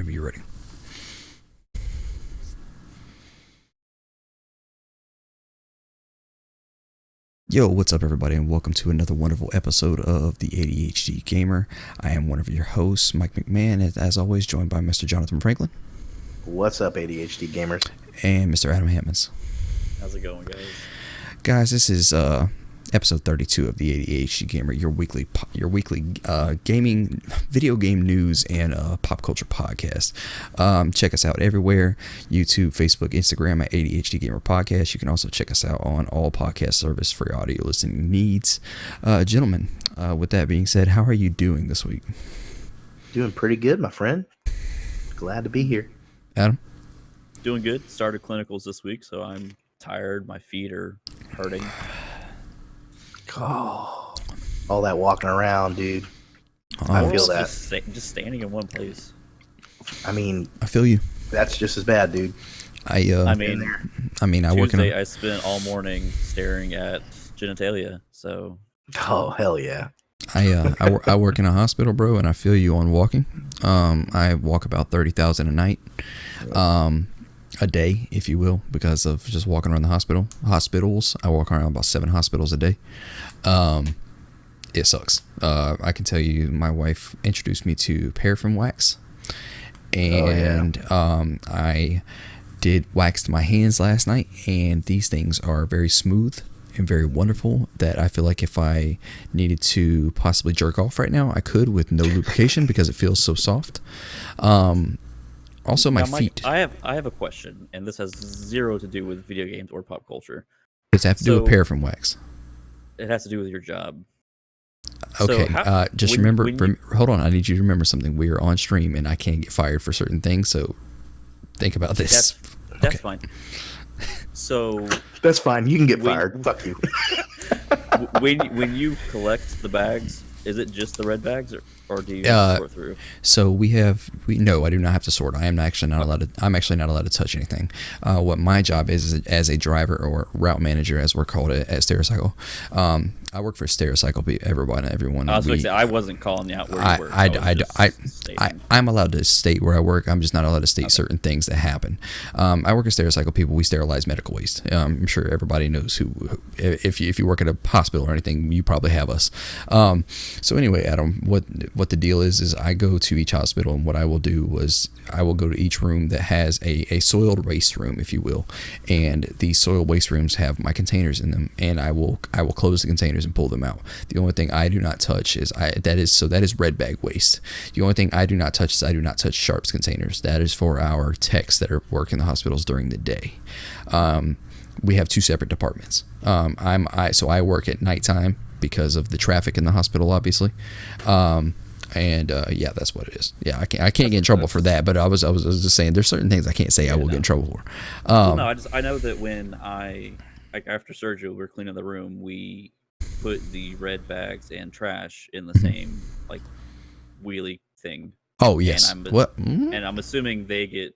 whenever you're ready. Yo, what's up, everybody, and welcome to another wonderful episode of the ADHD Gamer. I am one of your hosts, Mike McMahon, as always, joined by Mr. Jonathan Franklin. What's up, ADHD gamers? And Mr. Adam Hammonds. How's it going, guys? Guys, this is episode 32 of the ADHD Gamer, your weekly gaming, video game news, and pop culture podcast. Check us out everywhere: YouTube, Facebook, Instagram at ADHD Gamer Podcast. You can also check us out on all podcast service for your audio listening needs. Gentlemen, with that being said, how are you doing this week? Doing pretty good, my friend. Glad to be here. Adam? Doing good. Started clinicals this week, so I'm tired. My feet are hurting. Oh, all that walking around, dude. I feel that. Just standing in one place. I mean, I feel you. That's just as bad, dude. I mean, I work in Tuesday, I spent all morning staring at genitalia. So. Oh, hell yeah. I work in a hospital, bro, and I feel you on walking. I walk about 30,000 a night, a day, if you will, because of just walking around the hospitals. I walk around about 7 hospitals a day. It sucks. I can tell you, my wife introduced me to paraffin wax, and I did waxed my hands last night, and these things are very smooth and very wonderful that I feel like if I needed to possibly jerk off right now, I could with no lubrication because it feels so soft. Also, my feet. I have a question, and this has zero to do with video games or pop culture. Does it have to do with paraffin wax? It has to do with your job. Okay, just remember, hold on, I need you to remember something. We are on stream, and I can't get fired for certain things, so think about this. That's fine. So that's fine. You can get fired. Fuck you. when you collect the bags, is it just the red bags, or do you sort through? So no, I do not have to sort. I'm actually not allowed to touch anything. What my job is as a driver or route manager, as we're called at Stericycle. I work for Stericycle. Everyone. I wasn't calling you out where you work. I'm allowed to state where I work. I'm just not allowed to state certain things that happen. I work at Stericycle. People, we sterilize medical waste. I'm sure everybody knows who if you work at a hospital or anything, you probably have us. So anyway, Adam, what the deal is I go to each hospital, and what I will do is I will go to each room that has a soiled waste room, if you will, and these soil waste rooms have my containers in them, and I will close the containers and pull them out. The only thing I do not touch is that is red bag waste. The only thing I do not touch is sharps containers. That is for our techs that are working the hospitals during the day. We have 2 separate departments. So I work at nighttime because of the traffic in the hospital, obviously. That's what it is. Yeah, I can't get in trouble for that, but I was just saying there's certain things I can't say I will get in trouble for. I know that when after surgery we're cleaning the room, we put the red bags and trash in the same wheelie thing. Oh yes. And I'm assuming they get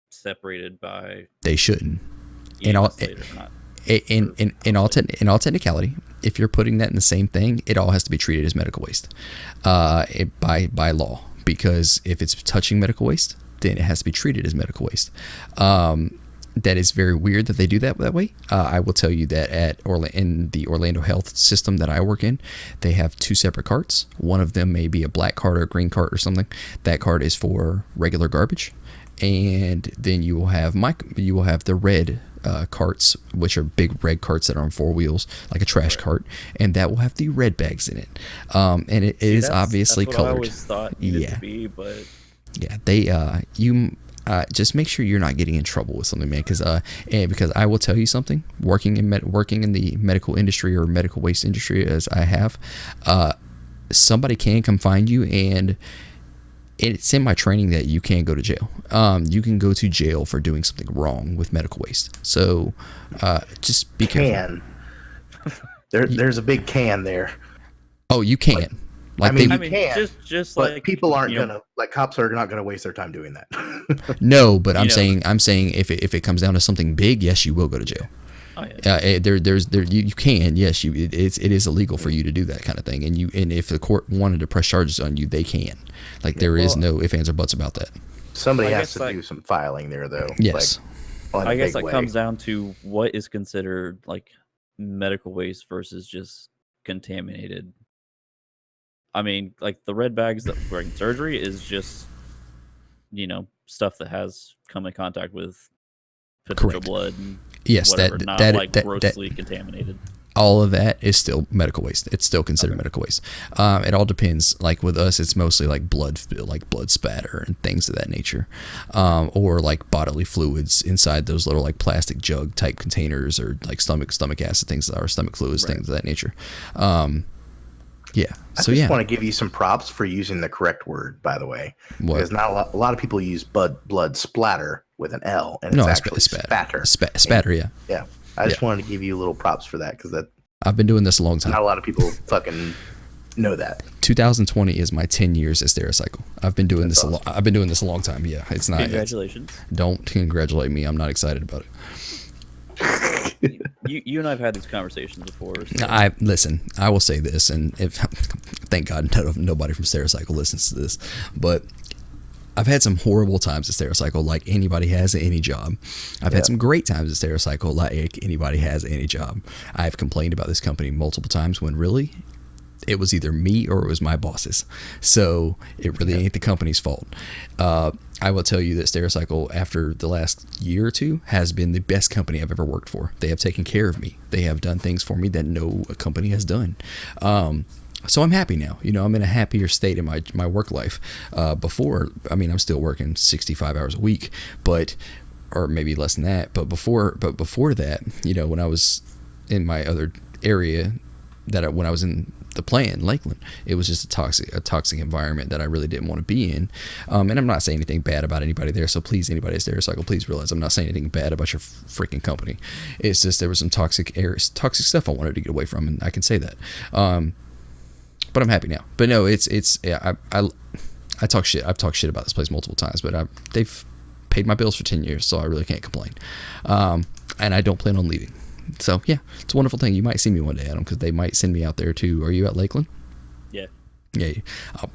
separated by. They shouldn't. In all technicality, if you're putting that in the same thing, it all has to be treated as medical waste, by law. Because if it's touching medical waste, then it has to be treated as medical waste. That is very weird that they do that way. I will tell you that in the Orlando Health system that I work in, they have 2 separate carts. One of them may be a black cart or a green cart or something. That cart is for regular garbage, and then you will have the red carts, which are big red carts that are on 4 wheels, like a trash cart, and that will have the red bags in it. And it is obviously that's what colored. I always thought it needed to be, but they just make sure you're not getting in trouble with something, man. Because I will tell you something. Working in the medical industry or medical waste industry, as I have, somebody can come find you, and it's in my training that you can't go to jail. You can go to jail for doing something wrong with medical waste. So just be careful. There's a big can there. Oh, you can. You can. Just but people aren't gonna cops are not gonna waste their time doing that. No, but I'm saying if it comes down to something big, yes, you will go to jail. Oh, yeah. You can, yes, it is illegal for you to do that kind of thing, and if the court wanted to press charges on you, they can. There is no ifs, ands, or buts about that. Somebody I has guess to that do some filing there, though. Yes. Like, I in a guess big that way. comes down to what is considered like medical waste versus just contaminated. I mean, like the red bags that were in surgery is just stuff that has come in contact with potential Correct. blood and Yes, whatever, that not that like that grossly that contaminated. all of that is still medical waste. It's still considered Okay. medical waste. It all depends. Like with us, it's mostly like blood spatter and things of that nature, or like bodily fluids inside those little like plastic jug type containers, or like stomach acid things, or stomach fluids, Right. things of that nature. Yeah. I So just yeah. want to give you some props for using the correct word, by the way, What? because not a lot of people use blood splatter with an L, and No, it's it's actually spatter. Spatter. Yeah. Yeah, I just wanted to give you a little props for that because that I've been doing this a long time. not a lot of people fucking know that. 2020 is my 10 years at Stericycle. I've been doing That's this awesome. I've been doing this a long time. Yeah, it's not. Congratulations. Don't congratulate me. I'm not excited about it. You and I've had these conversations before. So. Listen. I will say this, and if thank God nobody from Stericycle listens to this, but I've had some horrible times at Stericycle, like anybody has at any job. I've had some great times at Stericycle, like anybody has at any job. I've complained about this company multiple times when really it was either me or it was my bosses. So it really ain't the company's fault. I will tell you that Stericycle, after the last year or two, has been the best company I've ever worked for. They have taken care of me. They have done things for me that no company has done. So I'm happy now. I'm in a happier state in my work life. Before, I mean, I'm still working 65 hours a week, or maybe less than that. But before that, when I was in my other area, when I was in the plant in Lakeland, it was just a toxic environment that I really didn't want to be in. And I'm not saying anything bad about anybody there. So please, anybody at Stericycle, please realize I'm not saying anything bad about your freaking company. It's just there was some toxic stuff I wanted to get away from, and I can say that. But I'm happy now. But no, I talk shit. I've talked shit about this place multiple times, but they've paid my bills for 10 years, so I really can't complain. And I don't plan on leaving. So yeah, it's a wonderful thing. You might see me one day, Adam, because they might send me out there too. Are you at Lakeland? Yeah. Yeah.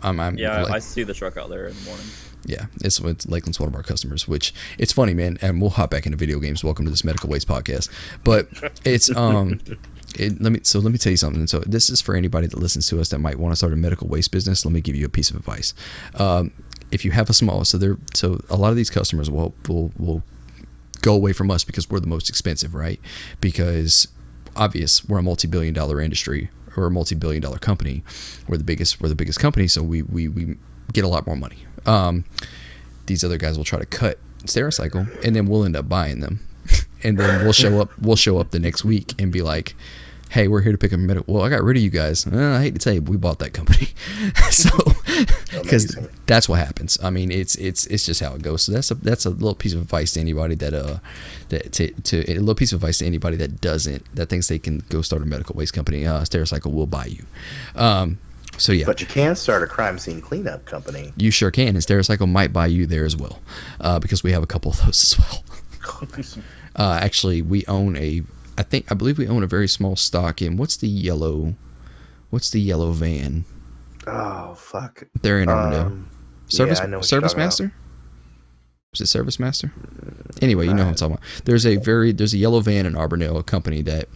I see the truck out there in the morning. Yeah, it's Lakeland's one of our customers, which it's funny, man. And we'll hop back into video games. Welcome to this Medical Waste podcast. But it's let me tell you something. So this is for anybody that listens to us that might want to start a medical waste business. Let me give you a piece of advice. If you have a small, so a lot of these customers will go away from us because we're the most expensive, right? Because we're a multi-billion-dollar industry, or a multi-billion-dollar company. We're the biggest company, so we get a lot more money. These other guys will try to cut Stericycle, and then we'll end up buying them, and then we'll show up the next week and be like, hey, we're here to pick up a medical. Well, I got rid of you guys. I hate to tell you, but we bought that company. So, because that's what happens. I mean, it's just how it goes. So that's a little piece of advice to anybody that thinks they can go start a medical waste company. Stericycle will buy you. So yeah. But you can start a crime scene cleanup company. You sure can, and Stericycle might buy you there as well, because we have a couple of those as well. Actually, I believe we own a very small stock in what's the yellow van? Oh fuck! They're in Armadale. Service Master? Is it Service Master? Anyway, you know what I'm talking about. There's a yellow van in Armadale, a company that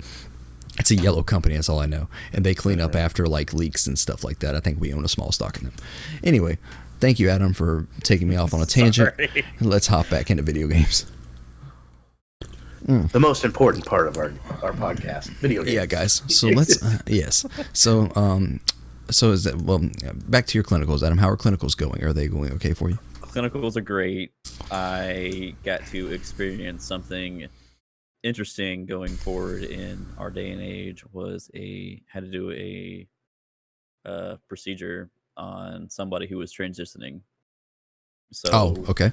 it's a yellow company. That's all I know, and they clean up after like leaks and stuff like that. I think we own a small stock in them. Anyway, thank you, Adam, for taking me off on a tangent. Let's hop back into video games. The most important part of our podcast, video games. Yeah, guys. So let's yes. So is that back to your clinicals, Adam? How are clinicals going? Are they going okay for you? Clinicals are great. I got to experience something interesting going forward in our day and age. Had to do a procedure on somebody who was transitioning. So okay.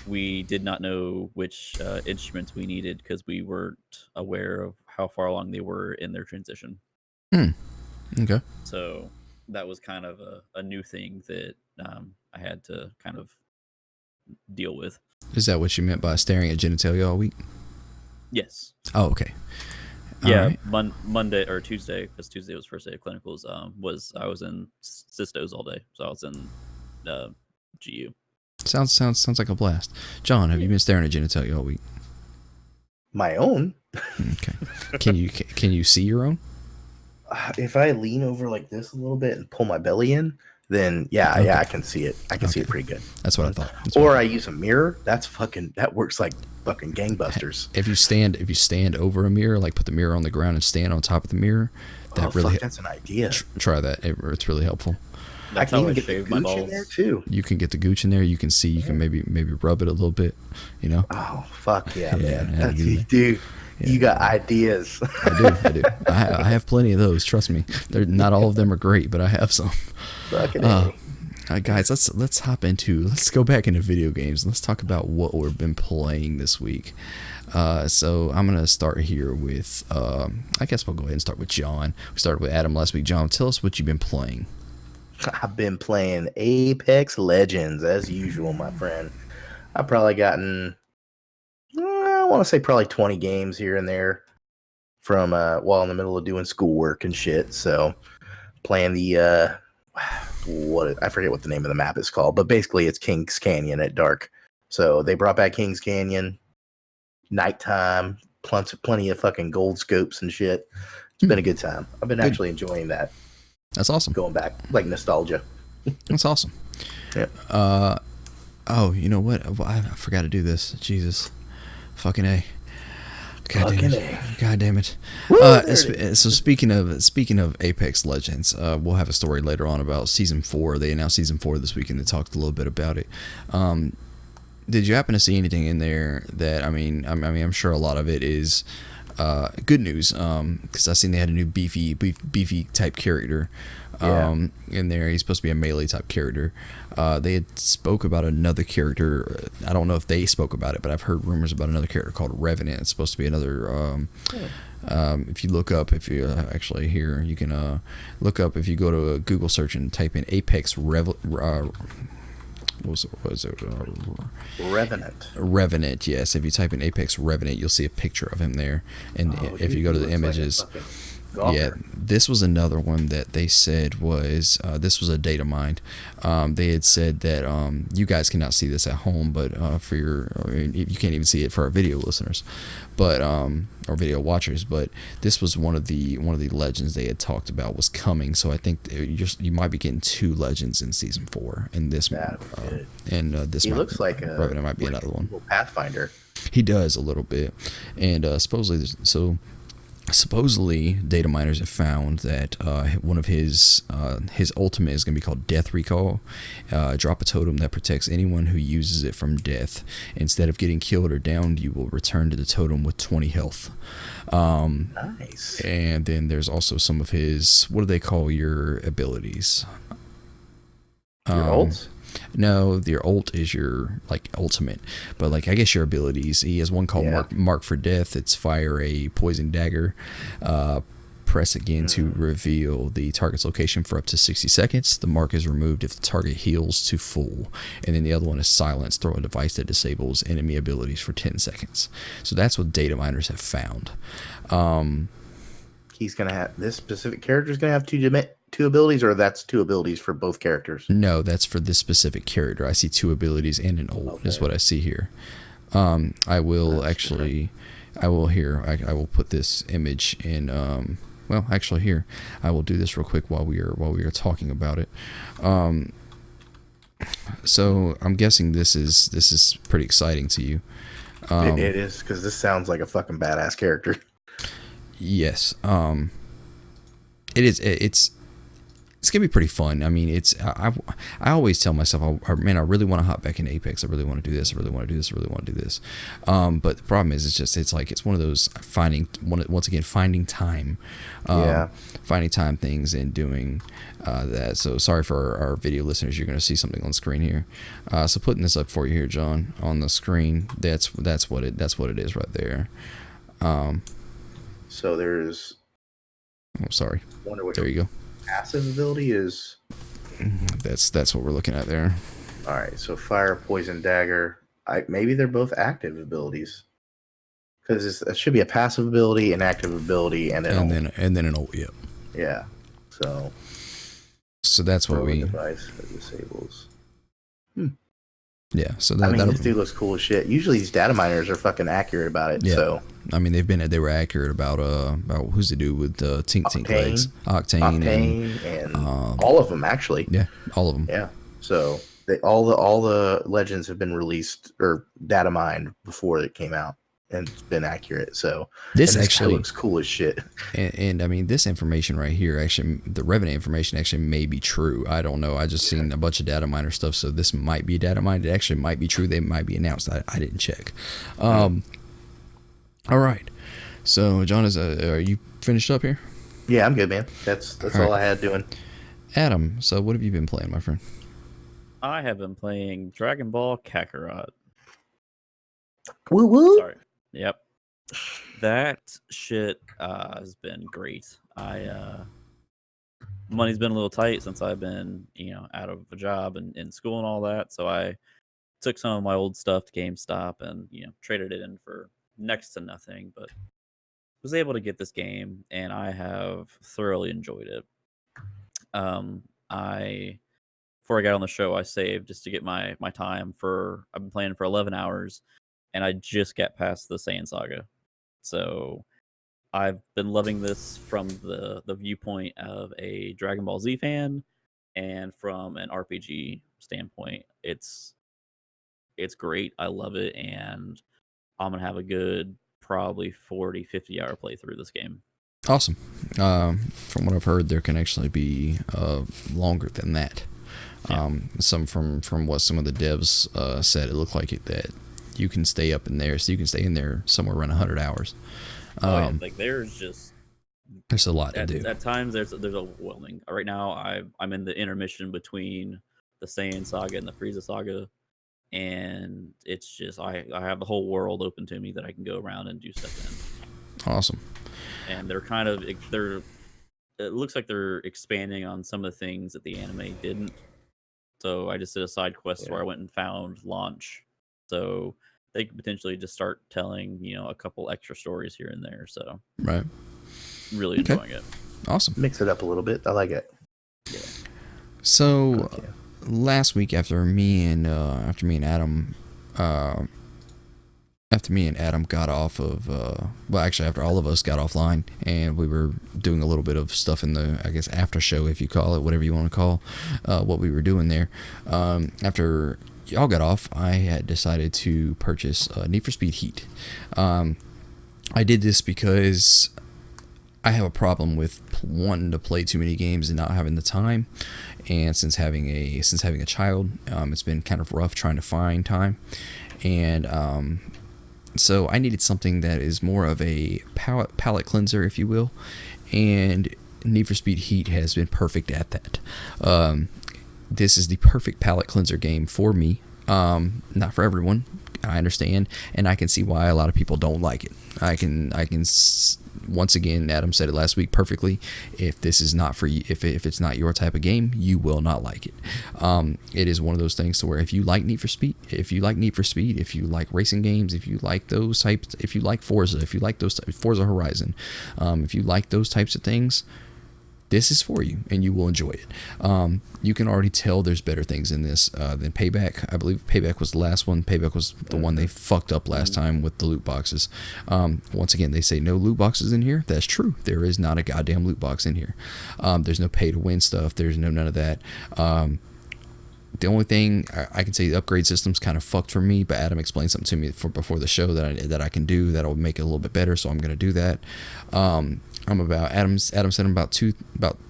We did not know which instruments we needed because we weren't aware of how far along they were in their transition. Okay. So that was kind of a new thing that I had to kind of deal with. Is that what you meant by staring at genitalia all week? Yes. Oh, okay. Yeah, right. Monday or Tuesday, because Tuesday was first day of clinicals. I was in cystos all day, so I was in GU. Sounds like a blast. John, have you been staring at genitalia all week? My own. Okay. Can you see your own? If I lean over like this a little bit and pull my belly in, then yeah, I can see it. I can see it pretty good. That's what I thought. Or I use a mirror. That works like fucking gangbusters. If you stand over a mirror, like put the mirror on the ground and stand on top of the mirror, that's an idea. Try that. It's really helpful. That's I can how even I get the shave my gooch in balls. there too. You can get the gooch in there. You can see. You can maybe rub it a little bit. You know. Oh fuck yeah, Yeah, man! that'd be good. Dude, you got ideas. I do. I have plenty of those. Trust me. They're not all of them are great, but I have some. Fucking Guys, let's go back into video games. Let's talk about what we've been playing this week. So I'm gonna start here with I guess we'll go ahead and start with John. We started with Adam last week. John, tell us what you've been playing. I've been playing Apex Legends as usual, my friend. I've probably gotten, I want to say probably 20 games here and there from while in the middle of doing schoolwork and shit. So playing the I forget what the name of the map is called, but basically it's Kings Canyon at dark. So they brought back Kings Canyon, nighttime, plenty of fucking gold scopes and shit. It's been a good time. I've been actually enjoying that. That's awesome. Going back, like nostalgia. That's awesome. Yeah. Oh, you know what? I forgot to do this. Jesus. Fucking A. God damn it. So speaking of Apex Legends, we'll have a story later on about season 4. They announced season 4 this week and they talked a little bit about it. Did you happen to see anything in there that I'm sure a lot of it is good news, because I seen they had a new beefy type character in there. He's supposed to be a melee type character. They had spoke about another character. I don't know if they spoke about it, but I've heard rumors about another character called Revenant. It's supposed to be another if you look up, if you actually here, you can look up, if you go to a Google search and type in Apex Revenant, yes. If you type in Apex Revenant, you'll see a picture of him there. And if you go to the images, this was another one that they said was this was a data mined. They had said that you guys cannot see this at home, but you can't even see it for our video listeners, but or video watchers. But this was one of the legends they had talked about was coming. So I think you might be getting 2 legends in season 4. And this he looks like a Revenant might be another one. Pathfinder. He does a little bit, and supposedly data miners have found that one of his ultimate is going to be called Death Recall. Drop a totem that protects anyone who uses it from death. Instead of getting killed or downed, you will return to the totem with 20 health. Nice. And then there's also some of his, what do they call your abilities? Your ults? No, your ult is your ultimate, but I guess your abilities. He has one called Mark for Death. It's fire a poison dagger, press again to reveal the target's location for up to 60 seconds. The mark is removed if the target heals to full. And then the other one is silence. Throw a device that disables enemy abilities for 10 seconds. So that's what data miners have found. He's gonna have this specific character is gonna have two abilities, or that's 2 abilities for both characters? No, that's for this specific character. I see 2 abilities and an ult is what I see here. I will put this image in. Here I will do this real quick while we are talking about it. So I'm guessing this is pretty exciting to you. It is, because this sounds like a fucking badass character. Yes. It is. It's gonna be pretty fun. I mean, I always tell myself, I really want to hop back in Apex. I really want to do this. I really want to do this. I really want to do this. But the problem is, it's one of those finding time, finding time things and doing that. So sorry for our video listeners. You're gonna see something on the screen here. So putting this up for you here, John, on the screen. That's what it is right there. So there's. Oh, sorry. There you go. Passive ability is. That's what we're looking at there. All right, so fire, poison, dagger. Maybe they're both active abilities, because it should be a passive ability, an active ability, and then an ult. Yep. Yeah. So. So that's what we. Device that disables. Yeah, so I mean, this dude looks cool as shit. Usually these data miners are fucking accurate about it. Yeah. So I mean, they were accurate about who's the dude with the tink legs, Octane and all of them actually. Yeah, all of them. Yeah. So all the legends have been released or data mined before it came out, and it's been accurate. So this actually guy looks cool as shit. And I mean, this information right here, actually, the Revenant information actually may be true. I don't know. I just seen a bunch of data miner stuff, so this might be data mined. It actually might be true. They might be announced. I didn't check. All right. So, John, are you finished up here? Yeah, I'm good, man. That's all I had doing. Adam, so what have you been playing, my friend? I have been playing Dragon Ball Kakarot. Woo woo. Sorry. Yep. That shit has been great. Money's been a little tight since I've been, out of a job and in school and all that. So I took some of my old stuff to GameStop and, traded it in for next to nothing, but was able to get this game and I have thoroughly enjoyed it. Before I got on the show, I saved just to get my time I've been playing for 11 hours and I just got past the Saiyan Saga. So I've been loving this from the viewpoint of a Dragon Ball Z fan and from an RPG standpoint. It's great. I love it, and I'm going to have a good probably 40-50 hour playthrough this game. Awesome. From what I've heard, there can actually be longer than that. Yeah. Some from what some of the devs said, it looked like that you can stay up in there, so you can stay in there somewhere around 100 hours. Like there's a lot to do. At times there's overwhelming. Right now I'm in the intermission between the Saiyan Saga and the Frieza Saga, and it's just I have the whole world open to me that I can go around and do stuff in. Awesome. And it looks like they're expanding on some of the things that the anime didn't. So I just did a side quest where I went and found Launch. So they could potentially just start telling, a couple extra stories here and there. So right, really enjoying it. Awesome. Mix it up a little bit. I like it. Yeah. So last week after me and Adam got off of after all of us got offline and we were doing a little bit of stuff in the, I guess, after show, if you call it, whatever you want to call what we were doing there. After y'all got off, I had decided to purchase Need for Speed Heat. I did this because I have a problem with wanting to play too many games and not having the time, and since having a child, it's been kind of rough trying to find time, and so I needed something that is more of a palate cleanser, if you will, and Need for Speed Heat has been perfect at that. This is the perfect palate cleanser game for me. Not for everyone, I understand, and I can see why a lot of people don't like it. I can once again, Adam said it last week perfectly. If this is not for you, if it's not your type of game, you will not like it. It is one of those things to where if you like Need for Speed, if you like racing games, if you like those types, if you like Forza, if you like those Forza Horizon, if you like those types of things, this is for you, and you will enjoy it. You can already tell there's better things in this than Payback. I believe Payback was the last one. Payback was the one they fucked up last time with the loot boxes. Once again, they say no loot boxes in here. That's true. There is not a goddamn loot box in here. There's no pay-to-win stuff. There's none of that. The only thing I can say, the upgrade system's kind of fucked for me, but Adam explained something to me before the show that I can do that'll make it a little bit better, so I'm going to do that. Adam said I'm about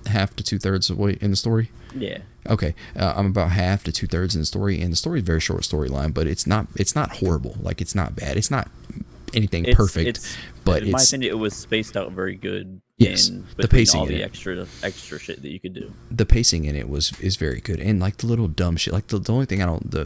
half to 2/3 of the way in the story. Yeah. Okay. I'm about half to 2/3 in the story, and the story is a very short storyline, but it's not horrible. Like, it's not bad. It's not anything perfect, but in my opinion, it was spaced out very good. Yes, the pacing all in the it. extra shit that you could do. The pacing in it is very good, and like the little dumb shit, like the only thing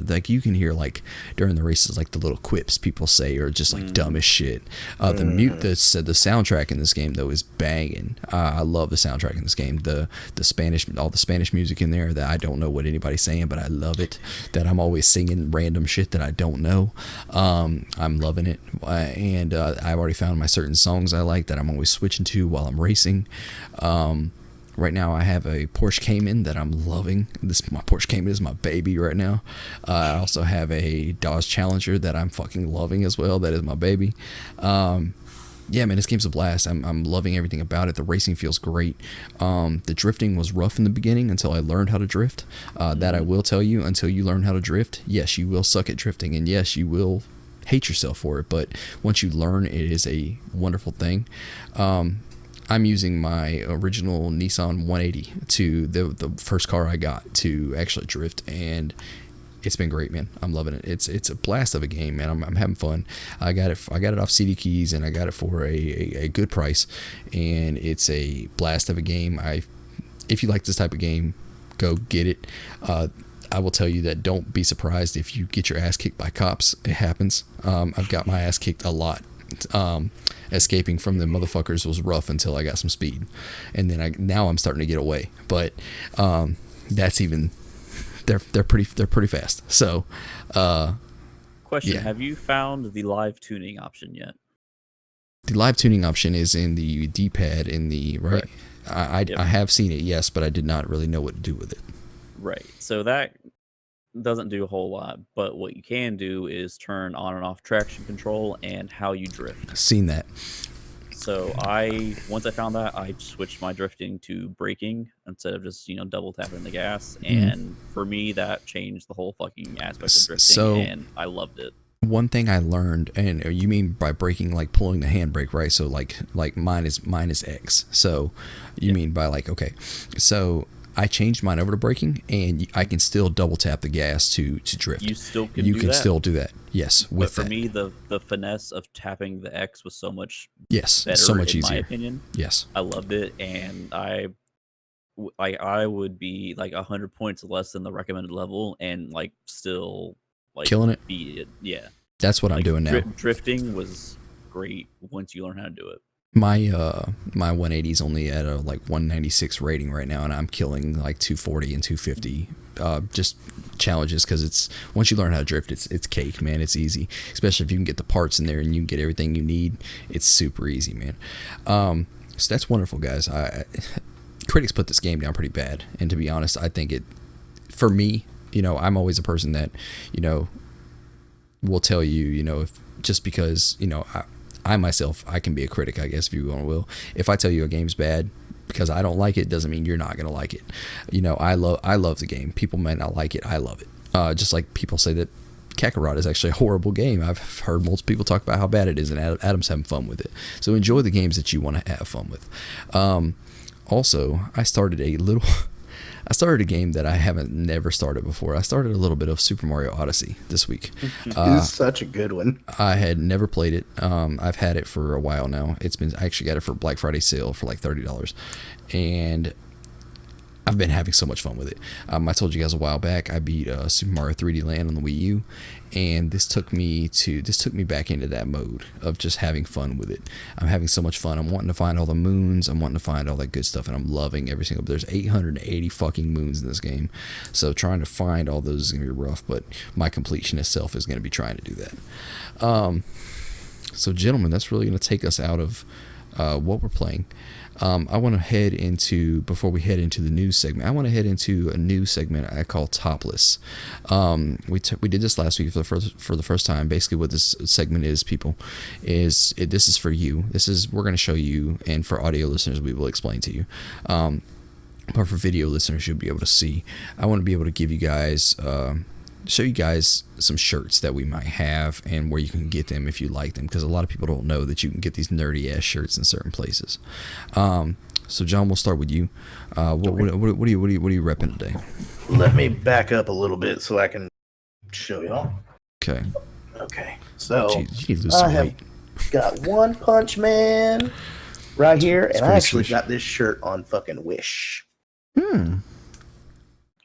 like you can hear like during the races, like the little quips people say are just like dumb as shit. The soundtrack in this game though is banging. I love the soundtrack in this game. The Spanish, all the Spanish music in there that I don't know what anybody's saying, but I love it. That I'm always singing random shit that I don't know. I'm loving it, and I've already found my certain songs I like that I'm always switching to while I'm racing. Right now, I have a Porsche Cayman that I'm loving. My Porsche Cayman is my baby right now. I also have a Dodge Challenger that I'm fucking loving as well. That is my baby. Yeah, man, this game's a blast. I'm loving everything about it. The racing feels great. The drifting was rough in the beginning until I learned how to drift. That I will tell you, until you learn how to drift, yes, you will suck at drifting, and yes, you will hate yourself for it. But once you learn, it is a wonderful thing. I'm using my original Nissan 180 to the first car I got to actually drift, and it's been great, man. I'm loving it. It's a blast of a game, man. I'm having fun. I got it off CD Keys, and I got it for a good price, and it's a blast of a game. If you like this type of game, go get it. I will tell you that don't be surprised if you get your ass kicked by cops. It happens. I've got my ass kicked a lot. Escaping from the motherfuckers was rough until I got some speed, and then now I'm starting to get away. But that's even. They're pretty fast. So, question: yeah. Have you found the live tuning option yet? The live tuning option is in the D-pad in the right. Correct. I have seen it, yes, but I did not really know what to do with it. Right. So that doesn't do a whole lot, but what you can do is turn on and off traction control and how you drift. Seen that. So once I found that, I switched my drifting to braking instead of just double tapping the gas, and for me that changed the whole fucking aspect of drifting, and I loved it. One thing I learned, and you mean by braking like pulling the handbrake, right? So like mine is X. So you mean by okay. So I changed mine over to braking, and I can still double tap the gas to drift. You still can. You can still do that. Yes, but for me, the finesse of tapping the X was so much better, so much in easier. My opinion. Yes, I loved it, and I would be 100 points less than the recommended level, and still killing it. Beat it. Yeah, that's what I'm doing now. Drifting was great once you learn how to do it. My 180 is only at a 196 rating right now, and I'm killing 240 and 250 just challenges, because it's once you learn how to drift, it's cake, man. It's easy, especially if you can get the parts in there and you can get everything you need. It's super easy, man. So that's wonderful, guys. Critics put this game down pretty bad, and to be honest, I think for me, I'm always a person that will tell you, if just because I myself, I can be a critic, I guess, if you will. If I tell you a game's bad because I don't like it, doesn't mean you're not going to like it. I love the game. People may not like it. I love it. Just like people say that Kakarot is actually a horrible game. I've heard multiple people talk about how bad it is, and Adam's having fun with it. So enjoy the games that you want to have fun with. Also, I started a game that I haven't never started before. I started a little bit of Super Mario Odyssey this week. It's such a good one. I had never played it. I've had it for a while now. I actually got it for Black Friday sale for $30, and I've been having so much fun with it. I told you guys a while back I beat Super Mario 3D Land on the Wii U, and this took me back into that mode of just having fun with it. I'm having so much fun. I'm wanting to find all the moons. I'm wanting to find all that good stuff, and I'm loving every single. There's 880 fucking moons in this game, so trying to find all those is gonna be rough. But my completion itself is gonna be trying to do that. So, gentlemen, that's really gonna take us out of what we're playing. I want to head into, before we head into the news segment, I want to head into a new segment I call Topless. We did this last week for the first time. Basically, what this segment is, people, this is for you. We're going to show you, and for audio listeners, we will explain to you. But for video listeners, you'll be able to see. I want to be able to give you guys, show you guys some shirts that we might have and where you can get them if you like them, because a lot of people don't know that you can get these nerdy ass shirts in certain places. So John, we'll start with you. What are you repping today? Let me back up a little bit so I can show y'all. Okay. So jeez, you need to lose some weight. Got One Punch Man right here, and I actually swish. got this shirt on fucking Wish.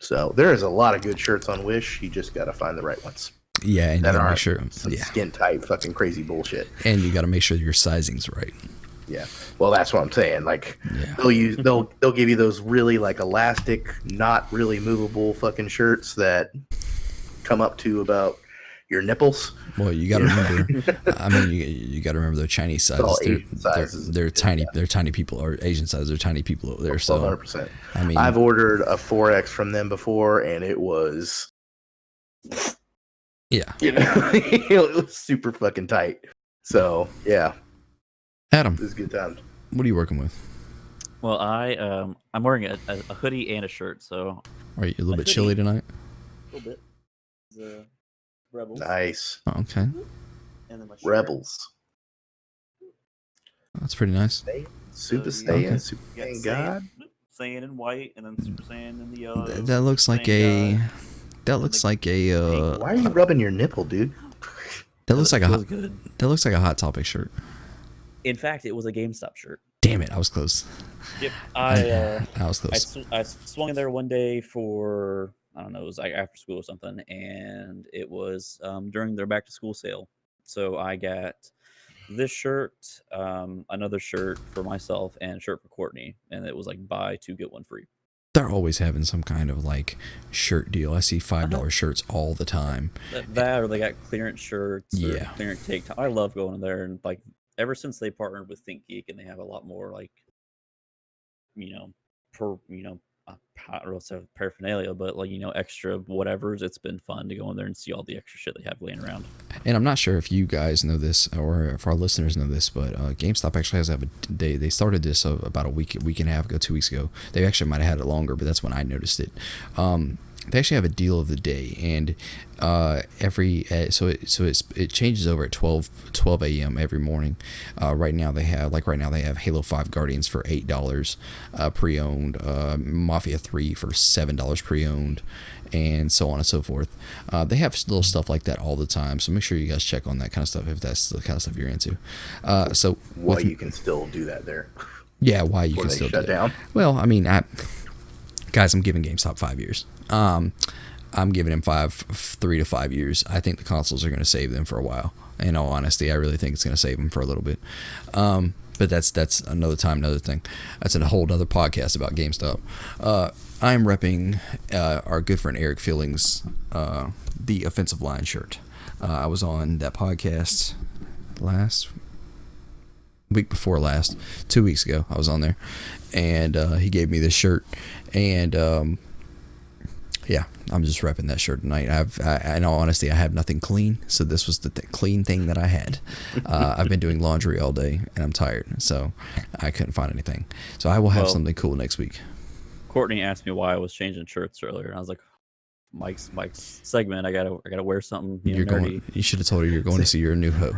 So there is a lot of good shirts on Wish. You just got to find the right ones. Yeah, and you got to make sure. Skin tight, fucking crazy bullshit. And you got to make sure your sizing's right. Yeah. Well, that's what I'm saying. They'll give you those really elastic, not really movable fucking shirts that come up to about your nipples. Well, you got to remember. I mean, you got to remember their Chinese sizes. all They're, Asian sizes. they're tiny. They're tiny people, or Asian sizes. They're tiny people over there. So 100%. I mean, I've ordered a 4X from them before, and it was, yeah. it was super fucking tight. So yeah, Adam, it was good times. what are you working with? Well, I'm wearing a hoodie and a shirt, so Are you a little bit chilly tonight? a little bit. The Rebels. Nice. Oh, okay, And then my shirt. Rebels. that's pretty nice. Super So, Saiyan, okay. Super You got Saiyan God. Saiyan in white, and then Super Saiyan in the yellow. That looks like a. That looks like a. Why are you rubbing your nipple, dude? That looks like a. Feels Hot, good. that looks like a Hot Topic shirt. In fact, it was a GameStop shirt. Damn it! I was close. Yep. I was close. I swung in there one day for, I don't know, it was like after school or something, and it was during their back to school sale. So I got this shirt, another shirt for myself, and a shirt for Courtney, and it was like buy two get one free. They're always having some kind of like shirt deal. I see $5 shirts all the time. That or they got clearance shirts. Or Yeah. clearance take time. I love going in there, and like ever since they partnered with ThinkGeek, and they have a lot more like, I don't know, so paraphernalia, but like extra whatevers. It's been fun to go in there and see all the extra shit they have laying around. And I'm not sure if you guys know this or if our listeners know this, but GameStop actually has they started this about a week and a half ago, 2 weeks ago. They actually might have had it longer, but that's when I noticed it. They actually have a deal of the day, and it changes over at 12 a.m. every morning. Right now they have Halo 5 Guardians for $8 pre-owned, Mafia 3 for $7 pre-owned, and so on and so forth. They have little stuff like that all the time, so make sure you guys check on that kind of stuff if that's the kind of stuff you're into. You can still do that there. Yeah, why you can still do shut down. Well, I mean, guys, I'm giving GameStop 5 years. I'm giving them 3 to 5 years. I think the consoles are going to save them for a while. In all honesty, I really think it's going to save them for a little bit. But that's another time, another thing. That's a whole other podcast about GameStop. I'm repping our good friend Eric Fielding's The Offensive Line shirt. I was on that podcast week before last, 2 weeks ago. I was on there, and he gave me this shirt, and yeah, I'm just repping that shirt tonight. In all honesty, I have nothing clean, so this was the clean thing that I had. I've been doing laundry all day, and I'm tired, so I couldn't find anything. So I will have something cool next week. Courtney asked me why I was changing shirts earlier, and I was like, Mike's segment. I gotta wear something. You should have told her you're going to see your new hoe.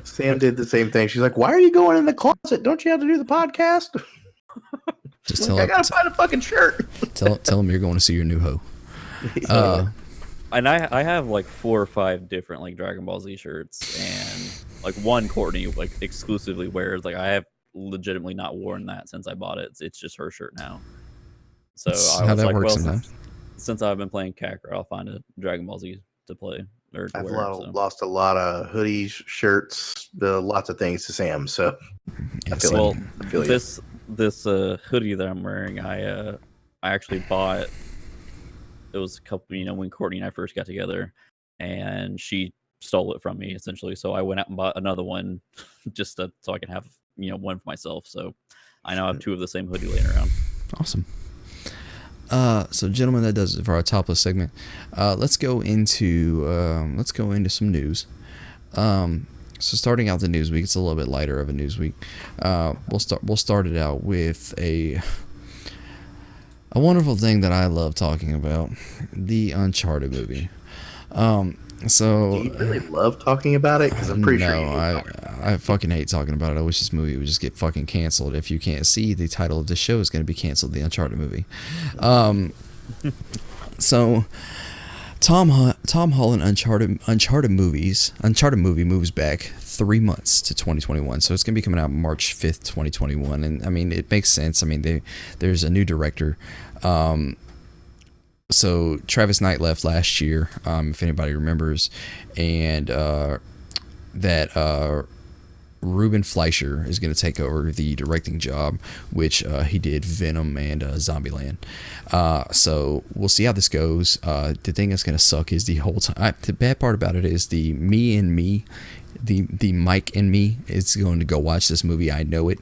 Sam did the same thing. She's like, "Why are you going in the closet? Don't you have to do the podcast?" Just I gotta find a fucking shirt. Tell him you're going to see your new hoe. And I have like 4 or 5 different like Dragon Ball Z shirts, and like one Courtney like exclusively wears. Like I have legitimately not worn that since I bought it. It's just her shirt now. So That's I how was that like, works well, sometimes. since I've been playing Kakarot, I'll find a Dragon Ball Z to play or to I've wear. lost a lot of hoodies, shirts, lots of things to Sam. So Yeah, I feel Well, I feel you. this hoodie that I'm wearing, I actually bought. It was a couple, when Courtney and I first got together, and she stole it from me essentially. So I went out and bought another one, just so I can have one for myself. So I now have 2 of the same hoodie laying around. Awesome. So gentlemen, that does it for our topless segment. Let's go into some news. So starting out the news week, it's a little bit lighter of a news week. We'll start it out with a wonderful thing that I love talking about, the Uncharted movie. So Do you really love talking about it? Because I'm pretty sure you I fucking hate talking about it. I wish this movie would just get fucking canceled. If you can't see, the title of this show is going to be canceled, the Uncharted movie. So Tom Holland Uncharted movie moves back 3 months to 2021. So it's going to be coming out March 5th, 2021. And I mean, it makes sense. I mean, there's a new director. So Travis Knight left last year, if anybody remembers, and Ruben Fleischer is going to take over the directing job, which he did Venom and Zombieland. So we'll see how this goes. The thing that's going to suck is the whole time. The bad part about it is the Mike and me is going to go watch this movie. I know it,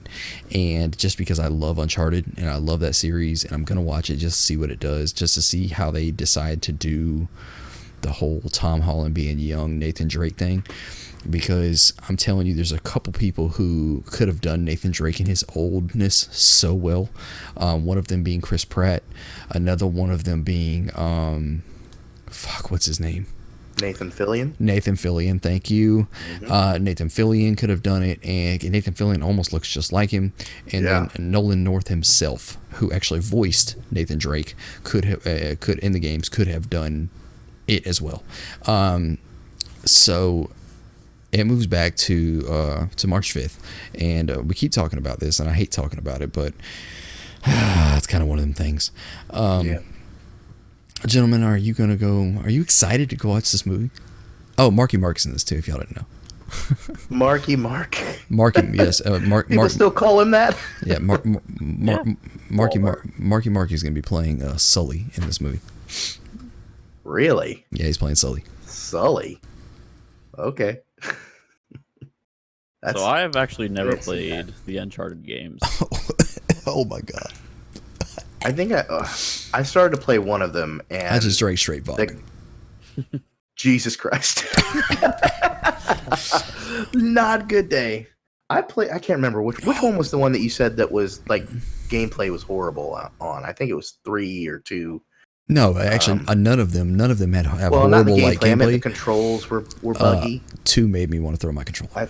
and just because I love Uncharted and I love that series, and I'm going to watch it just to see what it does, just to see how they decide to do the whole Tom Holland being young Nathan Drake thing. Because I'm telling you, there's a couple people who could have done Nathan Drake in his oldness so well. One of them being Chris Pratt, another one of them being what's his name? Nathan Fillion. Nathan Fillion, thank you. Mm-hmm. Nathan Fillion could have done it, and Nathan Fillion almost looks just like him. And then Nolan North himself, who actually voiced Nathan Drake, could in the games could have done it as well. So it moves back to March 5th, and we keep talking about this, and I hate talking about it, but it's kind of one of them things. Gentlemen, are you excited to go watch this movie? Oh, Marky Mark's in this too, if y'all didn't know. Marky Mark. Yes. People still call him that? Yeah, Marky Mark is going to be playing Sully in this movie. Really? Yeah, he's playing Sully. Sully? Okay. So I have actually never played the Uncharted games. Oh my god! I think I started to play one of them, and I just drank straight vodka. Jesus Christ! Not good day. I can't remember which one was the one that you said that was like gameplay was horrible on. I think it was 3 or 2. No, actually, none of them have horrible not the gameplay. like gameplay. I meant the controls were buggy. 2 made me want to throw my controller.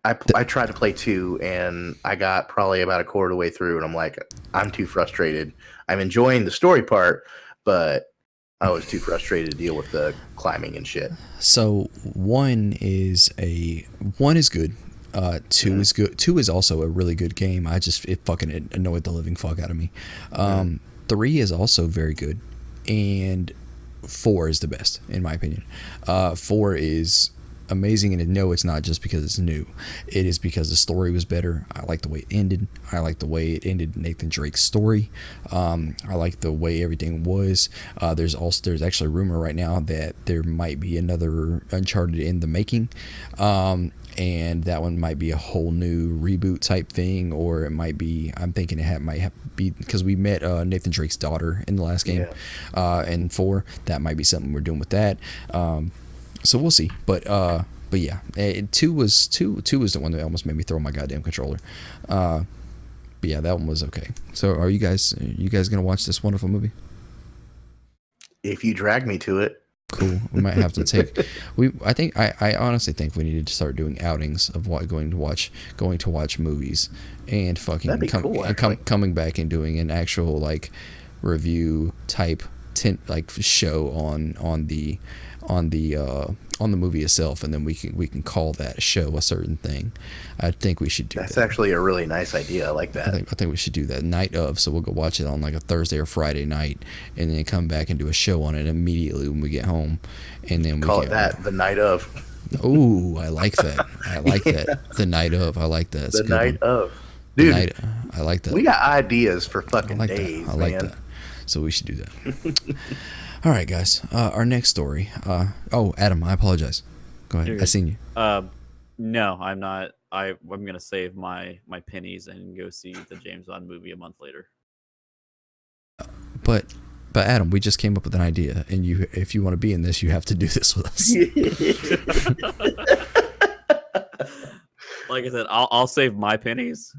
I tried to play 2, and I got probably about a quarter of the way through, and I'm like, I'm too frustrated. I'm enjoying the story part, but I was too frustrated to deal with the climbing and shit. So 1 is good. 2 is good. 2 is also a really good game. It fucking annoyed the living fuck out of me. 3 is also very good, and 4 is the best in my opinion. 4 is amazing, and no, it's not just because it's new. It is because the story was better. I like the way it ended. I like the way it ended Nathan Drake's story. I like the way everything was. There's actually a rumor right now that there might be another Uncharted in the making. And that one might be a whole new reboot type thing, or it might be, I'm thinking might be, because we met Nathan Drake's daughter in the last game, and 4, that might be something we're doing with that. So we'll see. But yeah, 2 was the one that almost made me throw my goddamn controller. But yeah, that one was okay. So are you guys gonna watch this wonderful movie? If you drag me to it. Cool. We might have to take. I honestly think we need to start doing outings of going to watch movies, and fucking coming back and doing an actual like review type show on the movie itself, and then we can call that show a certain thing. I think we should do that. That's actually a really nice idea. I like that. I think we should do that night of. So we'll go watch it on like a Thursday or Friday night, and then come back and do a show on it immediately when we get home, and then call it that the night of. Oh, I like that. I like that. The night of. I like that. The night of. Dude, I like that. We got ideas for fucking days, I like that. So we should do that. All right, guys. Our next story. Adam, I apologize. Go ahead. I seen you. No, I'm not. I'm gonna save my pennies and go see the James Bond movie a month later. But Adam, we just came up with an idea, and if you want to be in this, you have to do this with us. Like I said, I'll save my pennies.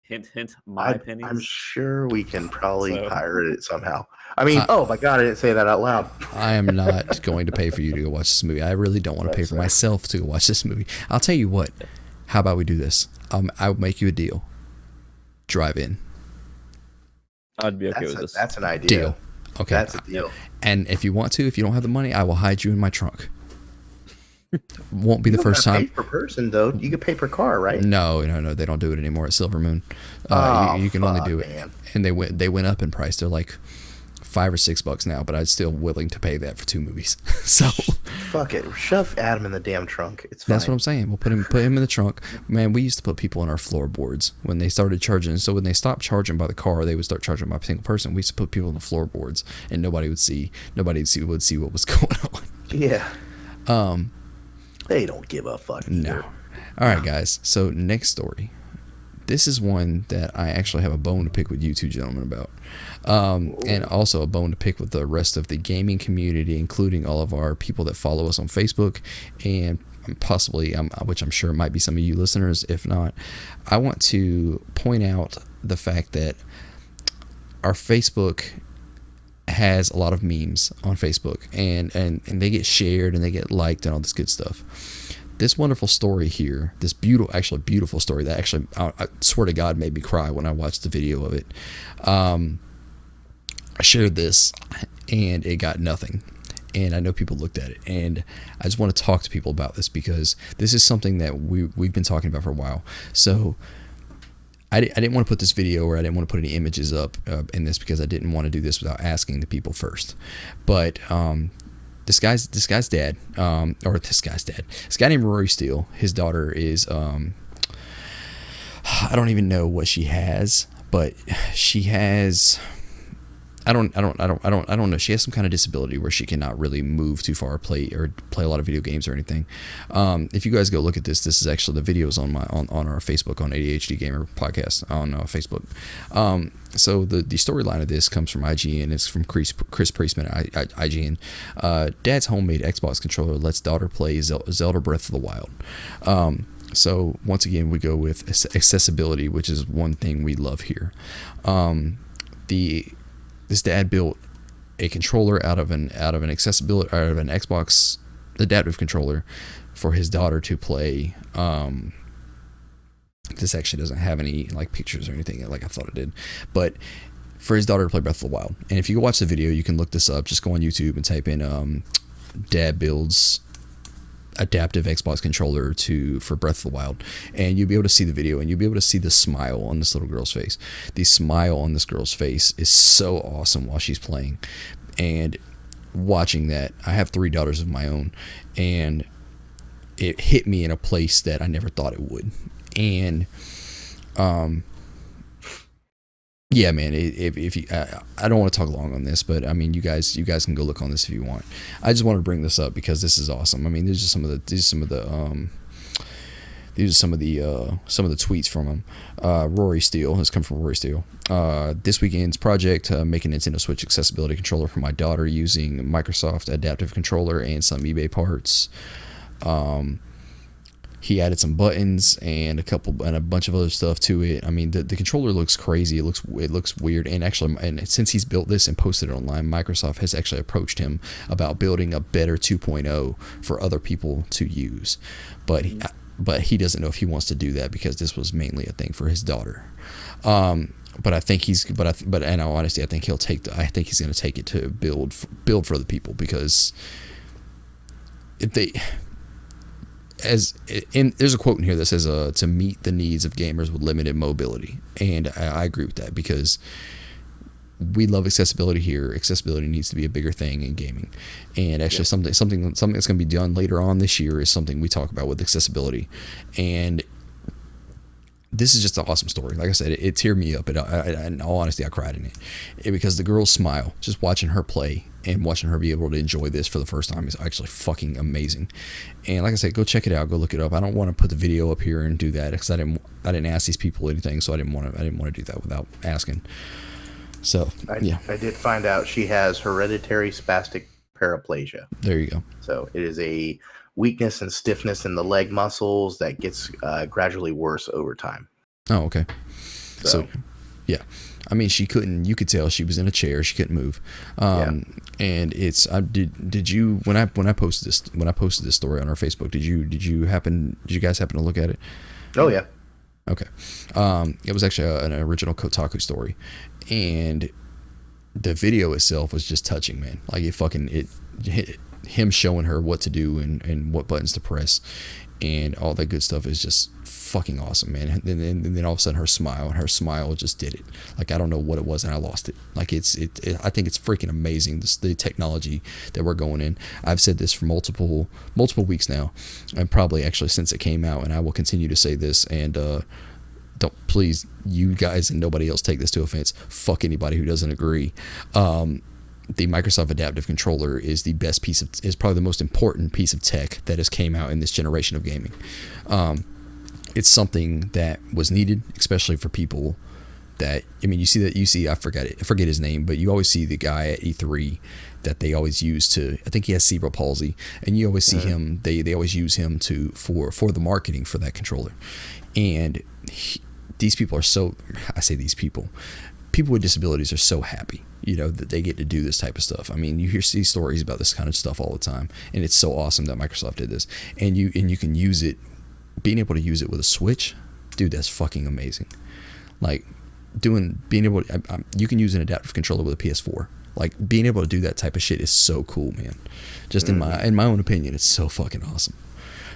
Hint, my pennies. I'm sure we can probably pirate it somehow. I mean, oh my god, I didn't say that out loud. I am not going to pay for you to go watch this movie. I really don't want to pay for myself to go watch this movie. I'll tell you what. How about we do this? I'll make you a deal. Drive in. I'd be okay with this. That's an idea. Deal. Okay. That's a deal. And if you want to, if you don't have the money, I will hide you in my trunk. Won't be the first time. Pay per person though. You could pay per car, right? No. They don't do it anymore at Silver Moon. You can only do it, and they went up in price. They're like $5 or $6 now, but I'm still willing to pay that for 2 movies. So fuck it, shove Adam in the damn trunk. It's fine. that's what I'm saying. We'll put him in the trunk. Man, we used to put people on our floorboards when they started charging. So when they stopped charging by the car, they would start charging by a single person. We used to put people on the floorboards, and nobody would see what was going on. Yeah. They don't give a fuck. No. Either. All right, guys. So next story. This is one that I actually have a bone to pick with you two gentlemen about. And also a bone to pick with the rest of the gaming community, including all of our people that follow us on Facebook and possibly, which I'm sure might be some of you listeners. If not, I want to point out the fact that our Facebook has a lot of memes on Facebook, and they get shared and they get liked and all this good stuff. This wonderful story here, this beautiful story that actually, I swear to God, made me cry when I watched the video of it. I shared this and it got nothing. And I know people looked at it, and I just want to talk to people about this because this is something that we've been talking about for a while. So I didn't want to put this video, or I didn't want to put any images up in this because I didn't want to do this without asking the people first. But this guy's dad, this guy named Rory Steele, his daughter is I don't even know what she has, but she has, I don't know. She has some kind of disability where she cannot really move too far, play a lot of video games or anything. If you guys go look at this is actually the videos on our Facebook, on ADHD Gamer Podcast on Facebook. So the storyline of this comes from IGN. It's from Chris Priestman at IGN. Dad's homemade Xbox controller lets daughter play Zelda Breath of the Wild. So once again, we go with accessibility, which is one thing we love here. This dad built a controller out of an Xbox adaptive controller for his daughter to play. This actually doesn't have any like pictures or anything like I thought it did, but for his daughter to play Breath of the Wild. And if you go watch the video, you can look this up. Just go on YouTube and type in dad builds adaptive Xbox controller for Breath of the Wild, and you'll be able to see the video, and you'll be able to see the smile on this little girl's face. The smile on this girl's face is so awesome while she's playing. And watching that, I have 3 daughters of my own, and it hit me in a place that I never thought it would. And yeah, man, if you, I don't want to talk long on this, but I mean, you guys can go look on this if you want. I just want to bring this up because this is awesome. I mean, these are some of the tweets from him. Rory Steele has come from Rory Steele. This weekend's project, make a Nintendo Switch accessibility controller for my daughter using Microsoft Adaptive Controller and some eBay parts. He added some buttons and a bunch of other stuff to it. I mean, the controller looks crazy. It looks weird. And actually, since he's built this and posted it online, Microsoft has actually approached him about building a better 2.0 for other people to use. But he doesn't know if he wants to do that because this was mainly a thing for his daughter. But I think in all honesty, I think he's going to take it to build for other people, because if they. There's a quote in here that says to meet the needs of gamers with limited mobility, and I agree with that, because we love accessibility here. Accessibility needs to be a bigger thing in gaming, and actually something that's going to be done later on this year is something we talk about with accessibility. And this is just an awesome story. Like I said, it teared me up. In all honesty, I cried in it because the girl's smile, just watching her play and watching her be able to enjoy this for the first time, is actually fucking amazing. And like I said, go check it out. Go look it up. I don't want to put the video up here and do that because I didn't ask these people anything, so I didn't want to do that without asking. So I did find out she has hereditary spastic paraplegia. There you go. So it is a weakness and stiffness in the leg muscles that gets gradually worse over time. Oh, okay. So yeah, I mean, you could tell she was in a chair. She couldn't move. And did you, when I posted this story on our Facebook, did you guys happen to look at it? Oh yeah. Okay. It was actually an original Kotaku story, and the video itself was just touching, man. Like him showing her what to do and what buttons to press and all that good stuff is just fucking awesome, man. And then all of a sudden her smile just did it. Like, I don't know what it was, and I lost it. Like, I think it's freaking amazing, the technology that we're going in. I've said this for multiple weeks now, and probably actually since it came out, and I will continue to say this. And don't, please, you guys and nobody else take this to offense. Fuck anybody who doesn't agree. The Microsoft Adaptive Controller is is probably the most important piece of tech that has came out in this generation of gaming. It's something that was needed, especially for people that, I mean, you see, I forget his name, but you always see the guy at E3 that they always use to, I think he has cerebral palsy, and you always see him, they always use him for the marketing for that controller. And these people are so, I say these people with disabilities are so happy, that they get to do this type of stuff. I mean, you see stories about this kind of stuff all the time, and it's so awesome that Microsoft did this. And you can use it, being able to use it with a Switch, dude, that's fucking amazing. Like, you can use an adaptive controller with a PS4. Like, being able to do that type of shit is so cool, man. Just in my own opinion, it's so fucking awesome.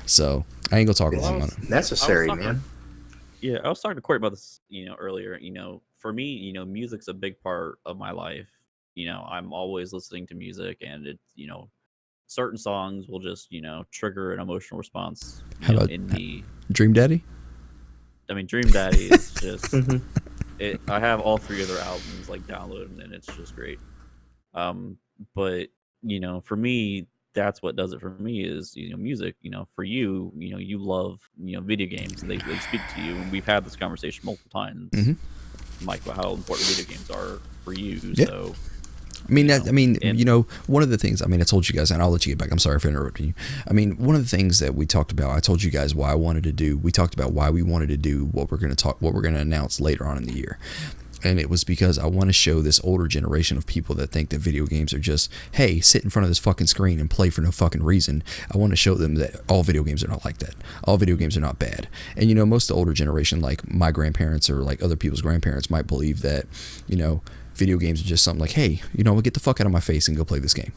So I ain't gonna talk long on it. Necessary, man. Yeah, I was talking to Corey about this, earlier. For me, music's a big part of my life. I'm always listening to music, and it, certain songs will just, trigger an emotional response. How about in me? Dream Daddy? I mean, Dream Daddy is just. I have all 3 of their albums like downloaded, and it's just great. But for me, that's what does it for me is music. For you, you love video games, and they speak to you, and we've had this conversation multiple times, Mike, about how important video games are for you. Yeah. So I mean, one of the things, I told you guys, and I'll let you get back. I'm sorry for interrupting you. I mean, one of the things that we talked about, I told you guys why I wanted to do, we talked about why we wanted to do what we're going to announce later on in the year. And it was because I want to show this older generation of people that think that video games are just, hey, sit in front of this fucking screen and play for no fucking reason. I want to show them that all video games are not like that. All video games are not bad. And, most of the older generation, like my grandparents or like other people's grandparents, might believe that, video games are just something like, hey, get the fuck out of my face and go play this game,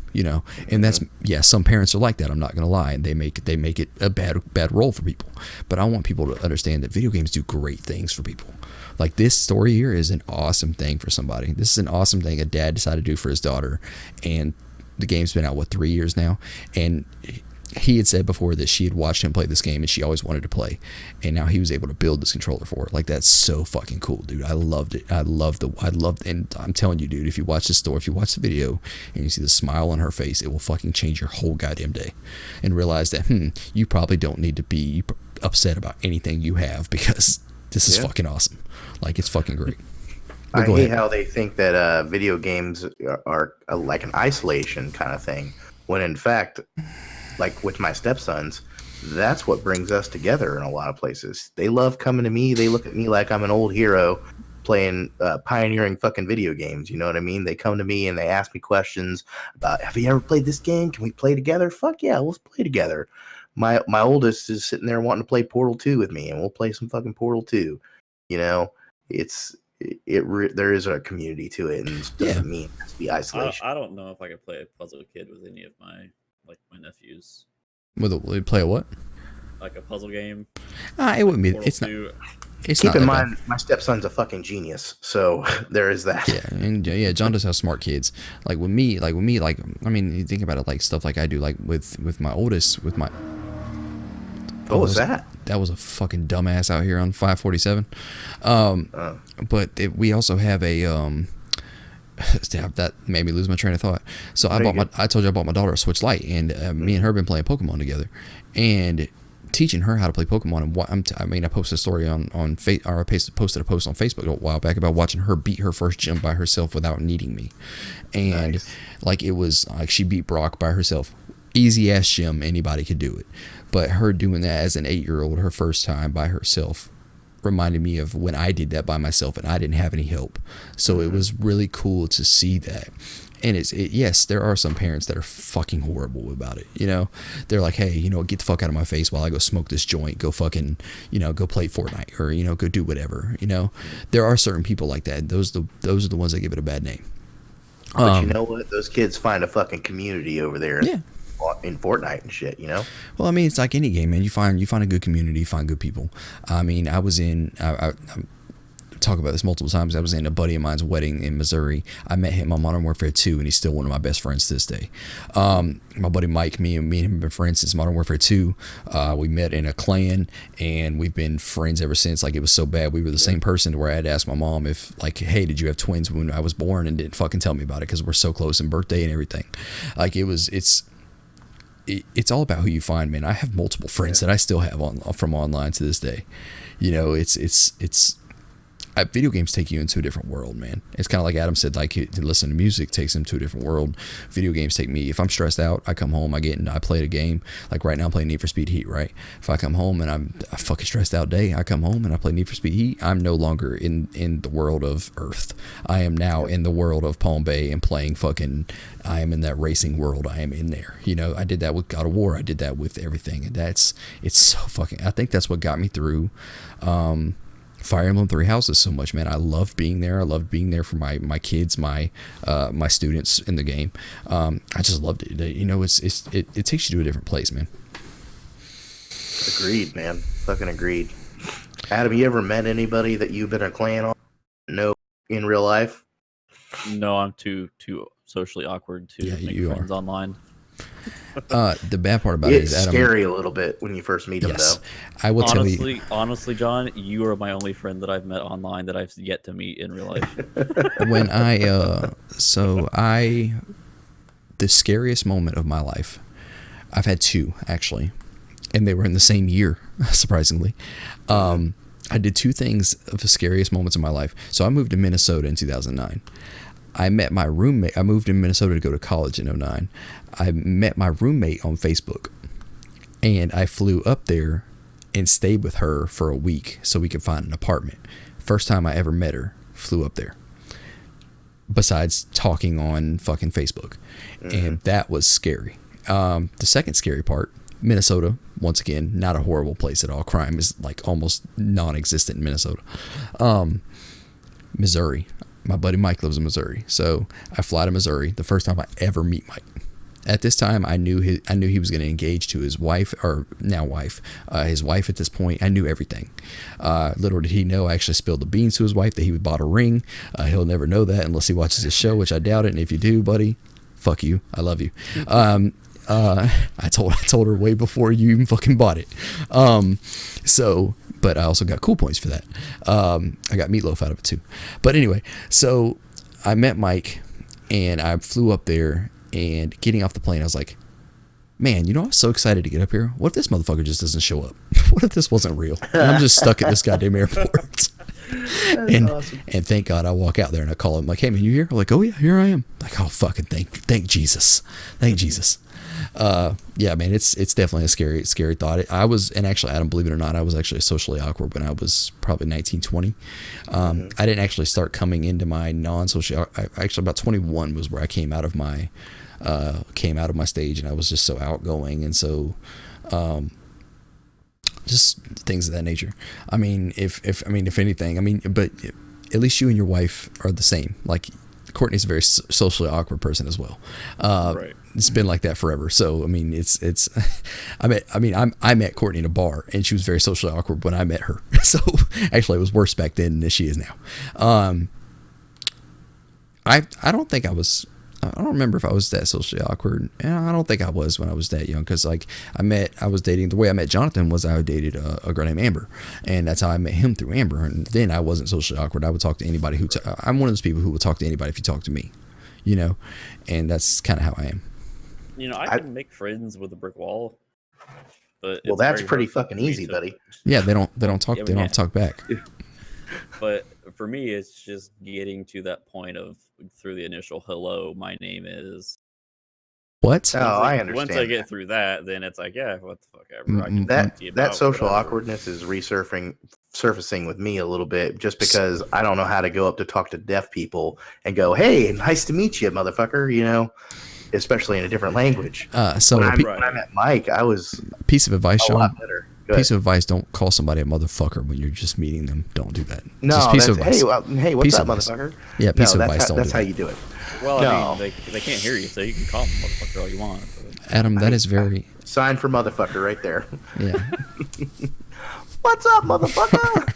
and that's, some parents are like that. I'm not going to lie. And they make it a bad role for people. But I want people to understand that video games do great things for people. Like, this story here is an awesome thing for somebody. This is an awesome thing a dad decided to do for his daughter. And the game's been out, 3 years now? And he had said before that she had watched him play this game and she always wanted to play, and now he was able to build this controller for her. Like, that's so fucking cool, dude. I loved it. And I'm telling you, dude, if you watch the video and you see the smile on her face, it will fucking change your whole goddamn day. And realize that you probably don't need to be upset about anything you have, because this is fucking awesome. Like, it's fucking great. I hate how they think that video games are like an isolation kind of thing, when in fact, like with my stepsons, that's what brings us together in a lot of places. They love coming to me. They look at me like I'm an old hero playing, pioneering fucking video games. You know what I mean? They come to me and they ask me questions about, have you ever played this game? Can we play together? Fuck yeah, let's play together. My oldest is sitting there wanting to play Portal 2 with me, and we'll play some fucking Portal 2. There is a community to it, and it doesn't mean it has to be isolation. I don't know if I could play a puzzle kid with any of my nephews. Play a what? Like a puzzle game. It wouldn't be. It's not. Keep in mind, my stepson's a fucking genius, so there is that. Yeah, and John does have smart kids. Like with me, you think about it, like stuff like I do, like with my oldest, with my. What was that? That was a fucking dumbass out here on 547. But we also have a that made me lose my train of thought. So I told you I bought my daughter a Switch Lite, and me and her have been playing Pokemon together, and teaching her how to play Pokemon. And I posted a story I posted a post on Facebook a while back about watching her beat her first gym by herself without needing me, and like, it was like she beat Brock by herself. Easy ass gym, anybody could do it. But her doing that as an 8-year-old, her first time by herself, reminded me of when I did that by myself and I didn't have any help. So it was really cool to see that. And yes, there are some parents that are fucking horrible about it. They're like, hey, get the fuck out of my face while I go smoke this joint. Go fucking, go play Fortnite, or go do whatever. There are certain people like that. Those are the ones that give it a bad name. But you know what? Those kids find a fucking community over there. Yeah. in Fortnite and shit, you know? Well, I mean, it's like any game, man. You find a good community, you find good people. I mean, I talk about this multiple times. I was in a buddy of mine's wedding in Missouri. I met him on Modern Warfare 2, and he's still one of my best friends to this day. My buddy Mike, me and him have been friends since Modern Warfare 2. We met in a clan, and we've been friends ever since. Like, it was so bad. We were the same person to where I had to ask my mom if, like, hey, did you have twins when I was born? And didn't fucking tell me about it because we're so close in birthday and everything. Like, it's all about who you find, man. I have multiple friends that I still have from online to this day. You know, video games take you into a different world, man. It's kind of like Adam said, like, to listen to music takes him to a different world. Video games take me. If I'm stressed out, I come home, I play a game. Like right now, I'm playing Need for Speed Heat, right? If I come home and I'm a fucking stressed out day, I come home and I play Need for Speed Heat. I'm no longer in the world of Earth. I am now in the world of Palm Bay and playing I am in that racing world. I am in there. You know, I did that with God of War. I did that with everything. And it's so fucking, I think that's what got me through, Fire Emblem Three Houses so much, man. I loved being there. I loved being there for my kids, my students in the game. I just loved it. You know, it takes you to a different place, man. Agreed, man. Fucking agreed. Adam, you ever met anybody that you've been a clan on? No, in real life? No, I'm too socially awkward to make friends online. The bad part about it is, Adam, scary a little bit when you first meet them, though. I will tell you. Honestly, John, you are my only friend that I've met online that I've yet to meet in real life. When the scariest moment of my life, I've had two, actually, and they were in the same year, surprisingly. I did two things of the scariest moments of my life. So I moved to Minnesota in 2009. I met my roommate. I moved to Minnesota to go to college in 2009. I met my roommate on Facebook, and I flew up there and stayed with her for a week so we could find an apartment. First time I ever met her, flew up there. Besides talking on fucking Facebook. And that was scary. The second scary part, Minnesota, once again, not a horrible place at all. Crime is like almost non-existent in Minnesota. Missouri. My buddy Mike lives in Missouri, so I fly to Missouri. The first time I ever meet Mike. At this time, I knew he was going to engage to his wife, or now wife, his wife at this point. I knew everything. Little did he know, I actually spilled the beans to his wife that he bought a ring. He'll never know that unless he watches this show, which I doubt it. And if you do, buddy, fuck you. I love you. I told her way before you even fucking bought it. But I also got cool points for that. I got meatloaf out of it too. But anyway, so I met Mike and I flew up there, and getting off the plane, I was like, man, you know, I'm so excited to get up here. What if this motherfucker just doesn't show up? What if this wasn't real? And I'm just stuck at this goddamn airport. Awesome. And thank God I walk out there and I call him like, hey man, you here? I'm like, oh yeah, here I am. Like, oh fucking thank Jesus. Thank Jesus. Yeah, man, it's definitely a scary thought. And actually, Adam, believe it or not, I was actually socially awkward when I was probably 19, 20. I didn't actually start coming into my non-social. Actually, about 21 was where I came out of my stage, and I was just so outgoing and so, just things of that nature. I mean, if anything, but at least you and your wife are the same. Like, Courtney's a very socially awkward person as well. Right. It's been like that forever. So, I mean, I met Courtney in a bar, and she was very socially awkward when I met her. So, actually, it was worse back then than she is now. I don't remember if I was that socially awkward. I don't think I was when I was that young, because the way I met Jonathan was I dated a girl named Amber, and that's how I met him, through Amber. And then I wasn't socially awkward. I would talk to anybody I'm one of those people who will talk to anybody if you talk to me, you know, and that's kind of how I am. You know, I can make friends with a brick wall, but that's pretty fucking easy, buddy. Yeah, they don't talk. They don't talk back. But for me, it's just getting to that point of, through the initial hello, my name is. What? Oh, I understand. Once I get through that, then it's like, yeah, what the fuck ever. That social awkwardness is surfacing with me a little bit, just because I don't know how to go up to talk to deaf people and go, hey, nice to meet you, motherfucker, you know, especially in a different language. When I met Mike, I was piece of advice, a lot better. Piece of advice: don't call somebody a motherfucker when you're just meeting them. Don't do that. No, just piece of advice. Hey, what's up, motherfucker? Yeah, piece of advice. That's how you do it. Well, I mean, they can't hear you, so you can call them motherfucker all you want. Adam, that is very... Sign for motherfucker right there. Yeah. What's up, motherfucker?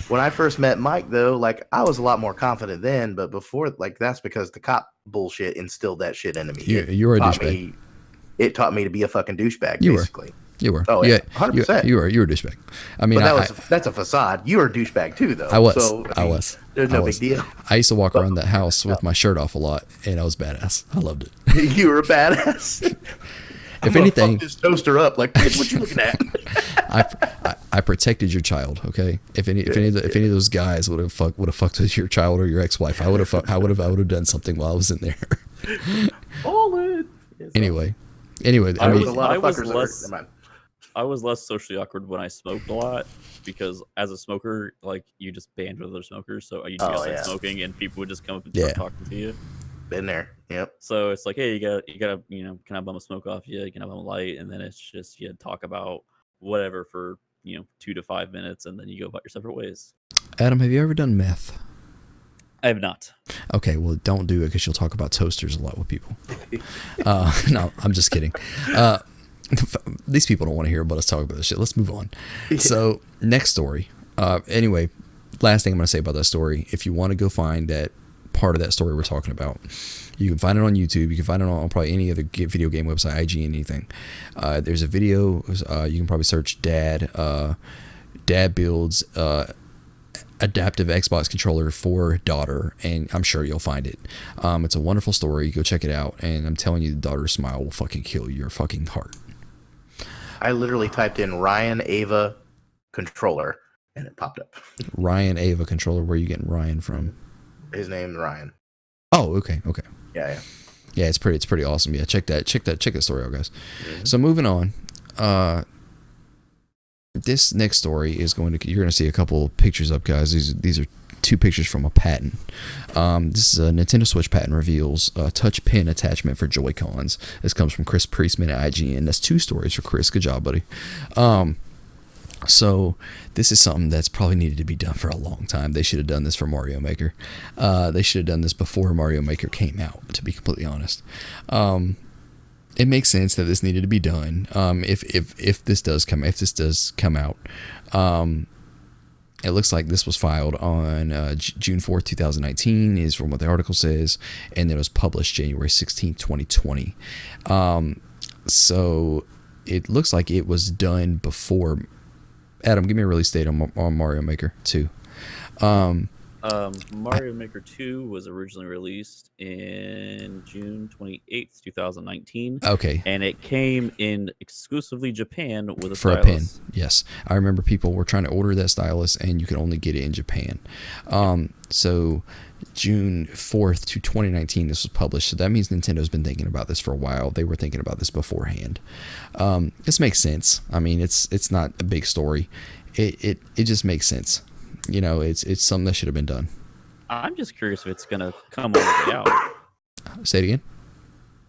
When I first met Mike, though, like, I was a lot more confident then, but before, like, that's because the cop bullshit instilled that shit into me. You were a douchebag. It taught me to be a fucking douchebag, You basically. You were. Oh, yeah, 100%. You were a douchebag. I mean, but that's a facade. You were a douchebag, too, though. I was. So, I was. There's no big deal. I used to walk around that house with my shirt off a lot, and I was badass. I loved it. You were a badass. If anything, fuck this toaster up. Like, bitch, what you looking at? I protected your child. Okay, if any of those guys would have fucked with your child or your ex-wife, I would have done something while I was in there. Anyway, I was less socially awkward when I smoked a lot, because as a smoker, like, you just band with other smokers, so you just start smoking, and people would just come up and start talking to you. Been there, yep. So it's like, hey, you gotta, can I bum a smoke off you? Can I bum a light? And then it's just you talk about whatever for 2 to 5 minutes, and then you go about your separate ways. Adam, have you ever done meth? I have not. Okay, well, don't do it because you'll talk about toasters a lot with people. No, I'm just kidding. These people don't want to hear about us talk about this shit. Let's move on. So, next story. Anyway, last thing I'm going to say about that story. If you want to go find that part of that story we're talking about, you can find it on YouTube. You can find it on probably any other video game website, IGN, anything. There's a video. You can probably search Dad builds adaptive Xbox controller for daughter, and I'm sure you'll find it. It's a wonderful story. Go check it out, and I'm telling you, the daughter's smile will fucking kill your fucking heart. I literally typed in Ryan Ava controller, and it popped up. Ryan Ava controller. Where are you getting Ryan from? His name's Ryan. Oh, okay. Yeah. It's pretty awesome. Yeah, check that story out, guys. Mm-hmm. So moving on. This next story is you're going to see a couple pictures up, guys. These are two pictures from a patent. This is a Nintendo Switch patent reveals a touch pen attachment for Joy-Cons. This comes from Chris Priestman at IGN. That's 2 stories for Chris. Good job, buddy. So this is something that's probably needed to be done for a long time. They should have done this for Mario Maker. They should have done this before Mario Maker came out, to be completely honest. It makes sense that this needed to be done. If this does come out, it looks like this was filed on June 4th, 2019, is from what the article says, and it was published January 16th, 2020. So it looks like it was done before. Adam, give me a release date on Mario Maker 2. Mario Maker 2 was originally released in June 28th, 2019. Okay. And it came in exclusively Japan with a for stylus. A pen. Yes. I remember people were trying to order that stylus, and you could only get it in Japan. So June 4th to 2019, this was published. So that means Nintendo's been thinking about this for a while. They were thinking about this beforehand. This makes sense. I mean, it's not a big story. It just makes sense. It's something that should have been done. I'm just curious if it's going to come all the way out. Say it again?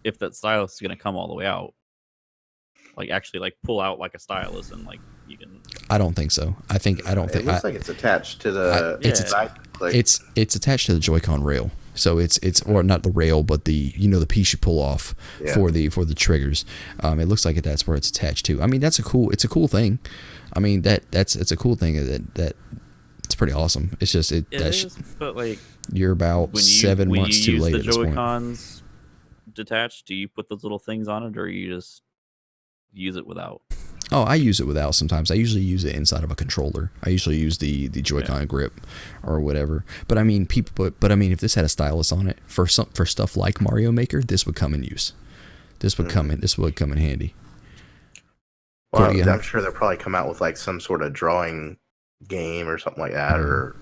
If that stylus is going to come all the way out. Like, actually, like, pull out like a stylus and, like, you can... I don't think so. It looks like it's attached to the... It's attached to the Joy-Con rail. So it's or not the rail, but the the piece you pull off for the triggers. It looks like that's where it's attached to. I mean, it's a cool thing. I mean, it's a cool thing that it's pretty awesome. It's just but like you're about 7 months too late at this point. When you use the Joy-Cons detached, do you put those little things on it, or you just use it without? Oh, I use it without sometimes. I usually use it inside of a controller. I usually use the Joy-Con grip or whatever. But I mean, if this had a stylus on it for stuff like Mario Maker, this would come in use. This would come in handy. Well, I'm sure they'll probably come out with like some sort of drawing game or something like that, or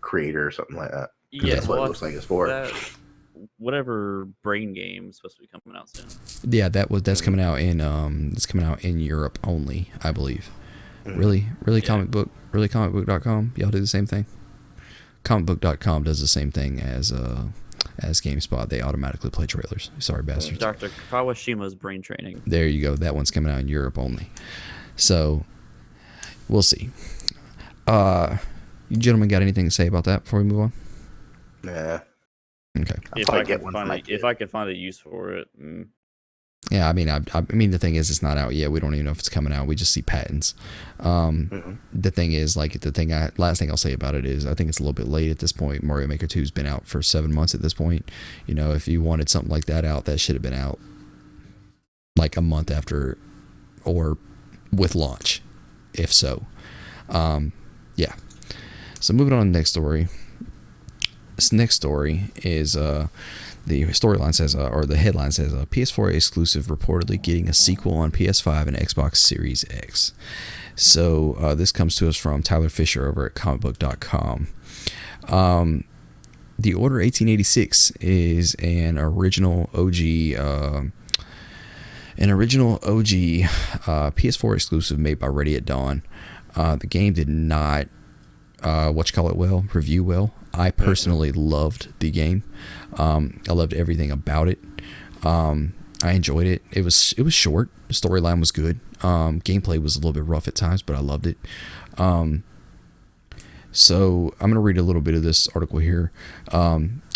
creator or something like that. Yeah, that's what it looks like it's for. Whatever brain game is supposed to be coming out soon. Yeah, that's coming out in Europe only, I believe. Mm-hmm. Really comicbook.com. Y'all do the same thing. Comicbook.com does the same thing as GameSpot. They automatically play trailers. Sorry, bastards. Dr. Kawashima's brain training. There you go. That one's coming out in Europe only. So we'll see. You gentlemen got anything to say about that before we move on? Yeah. Okay. If I could find a use for it. Yeah, I mean, the thing is, it's not out yet. We don't even know if it's coming out. We just see patents. The thing is, like, last thing I'll say about it is, I think it's a little bit late at this point. Mario Maker 2's been out for 7 months at this point. You know, if you wanted something like that out, that should have been out like a month after, or with launch, if so. Yeah. So moving on to the next story. This next story is the storyline says, or the headline says, PS4 exclusive reportedly getting a sequel on PS5 and Xbox Series X. So this comes to us from Tyler Fisher over at comicbook.com. The Order 1886 is an original OG PS4 exclusive made by Ready at Dawn. The game did not review well. I personally loved the game. I loved everything about it. I enjoyed it. It was short. The storyline was good. Gameplay was a little bit rough at times, but I loved it. So I'm going to read a little bit of this article here.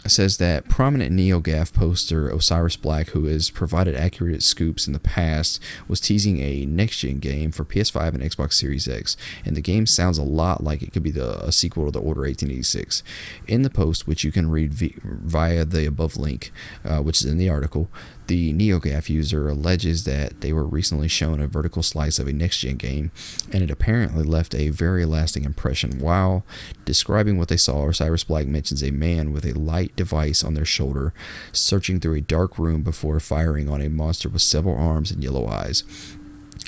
It says that prominent NeoGAF poster Osiris Black, who has provided accurate scoops in the past, was teasing a next-gen game for PS5 and Xbox Series X, and the game sounds a lot like it could be a sequel to the Order 1886. In the post, which you can read via the above link, which is in the article, the NeoGAF user alleges that they were recently shown a vertical slice of a next-gen game, and it apparently left a very lasting impression. While describing what they saw, Osiris Black mentions a man with a light device on their shoulder searching through a dark room before firing on a monster with several arms and yellow eyes.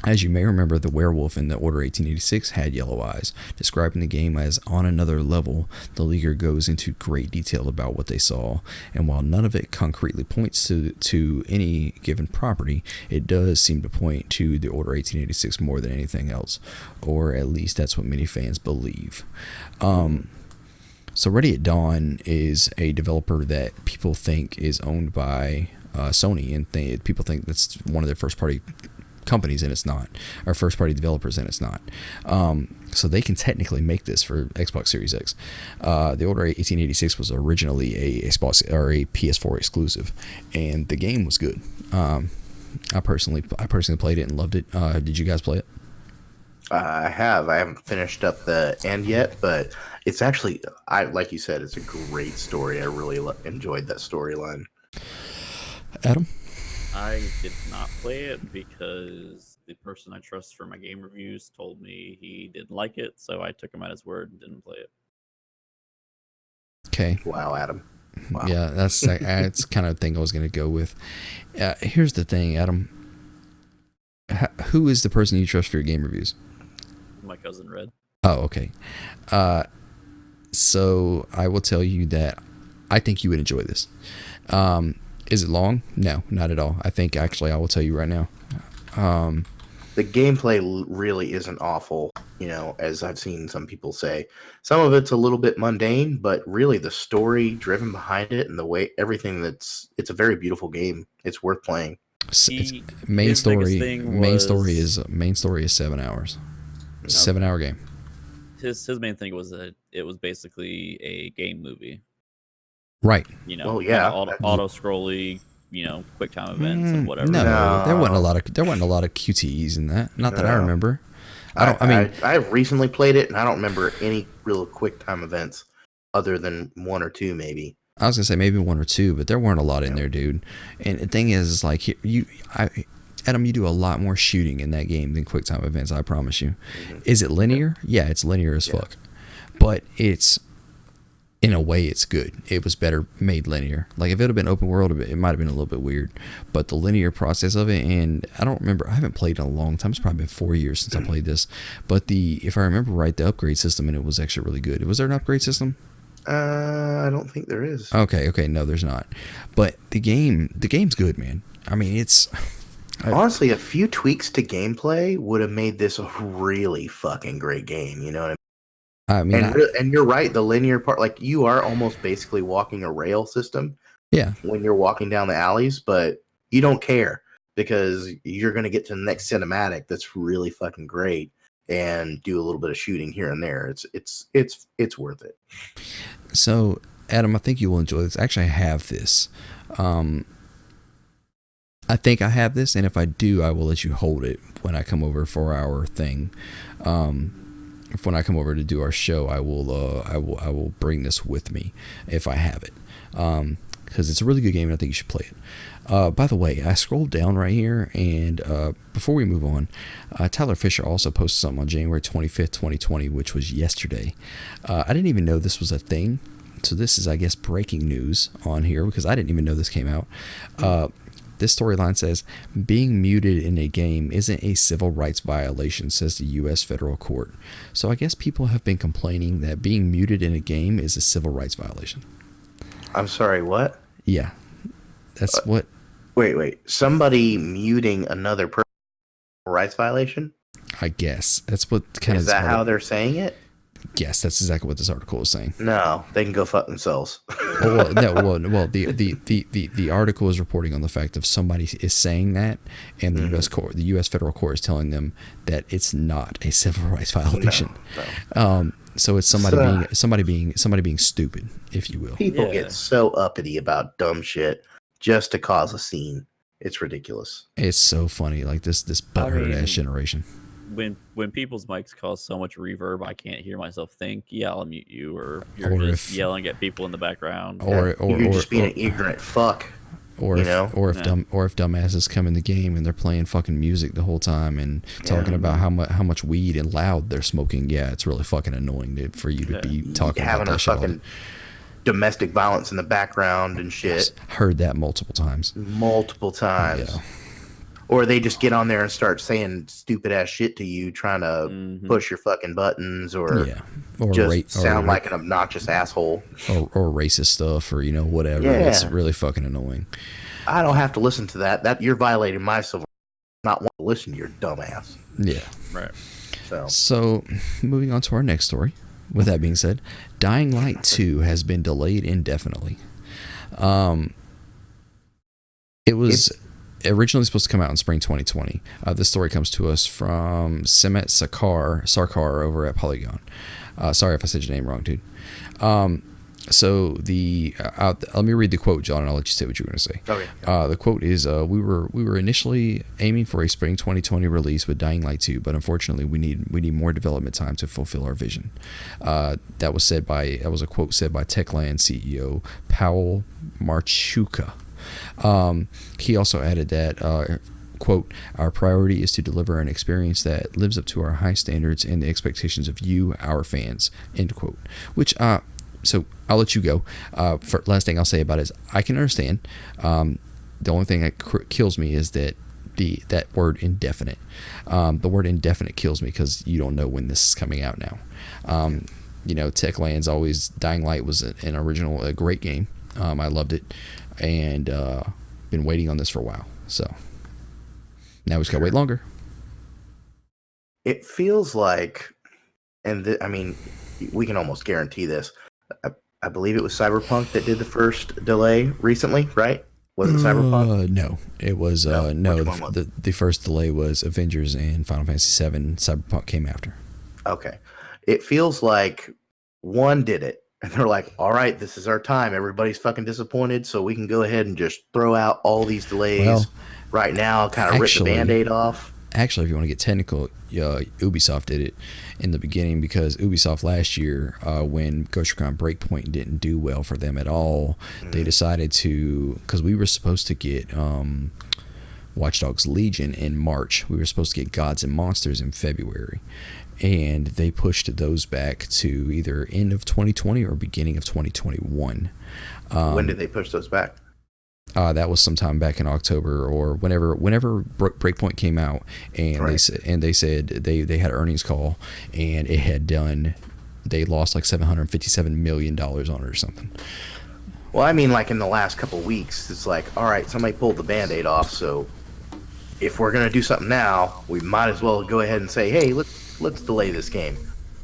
As you may remember, the werewolf in the Order 1886 had yellow eyes. Describing the game as on another level, the leaguer goes into great detail about what they saw, and while none of it concretely points to any given property, it does seem to point to the Order 1886 more than anything else, or at least that's what many fans believe. So Ready at Dawn is a developer that people think is owned by Sony, and people think that's one of their first-party companies, and it's not, or first-party developers, and it's not. So they can technically make this for Xbox Series X. The Order 1886 was originally a Xbox or a PS4 exclusive, and the game was good. I personally played it and loved it. Did you guys play it? I haven't finished up the end yet, but it's actually, like you said, it's a great story. I really enjoyed that storyline. Adam? I did not play it because the person I trust for my game reviews told me he didn't like it, so I took him at his word and didn't play it. Okay. Wow, Adam. Wow. Yeah, that's kind of thing I was going to go with. Here's the thing, Adam. Who is the person you trust for your game reviews? My cousin Red. Oh, okay. So I will tell you that I think you would enjoy this. Is it long? No, not at all. I think actually I will tell you right now. The gameplay really isn't awful, as I've seen some people say. Some of it's a little bit mundane, but really the story driven behind it and the way everything it's a very beautiful game. It's worth playing. Main story is 7 hours. 7 hour game. His main thing was that it was basically a game movie. Right. Well, yeah. Auto scrolly, quick time events and whatever. No, there wasn't a lot of QTEs in that. Not that I remember. I've recently played it, and I don't remember any real quick time events other than one or two, maybe. I was gonna say maybe one or two, but there weren't a lot in there, dude. And the thing is like Adam, you do a lot more shooting in that game than quick time events. I promise you. Mm-hmm. Is it linear? Yeah, it's linear as fuck. But it's, in a way, it's good. It was better made linear. Like if it had been open world, it might have been a little bit weird. But the linear process of it, and I don't remember. I haven't played in a long time. It's probably been 4 years since I played this. But if I remember right, the upgrade system in it was actually really good. Was there an upgrade system? I don't think there is. Okay, no, there's not. But the game's good, man. I mean, it's. Honestly, a few tweaks to gameplay would have made this a really fucking great game. You know what I mean? And you're right. The linear part, like you are almost basically walking a rail system. Yeah. When you're walking down the alleys, but you don't care because you're going to get to the next cinematic that's really fucking great and do a little bit of shooting here and there. It's worth it. So, Adam, I think you will enjoy this. Actually, I have this. I think I have this, and if I do, I will let you hold it when I come over for our thing. If when I come over to do our show, I will bring this with me if I have it, because it's a really good game and I think you should play it. By the way, I scrolled down right here, and before we move on, Tyler Fisher also posted something on January 25th, 2020, which was yesterday. I didn't even know this was a thing, so this is, I guess, breaking news on here because I didn't even know this came out. This storyline says, being muted in a game isn't a civil rights violation, says the U.S. federal court. So I guess people have been complaining that being muted in a game is a civil rights violation. I'm sorry, what? Yeah, that's what... Wait. Somebody muting another person rights violation? I guess. That's what kind of... Is that how they're saying it? Yes, that's exactly what this article is saying. No, they can go fuck themselves. The article is reporting on the fact of somebody is saying that, and the U.S. federal court is telling them that it's not a civil rights violation. No. So it's somebody being stupid, if you will. People get so uppity about dumb shit just to cause a scene. It's ridiculous. It's so funny, like this butthurt ass generation. When people's mics cause so much reverb, I can't hear myself think. Yeah, I'll mute you, or you're just yelling at people in the background, or you're just being an ignorant fuck. Or if dumbasses come in the game and they're playing fucking music the whole time and talking about how much weed and loud they're smoking. Yeah, it's really fucking annoying for you to be talking having about that a fucking domestic violence in the background and shit. I've heard that multiple times. Yeah. Or they just get on there and start saying stupid ass shit to you, trying to push your fucking buttons, or sound like an obnoxious asshole, or racist stuff, or whatever. Yeah. It's really fucking annoying. I don't have to listen to that. That you're violating my civil. Not want to listen to your dumb ass. Yeah, right. So moving on to our next story. With that being said, Dying Light 2 has been delayed indefinitely. It was originally supposed to come out in spring 2020. This story comes to us from Semet Sarkar over at Polygon. Sorry if I said your name wrong, dude. So let me read the quote, John, and I'll let you say what you were going to say. Okay. The quote is, we were initially aiming for a spring 2020 release with Dying Light 2, but unfortunately we need more development time to fulfill our vision. That was a quote said by Techland CEO Paul Marchuka. He also added that, quote, our priority is to deliver an experience that lives up to our high standards and the expectations of you, our fans, end quote. Which, so I'll let you go. Last thing I'll say about it is I can understand. The only thing that kills me is that that word indefinite. The word indefinite kills me because you don't know when this is coming out now. Techland's always, Dying Light was a great game. I loved it. And been waiting on this for a while, so now we just gotta wait longer. It feels like, we can almost guarantee this. I believe it was Cyberpunk that did the first delay recently, right? Was it Cyberpunk? No, it was the first delay was Avengers and Final Fantasy VII. Cyberpunk came after. Okay, it feels like one did it. And they're like, all right, this is our time. Everybody's fucking disappointed, so we can go ahead and just throw out all these delays right now, kind of rip the Band-Aid off. Actually, if you want to get technical, Ubisoft did it in the beginning because Ubisoft last year, when Ghost Recon Breakpoint didn't do well for them at all, they decided to, because we were supposed to get Watch Dogs Legion in March. We were supposed to get Gods and Monsters in February. And they pushed those back to either end of 2020 or beginning of 2021. When did they push those back? That was sometime back in October or whenever Breakpoint came out, and they said they had an earnings call, and it had done. They lost like $757 million on it or something. Well, like in the last couple of weeks, it's like, all right, somebody pulled the Band-Aid off, so if we're gonna do something now, we might as well go ahead and say, hey, let's delay this game.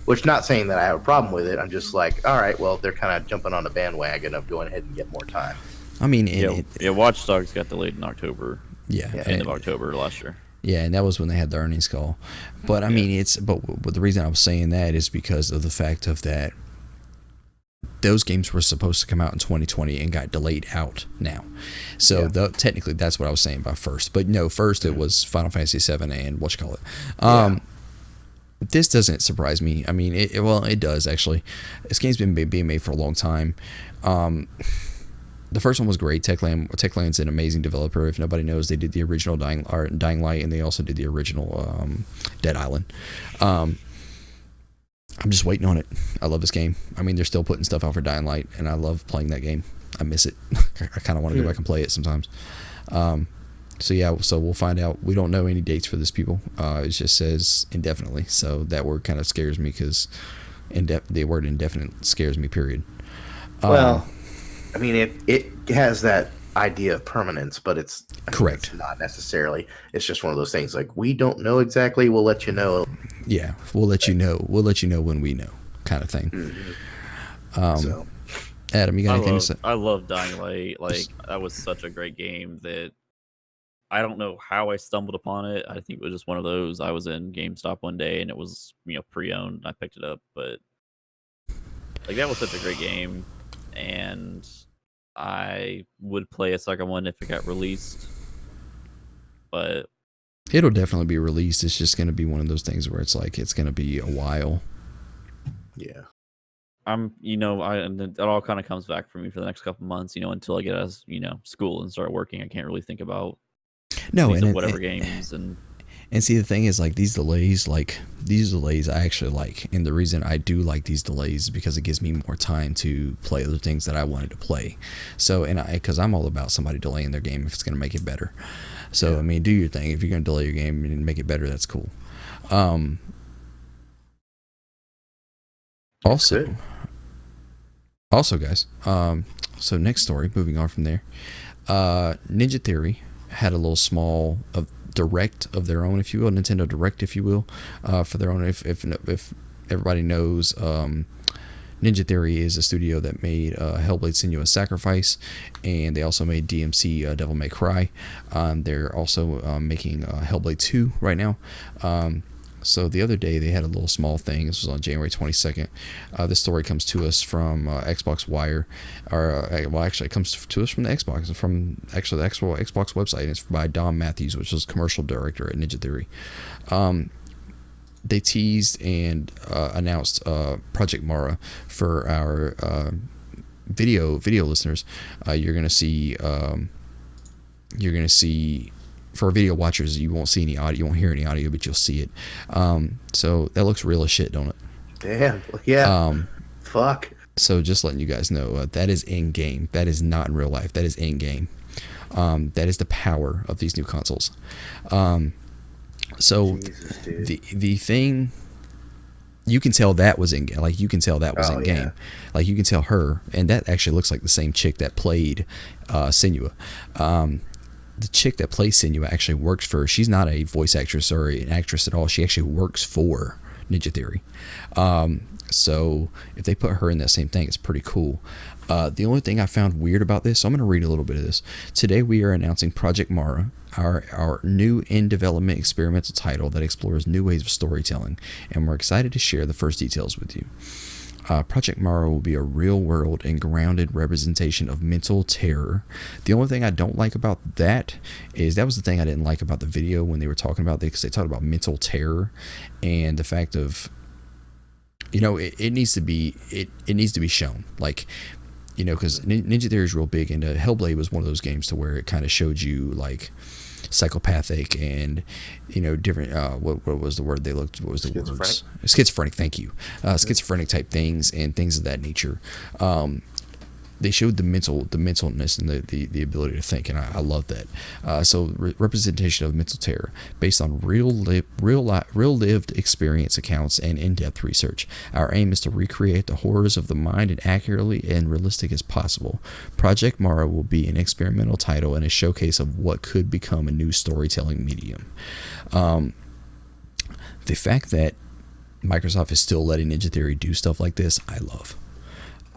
Which, not saying that I have a problem with it. I'm just like, all right, well, they're kind of jumping on the bandwagon of going ahead and get more time. Watch Dogs got delayed in October. Yeah, end of October last year. Yeah, and that was when they had the earnings call. But but the reason I was saying that is because of the fact of that those games were supposed to come out in 2020 and got delayed out now. So technically that's what I was saying by first. But no, first it was Final Fantasy VII and whatchamacallit. This doesn't surprise me. I mean, it does actually. This game's been being made for a long time. The first one was great. Techland's an amazing developer. If nobody knows, they did the original Dying Light, and they also did the original Dead Island. I'm just waiting on it. I love this game. I mean, they're still putting stuff out for Dying Light, and I love playing that game. I miss it. I kind of want to go back and play it sometimes. So we'll find out. We don't know any dates for this, people. It just says indefinitely. So that word kind of scares me because the word indefinite scares me, period. Well, I mean, it has that idea of permanence, but it's correct. It's not necessarily. It's just one of those things like, we don't know exactly. We'll let you know. Yeah, we'll let you know. We'll let you know when we know, kind of thing. So, Adam, you got anything to say? I love Dying Light. Like, that was such a great game that I don't know how I stumbled upon it. I think it was just one of those. I was in GameStop one day and it was, pre-owned. And I picked it up, but like that was such a great game, and I would play a second one if it got released. But it'll definitely be released. It's just going to be one of those things where it's like it's going to be a while. Yeah. It all kind of comes back for me for the next couple months, until I get out of, school and start working. I can't really think about whatever games and see, the thing is, like, these delays I actually like, and the reason I do like these delays is because it gives me more time to play other things that I wanted to play. So, because I'm all about somebody delaying their game if it's going to make it better. So, I mean, do your thing. If you're going to delay your game and make it better, that's cool. Also, guys, so next story, moving on from there, Ninja Theory had a little small direct of their own, if you will, Nintendo Direct, if you will, for their own. If everybody knows, Ninja Theory is a studio that made Hellblade: Senua's Sacrifice, and they also made DMC Devil May Cry. They're also making Hellblade 2 right now. So the other day they had a little small thing. This was on January 22nd. This story comes to us from Xbox Wire, actually it comes to us from the Xbox, from actually the actual Xbox website. And it's by Dom Matthews, which is commercial director at Ninja Theory. They teased and announced Project Mara for our video listeners. You're gonna see. For video watchers, you won't see any audio, you won't hear any audio, but you'll see it. So that looks real as shit, don't it? Damn. Yeah. Fuck. So just letting you guys know, that is in game. That is not in real life. That is in game. That is the power of these new consoles. So Jesus, the thing, you can tell that was in game. Like, you can tell that was in game. Like, you can tell her, and that actually looks like the same chick that played Senua. The chick that plays Senua actually works for, she's not a voice actress or an actress at all. She actually works for Ninja Theory. So if they put her in that same thing, it's pretty cool. The only thing I found weird about this, so I'm going to read a little bit of this. Today we are announcing Project Mara, our new in-development experimental title that explores new ways of storytelling, and we're excited to share the first details with you. Project Mara will be a real-world and grounded representation of mental terror. The only thing I don't like about that is, that was the thing I didn't like about the video when they were talking about this, because they talked about mental terror and the fact of, it needs to be shown, like, because Ninja Theory is real big, and Hellblade was one of those games to where it kind of showed you like psychopathic and different what was the word they looked, what was the words, schizophrenic, thank you, schizophrenic type things and things of that nature. They showed the mentalness and the ability to think, and I love that. So representation of mental terror based on real lived experience accounts and in-depth research. Our aim is to recreate the horrors of the mind as accurately and realistic as possible. Project Mara will be an experimental title and a showcase of what could become a new storytelling medium. The fact that Microsoft is still letting Ninja Theory do stuff like this,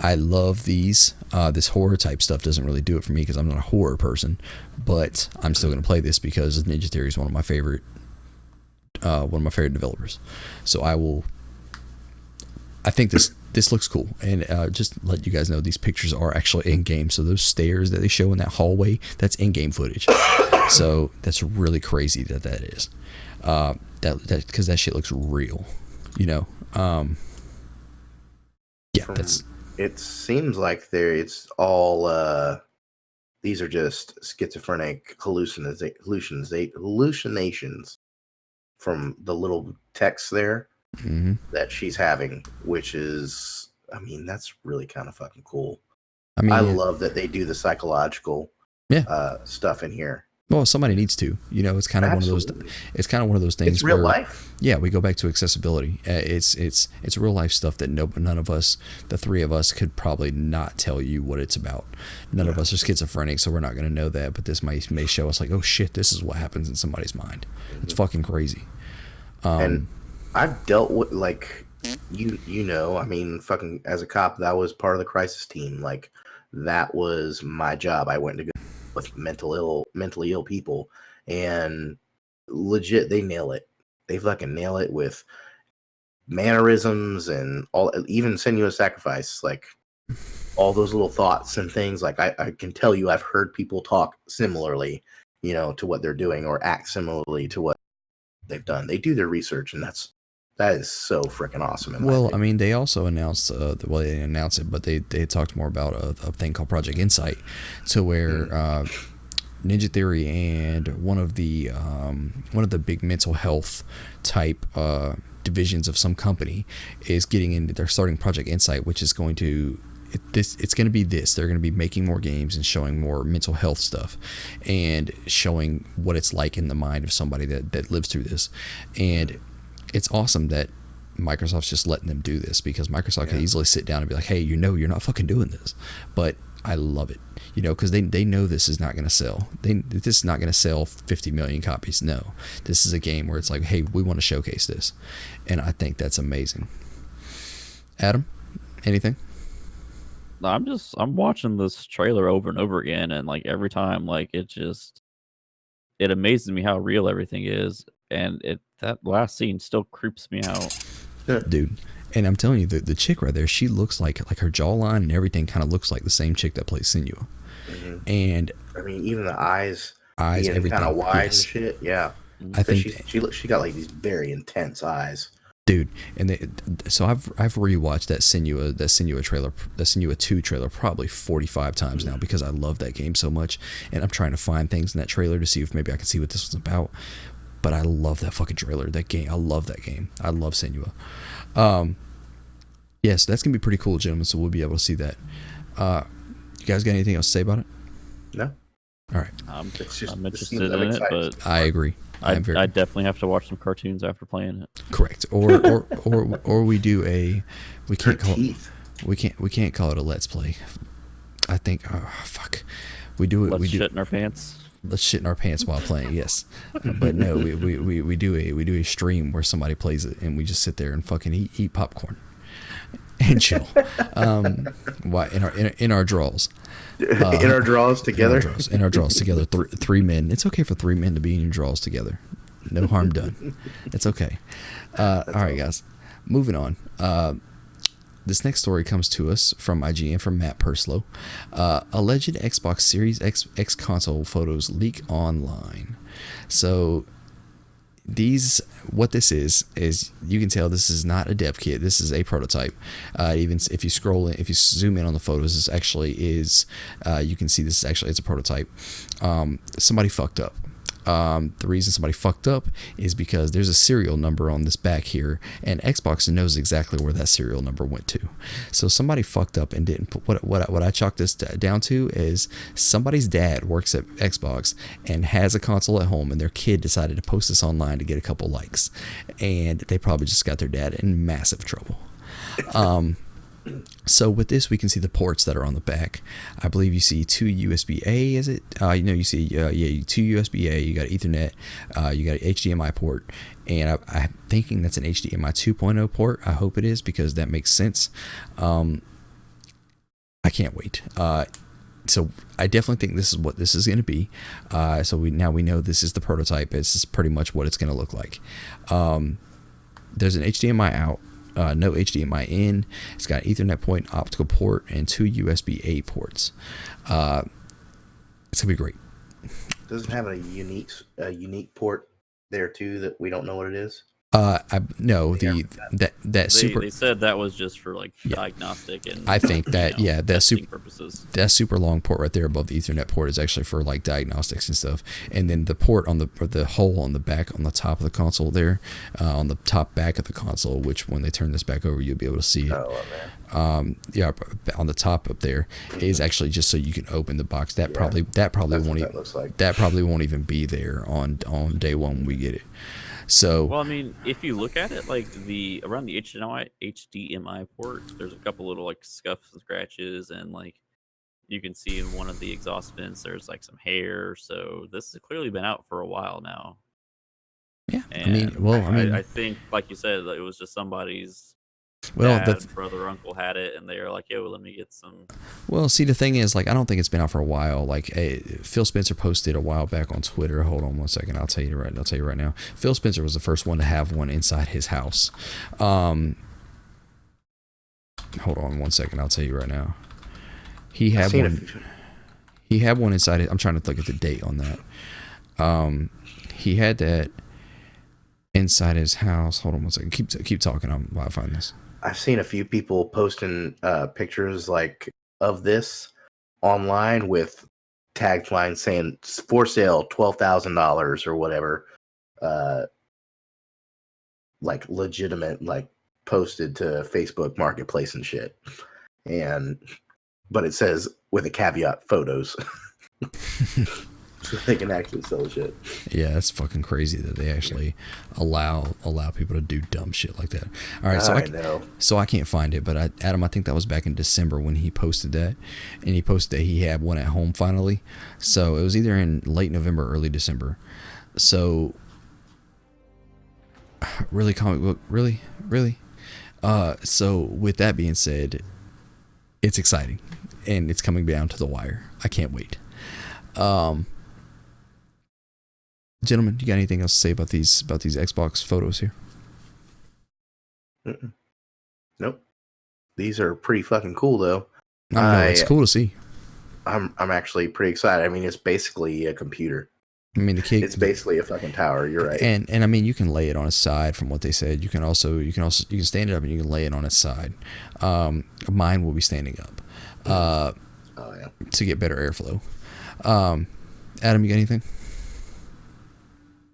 I love these. This horror type stuff doesn't really do it for me because I'm not a horror person, but I'm still going to play this because Ninja Theory is one of my favorite developers. So I think this this looks cool, and just let you guys know these pictures are actually in game. So those stairs that they show in that hallway, that's in game footage. So that's really crazy that is. That because that shit looks real, you know. Yeah, that's. It seems like it's all. These are just schizophrenic hallucinations from the little text there that she's having, which is, I mean, that's really kind of fucking cool. I mean, I love that they do the psychological stuff in here. Well, somebody needs to, you know. It's kind of Absolutely. one of those. It's kind of one of those things. It's real where, life. Yeah, we go back to accessibility. It's real life stuff that none of us, the three of us, could probably not tell you what it's about. None of us are schizophrenic, so we're not going to know that. But this may show us like, oh shit, this is what happens in somebody's mind. It's fucking crazy. And I've dealt with, like, you know, I mean, fucking as a cop, that was part of the crisis team. Like, that was my job. I went to go with mentally ill people, and legit, they nail it. They fucking nail it with mannerisms and all, even Senua's Sacrifice, like all those little thoughts and things. Like, I can tell you, I've heard people talk similarly, you know, to what they're doing, or act similarly to what they've done. They do their research, and that is so freaking awesome. Well, I mean, they also announced, they didn't announce it, but they talked more about a thing called Project Insight, to where Ninja Theory and one of the big mental health type divisions of some company is getting into. They're starting Project Insight, which is going to. It's going to be this. They're going to be making more games and showing more mental health stuff and showing what it's like in the mind of somebody that lives through this. And it's awesome that Microsoft's just letting them do this, because Microsoft can easily sit down and be like, hey, you know, you're not fucking doing this. But I love it, you know, because they know this is not going to sell. This is not going to sell 50 million copies. No, this is a game where it's like, hey, we want to showcase this. And I think that's amazing. Adam, anything? I'm watching this trailer over and over again, and like every time, like it amazes me how real everything is, and that last scene still creeps me out. Dude, and I'm telling you, the chick right there, she looks like her jawline and everything kind of looks like the same chick that plays Senua. And I mean, even the eyes being everything kind of wide and shit. Yeah, I think she got like these very intense eyes. Dude, and so I've rewatched that Senua trailer, the Senua 2 trailer, probably 45 times now, because I love that game so much, and I'm trying to find things in that trailer to see if maybe I can see what this was about. But I love that fucking trailer, that game. I love that game. I love Senua. Yes, that's gonna be pretty cool, gentlemen. So we'll be able to see that. You guys got anything else to say about it? No. All right. I'm interested in it, but I agree. I definitely have to watch some cartoons after playing it. Correct. Or we do a we can't call it a let's play. I think we do it. Let's shit in our pants. Let's shit in our pants while playing. Yes, but no, we do a stream where somebody plays it and we just sit there and fucking eat popcorn and chill. In our draws. In our draws together. In our draws together. Three men. It's okay for three men to be in your draws together. No harm done. It's okay. All right, guys. Moving on. This next story comes to us from IGN, from Matt Purslow. Alleged Xbox Series X console photos leak online. So what this is you can tell this is not a dev kit. This is a prototype. Even if you scroll in, if you zoom in on the photos, this actually is, you can see this actually is a prototype. Somebody fucked up. The reason somebody fucked up is because there's a serial number on this back here, and Xbox knows exactly where that serial number went to. So somebody fucked up and didn't put what I chalk this down to is somebody's dad works at Xbox and has a console at home, and their kid decided to post this online to get a couple likes, and they probably just got their dad in massive trouble. So with this, we can see the ports that are on the back. I believe you see two USB-A, is it? You see, two USB-A, you got Ethernet, you got an HDMI port, and I'm thinking that's an HDMI 2.0 port. I hope it is, because that makes sense. I can't wait. So I definitely think this is what this is going to be. So we know this is the prototype. This is pretty much what it's going to look like. There's an HDMI out. no HDMI in. It's got an Ethernet port, optical port, and 2 USB-A ports. It's gonna be great. Does it have a unique port there too that we don't know what it is? No, that They said that was just for like diagnostic and I think that testing purposes. That super long port right there above the Ethernet port is actually for like diagnostics and stuff. And then the port on the hole on the back on the top of the console there, on the top back of the console, which when they turn this back over, you'll be able to see it. Oh man. On the top up there is actually just so you can open the box. That probably won't even be there on day one when we get it. So, well, I mean, if you look at it, like around the HDMI port, there's a couple little like scuffs and scratches, and like you can see in one of the exhaust vents, there's like some hair. So this has clearly been out for a while now. Yeah, and I think, like you said, it was just somebody's dad, brother, uncle had it, and they were like, "Yo, let me get some." Well, see, the thing is, like, I don't think it's been out for a while. Like, Phil Spencer posted a while back on Twitter. Hold on one second. I'll tell you right now. Phil Spencer was the first one to have one inside his house. Hold on one second. I'll tell you right now. He had one. He had one inside it. I'm trying to look at the date on that. He had that inside his house. Hold on one second. Keep talking. While I find this. I've seen a few people posting pictures like of this online with taglines saying for sale $12,000 or whatever, like legitimate, like posted to Facebook Marketplace and shit. But it says with a caveat, photos. So they can actually sell shit. Yeah, that's fucking crazy that they actually allow people to do dumb shit like that. All right, so I can't find it, but Adam, I think that was back in December when he posted that, and he posted that he had one at home finally. So it was either in late November or early December. So really, comic book, really. So with that being said, it's exciting, and it's coming down to the wire. I can't wait. Gentlemen, you got anything else to say about these Xbox photos here? Nope. These are pretty fucking cool, though. I know, it's cool to see. I'm actually pretty excited. I mean, it's basically a computer. I mean, it's basically a fucking tower. You're right. And I mean, you can lay it on its side. From what they said, you can stand it up and you can lay it on its side. Mine will be standing up. To get better airflow. Adam, you got anything?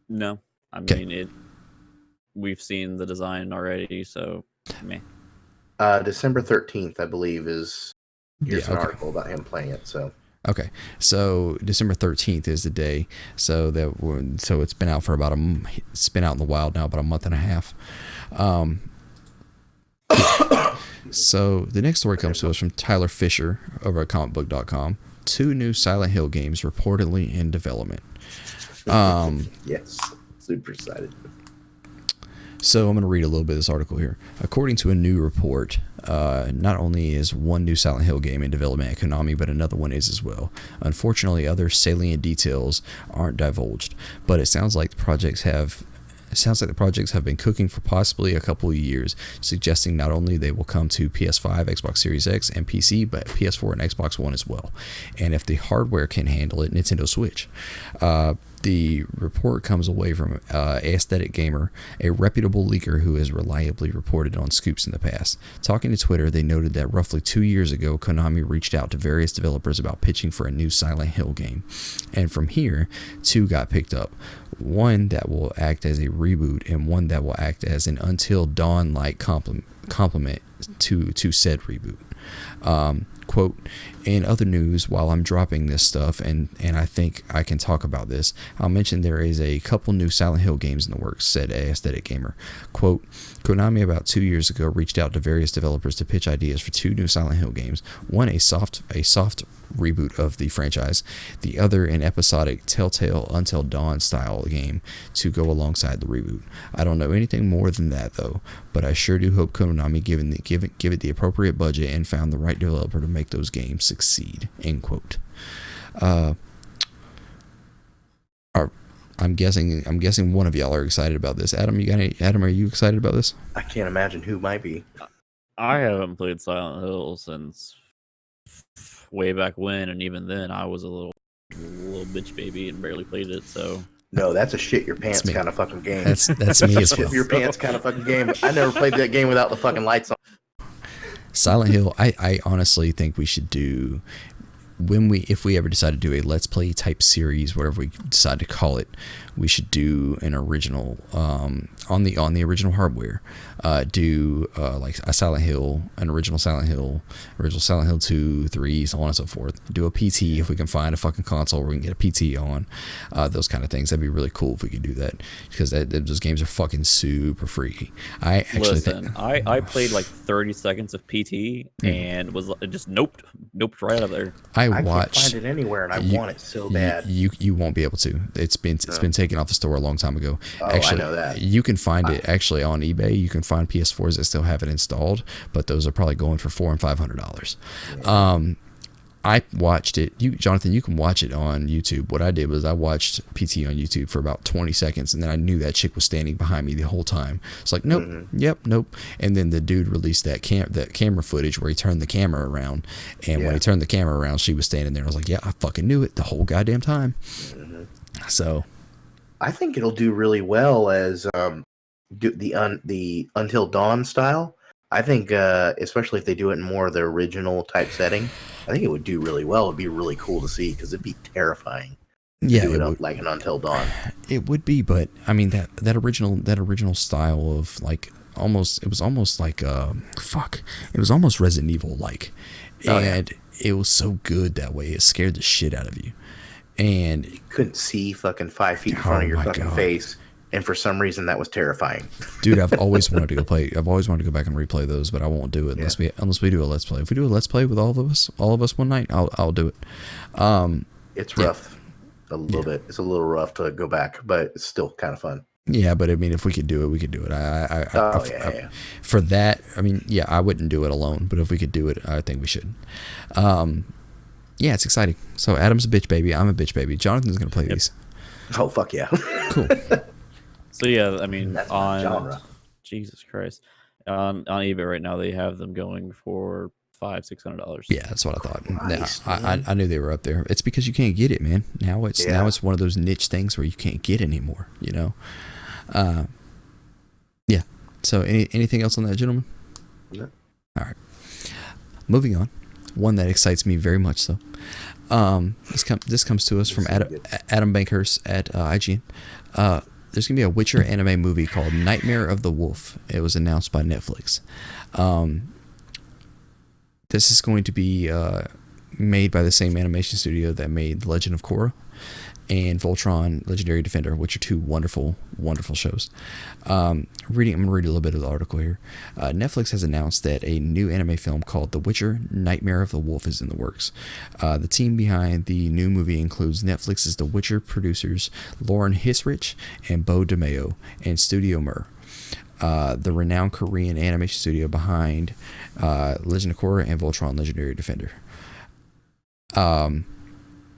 No, I mean we've seen the design already, so meh. December 13th, I believe, is here's an article about him playing it. So okay, so December 13th is the day. So it's been out for it's been out in the wild now about a month and a half. So the next story comes to us from Tyler Fisher over at comicbook.com. 2 new Silent Hill games reportedly in development. Yes, super excited. So I'm going to read a little bit of this article here. According to a new report, not only is one new Silent Hill game in development at Konami, but another one is as well. Unfortunately, other salient details aren't divulged, but it sounds like the projects have been cooking for possibly a couple of years, suggesting not only they will come to PS5, Xbox Series X, and PC, but PS4 and Xbox One as well. And if the hardware can handle it, Nintendo Switch. The report comes away from Aesthetic Gamer, a reputable leaker who has reliably reported on scoops in the past. Talking to Twitter, they noted that roughly 2 years ago, Konami reached out to various developers about pitching for a new Silent Hill game. And from here, 2 got picked up. One that will act as a reboot and one that will act as an Until Dawn-like complement to said reboot. Quote, in other news, while I'm dropping this stuff and I think I can talk about this, I'll mention there is a couple new Silent Hill games in the works, said Aesthetic Gamer. Quote, Konami about 2 years ago reached out to various developers to pitch ideas for 2 new Silent Hill games, one a soft reboot of the franchise, the other an episodic Telltale Until Dawn style game to go alongside the reboot. I don't know anything more than that though, but I sure do hope Konami give it the appropriate budget and found the right developer to make those games succeed. End quote. I'm guessing one of y'all are excited about this. Adam, Adam, are you excited about this? I can't imagine who might be. I haven't played Silent Hill since way back when, and even then, I was a little bitch baby and barely played it. So No, that's a shit your pants kind of fucking game. That's me as well. Shit your pants kind of fucking game. I never played that game without the fucking lights on. Silent Hill, I honestly think we should do, if we ever decide to do a Let's Play type series, whatever we decide to call it, we should do an original on the original hardware. Do like a Silent Hill, an original Silent Hill 2, 3, so on and so forth. Do a PT if we can find a fucking console where we can get a PT on, those kind of things. That'd be really cool if we could do that, because those games are fucking super freaky. I actually think I played like 30 seconds of PT and was just noped right out of there. I can't find it anywhere, and I want it so bad. You won't be able to. It's been taken off the store a long time ago. Oh, actually, I know that. you can find it actually on eBay. You can find PS4s that still have it installed, but those are probably going for $400 and $500. Yeah. I watched it. Jonathan, you can watch it on YouTube. What I did was I watched PT on YouTube for about 20 seconds, and then I knew that chick was standing behind me the whole time. It's like, nope, yep, nope. And then the dude released that camera footage where he turned the camera around, and when he turned the camera around, she was standing there. I was like, yeah, I fucking knew it the whole goddamn time. So, I think it'll do really well as the Until Dawn style. I think, especially if they do it in more of the original type setting, I think it would do really well. It'd be really cool to see, because it'd be terrifying. Yeah, to do it like an Until Dawn. It would be, but I mean that original style of like it was almost like it was almost Resident Evil like, and it was so good that way. It scared the shit out of you, and you couldn't see fucking 5 feet in front of your fucking face. And for some reason, that was terrifying. Dude, I've always wanted to go play. I've always wanted to go back and replay those, but I won't do it unless we do a Let's Play. If we do a Let's Play with all of us one night, I'll do it. It's rough, a little bit. It's a little rough to go back, but it's still kind of fun. Yeah, but I mean, if we could do it, we could do it. For that, I mean, yeah, I wouldn't do it alone, but if we could do it, I think we should. Yeah, it's exciting. So Adam's a bitch baby. I'm a bitch baby. Jonathan's gonna play these. Oh fuck yeah! Cool. So yeah, I mean, that's my genre. Jesus Christ, on eBay right now they have them going for $500-$600. Yeah, that's what I thought. Nice, I knew they were up there. It's because you can't get it, man. Now it's one of those niche things where you can't get anymore. You know. Yeah. So anything else on that, gentlemen? No. All right. Moving on. One that excites me very much, though. This comes to us from Adam Bankhurst at IGN. There's going to be a Witcher anime movie called Nightmare of the Wolf. It was announced by Netflix. This is going to be made by the same animation studio that made The Legend of Korra and Voltron Legendary Defender, which are two wonderful, wonderful shows. I'm going to read a little bit of the article here. Netflix has announced that a new anime film called The Witcher Nightmare of the Wolf is in the works. The team behind the new movie includes Netflix's The Witcher producers Lauren Hisrich and Bo DeMeo and Studio Mir, the renowned Korean animation studio behind Legend of Korra and Voltron Legendary Defender.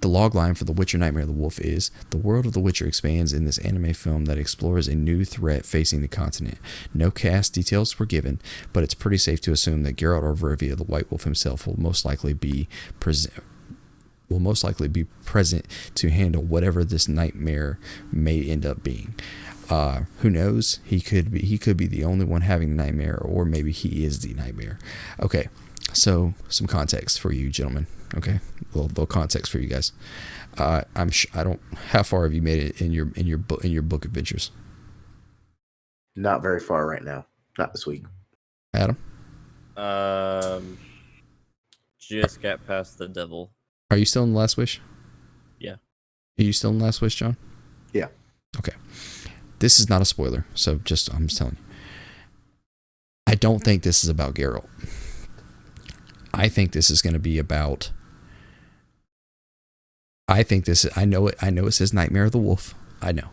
The logline for The Witcher Nightmare of the Wolf is, the world of The Witcher expands in this anime film that explores a new threat facing the continent. No cast details were given, but it's pretty safe to assume that Geralt of Rivia, the White Wolf himself, will most likely be present to handle whatever this nightmare may end up being. Who knows? He could be the only one having the nightmare, or maybe he is the nightmare. Okay, so some context for you, gentlemen. Okay, a little context for you guys. I don't. How far have you made it in your book adventures? Not very far right now. Not this week. Adam? Just got past the devil. Are you still in the Last Wish? Yeah. Are you still in the Last Wish, John? Yeah. Okay. This is not a spoiler, so I'm just telling you. I don't think this is about Geralt. I think this is going to be about. I know it says Nightmare of the Wolf. I know.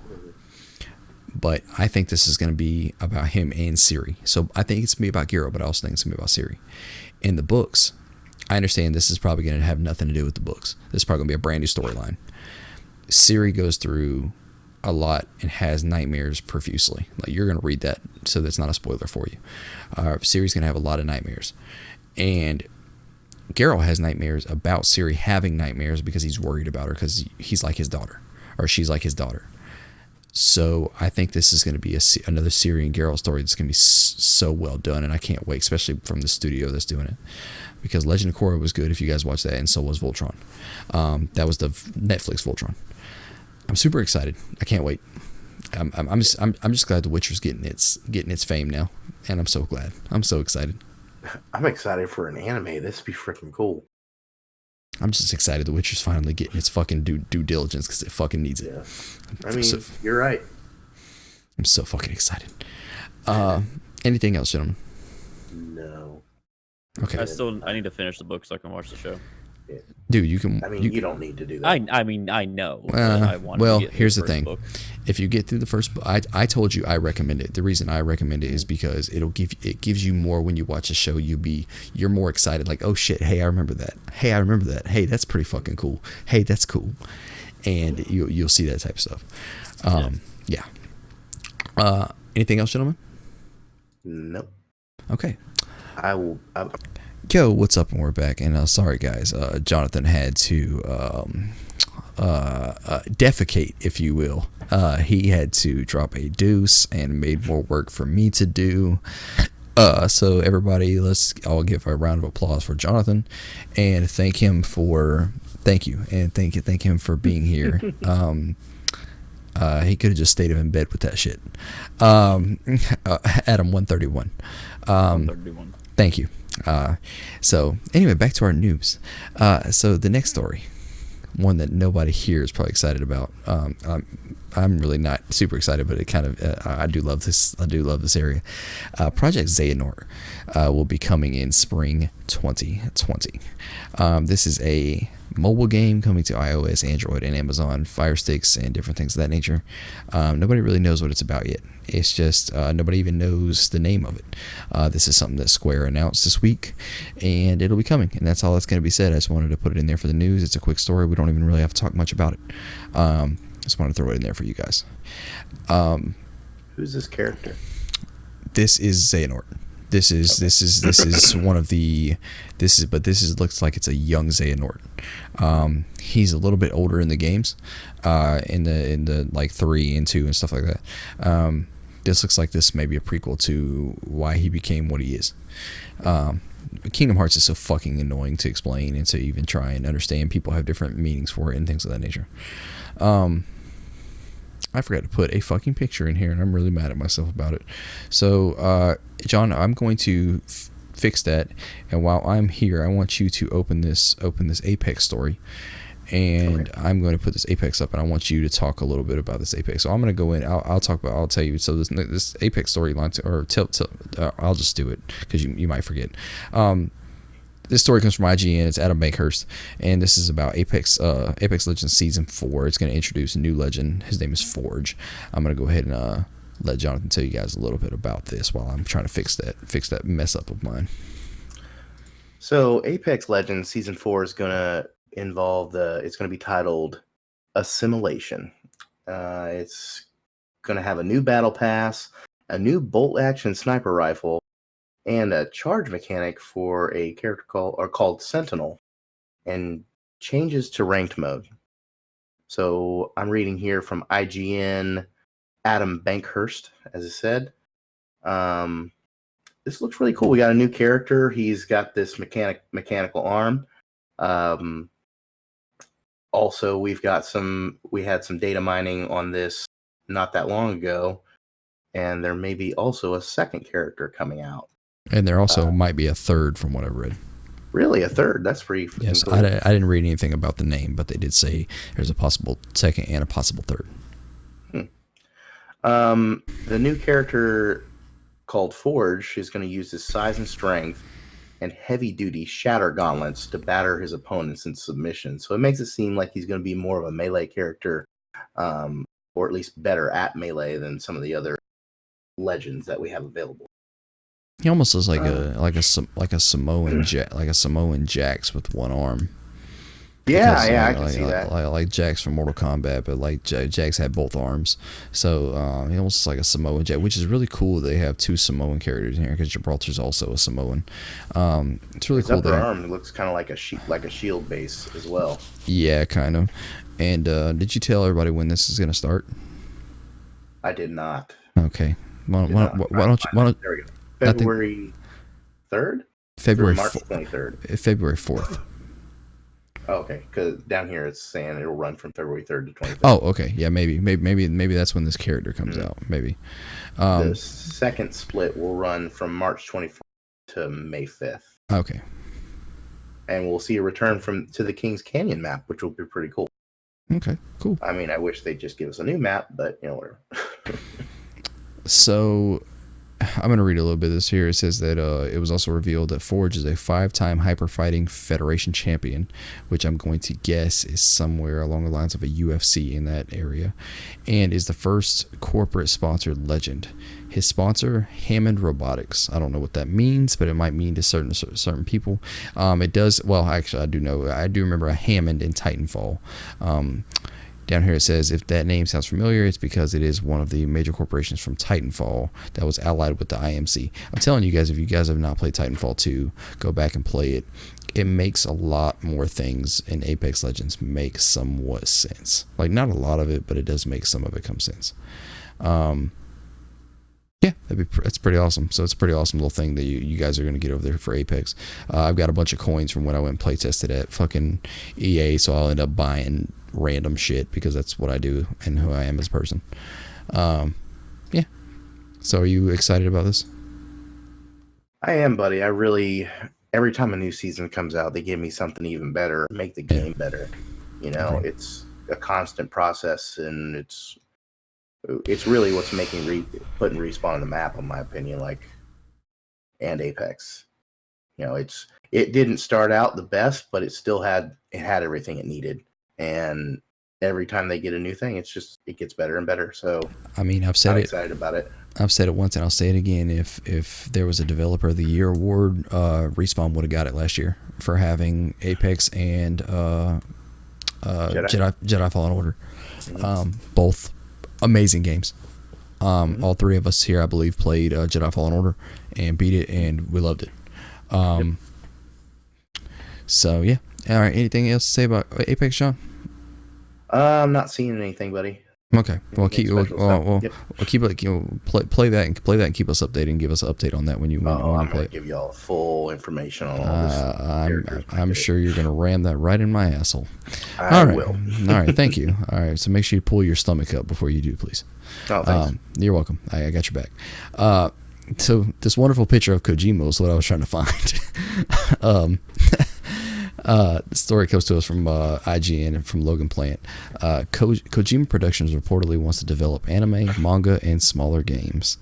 But I think this is going to be about him and Ciri. So I think it's going to be about Geralt, but I also think it's going to be about Ciri. In the books, I understand this is probably going to have nothing to do with the books. This is probably going to be a brand new storyline. Ciri goes through a lot and has nightmares profusely. Like, you're going to read that, so that's not a spoiler for you. Ciri's going to have a lot of nightmares. And Geralt has nightmares about Ciri having nightmares because he's worried about her because he's like his daughter, or she's like his daughter. So I think this is going to be another Ciri and Geralt story that's going to be so well done, and I can't wait, especially from the studio that's doing it. Because Legend of Korra was good if you guys watched that, and so was Voltron. That was the Netflix Voltron. I'm super excited. I can't wait. I'm just glad The Witcher's getting its fame now, and I'm so glad. I'm so excited. I'm excited for an anime. This would be freaking cool. I'm just excited The Witcher's finally getting its fucking due diligence because it fucking needs it. Yeah. I mean, you're right. I'm so fucking excited. Anything else, gentlemen? No. Okay. I need to finish the book so I can watch the show. Yeah. Dude, you can. I mean, you don't need to do that. I mean, I know. I want well, to get here's the first thing. book. If you get through the first book, I told you I recommend it. The reason I recommend it is because it gives you more when you watch a show. You're more excited. Like, oh shit, hey, I remember that. Hey, I remember that. Hey, that's pretty fucking cool. Hey, that's cool. And you'll see that type of stuff. Yeah. Anything else, gentlemen? Nope. Okay. I will. Yo, what's up? And we're back. And sorry, guys. Jonathan had to defecate, if you will. He had to drop a deuce and made more work for me to do. So everybody, let's all give a round of applause for Jonathan and thank him for thank him for being here. He could have just stayed in bed with that shit. Adam 131. 131. Thank you. So anyway, back to our noobs. So the next story, one that nobody here is probably excited about. I'm really not super excited, but it kind of I do love this. I do love this area. Project Xehanort will be coming in spring 2020. This is a mobile game coming to iOS, Android, and Amazon Fire Sticks and different things of that nature. Nobody really knows what it's about yet. It's just nobody even knows the name of it. This is something that Square announced this week, and it'll be coming, and that's all that's going to be said. I just wanted to put it in there for the news. It's a quick story. We don't even really have to talk much about it. Just wanted to throw it in there for you guys. Who's this character? This is Xehanort. This is one of the looks like it's a young Xehanort. He's a little bit older in the games, in the like 3 and 2 and stuff like that. This looks like this may be a prequel to why he became what he is. Kingdom Hearts is so fucking annoying to explain and to even try and understand. People have different meanings for it and things of that nature. I forgot to put a fucking picture in here, and I'm really mad at myself about it. So, John, I'm going to fix that, and while I'm here, I want you to open this Apex story, and okay. I'm going to put this Apex up, and I want you to talk a little bit about this Apex. So I'm going to go in. I'll tell you. So this Apex storyline, I'll just do it because you might forget. This story comes from IGN. It's Adam Bankhurst, and this is about Apex Legends Season 4. It's going to introduce a new legend. His name is Forge. I'm going to go ahead and let Jonathan tell you guys a little bit about this while I'm trying to fix that mess up of mine. So Apex Legends Season 4 is going to involve it's going to be titled Assimilation. It's going to have a new battle pass, a new bolt action sniper rifle, and a charge mechanic for a character called Sentinel, and changes to ranked mode. So I'm reading here from IGN, Adam Bankhurst, as I said. This looks really cool. We got a new character. He's got this mechanical arm. Also, we had some data mining on this not that long ago, and there may be also a second character coming out. And there also might be a third from what I've read. Really? A third? That's pretty freaking yes, cool. I didn't read anything about the name, but they did say there's a possible second and a possible third. The new character called Forge is going to use his size and strength and heavy-duty shatter gauntlets to batter his opponents in submission. So it makes it seem like he's going to be more of a melee character, or at least better at melee than some of the other legends that we have available. He almost looks like a Samoan Jax with one arm. Yeah, Because I can see that. like Jax from Mortal Kombat, but like Jax had both arms, so he almost like a Samoan Jax, which is really cool. They have two Samoan characters in here because Gibraltar's also a Samoan. It's really His cool. upper arm looks kind of like a shield base as well. Yeah, kind of. And did you tell everybody when this is gonna start? I did not. Okay. Why don't There we go. February 3rd? February March 23rd. February 4th. Oh, okay, because down here it's saying it'll run from February 3rd to 25th. Oh, okay. Yeah, maybe that's when this character comes out. Maybe. The second split will run from March 24th to May 5th. Okay. And we'll see a return to the Kings Canyon map, which will be pretty cool. Okay, cool. I mean, I wish they'd just give us a new map, but whatever. So, I'm going to read a little bit of this here. It says that it was also revealed that Forge is a 5-time Hyper Fighting Federation champion, which I'm going to guess is somewhere along the lines of a UFC in that area, and is the first corporate sponsored legend. His sponsor, Hammond Robotics. I don't know what that means, but it might mean to certain people. It does. Well, actually, I do know. I do remember a Hammond in Titanfall. Down here it says, if that name sounds familiar, it's because it is one of the major corporations from Titanfall that was allied with the IMC. I'm telling you guys, if you guys have not played Titanfall 2, go back and play it. It makes a lot more things in Apex Legends make somewhat sense. Like, not a lot of it, but it does make some of it come sense. Yeah, that's pretty awesome. So it's a pretty awesome little thing that you guys are going to get over there for Apex. I've got a bunch of coins from when I went and play tested at fucking EA, so I'll end up buying random shit because that's what I do and who I am as a person. Yeah. So are you excited about this? I am, buddy. I really, every time a new season comes out, they give me something even better, make the game better. Okay. It's a constant process, and it's really what's making putting Respawn on the map, in my opinion, and Apex. It didn't start out the best, but it still had everything it needed. And every time they get a new thing, it gets better and better. So I mean, I'm excited about it. I've said it once and I'll say it again. If there was a Developer of the Year award, Respawn would have got it last year for having Apex and Jedi Fallen Order. Both amazing games. All three of us here, I believe, played Jedi Fallen Order and beat it, and we loved it. So yeah. All right. Anything else to say about Apex, Sean? I'm not seeing anything, buddy. Okay. Well, play that and keep us updated and give us an update on that when you play. I'm gonna give you all full information on all this. I'm sure you're gonna ram that right in my asshole. I will. All right. Thank you. All right. So make sure you pull your stomach up before you do, please. Oh, thanks. You're welcome. I got your back. So this wonderful picture of Kojima is what I was trying to find. The story comes to us from IGN and from Logan Plant. Kojima Productions reportedly wants to develop anime, manga, and smaller games.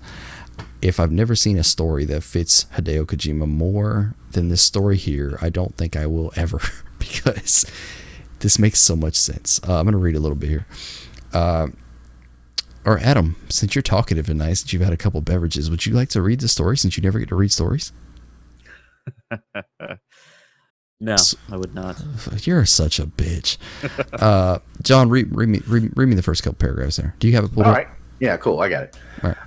If I've never seen a story that fits Hideo Kojima more than this story here, I don't think I will ever, because this makes so much sense. I'm going to read a little bit here. Or Adam, since you're talkative tonight, since you've had a couple beverages, would you like to read the story since you never get to read stories? No, I would not. You're such a bitch. John, read me the first couple paragraphs there. Do you have it pulled up? All right. Yeah, cool. I got it. All right.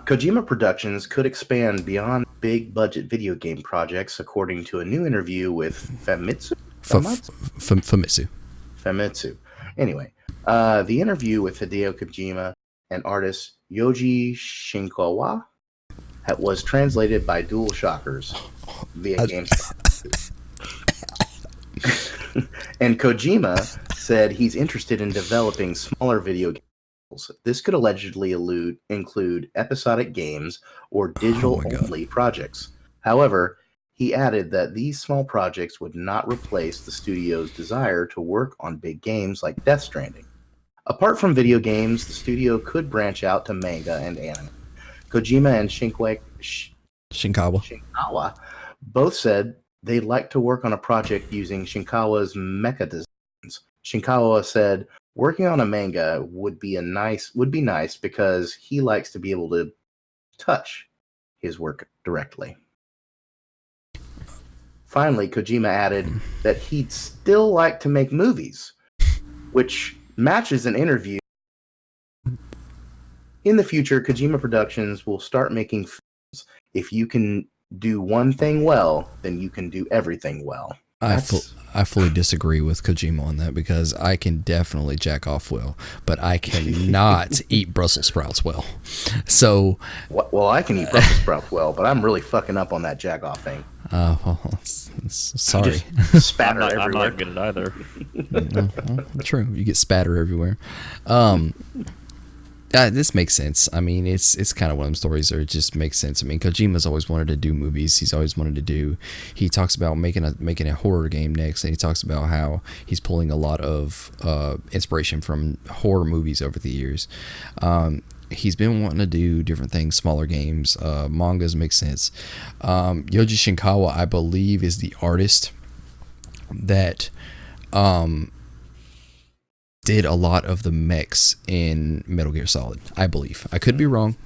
Kojima Productions could expand beyond big budget video game projects, according to a new interview with Famitsu. Famitsu. Anyway, the interview with Hideo Kojima and artist Yoji Shinkawa was translated by Dual Shockers via GameStop. And Kojima said he's interested in developing smaller video games. This could allegedly include episodic games or digital-only projects. However, he added that these small projects would not replace the studio's desire to work on big games like Death Stranding. Apart from video games, the studio could branch out to manga and anime. Kojima and Shinkawa both said they'd like to work on a project using Shinkawa's mecha designs. Shinkawa said working on a manga would be nice because he likes to be able to touch his work directly. finally, Kojima added that he'd still like to make movies, which matches an interview. In the future, Kojima Productions will start making films. If you can do one thing well, then you can do everything well. I fully disagree with Kojima on that, because I can definitely jack off well, but I cannot eat Brussels sprouts well. So, well, I can eat Brussels sprouts well, but I'm really fucking up on that jack off thing. Sorry. Just spatter everywhere. I'm not good at either. True, you get spatter everywhere. This makes sense. I mean, it's kind of one of them stories where it just makes sense. I mean, Kojima's always wanted to do movies. He's always wanted to do. He talks about making a horror game next, and he talks about how he's pulling a lot of inspiration from horror movies over the years. He's been wanting to do different things, smaller games, mangas make sense. Yoji Shinkawa, I believe, is the artist that did a lot of the mechs in Metal Gear Solid, I believe. I could be wrong.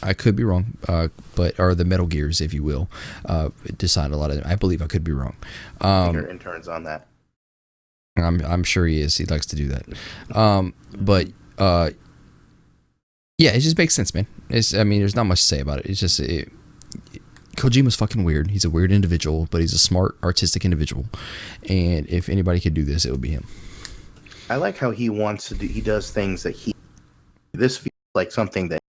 But or the Metal Gears, if you will, designed a lot of them. I believe I could be wrong. Your intern's on that. I'm sure he is. He likes to do that. But yeah, it just makes sense, man. I mean, there's not much to say about it. It's just Kojima's fucking weird. He's a weird individual, but he's a smart, artistic individual. And if anybody could do this, it would be him. I like how he wants to do. He does things that this feels like something that,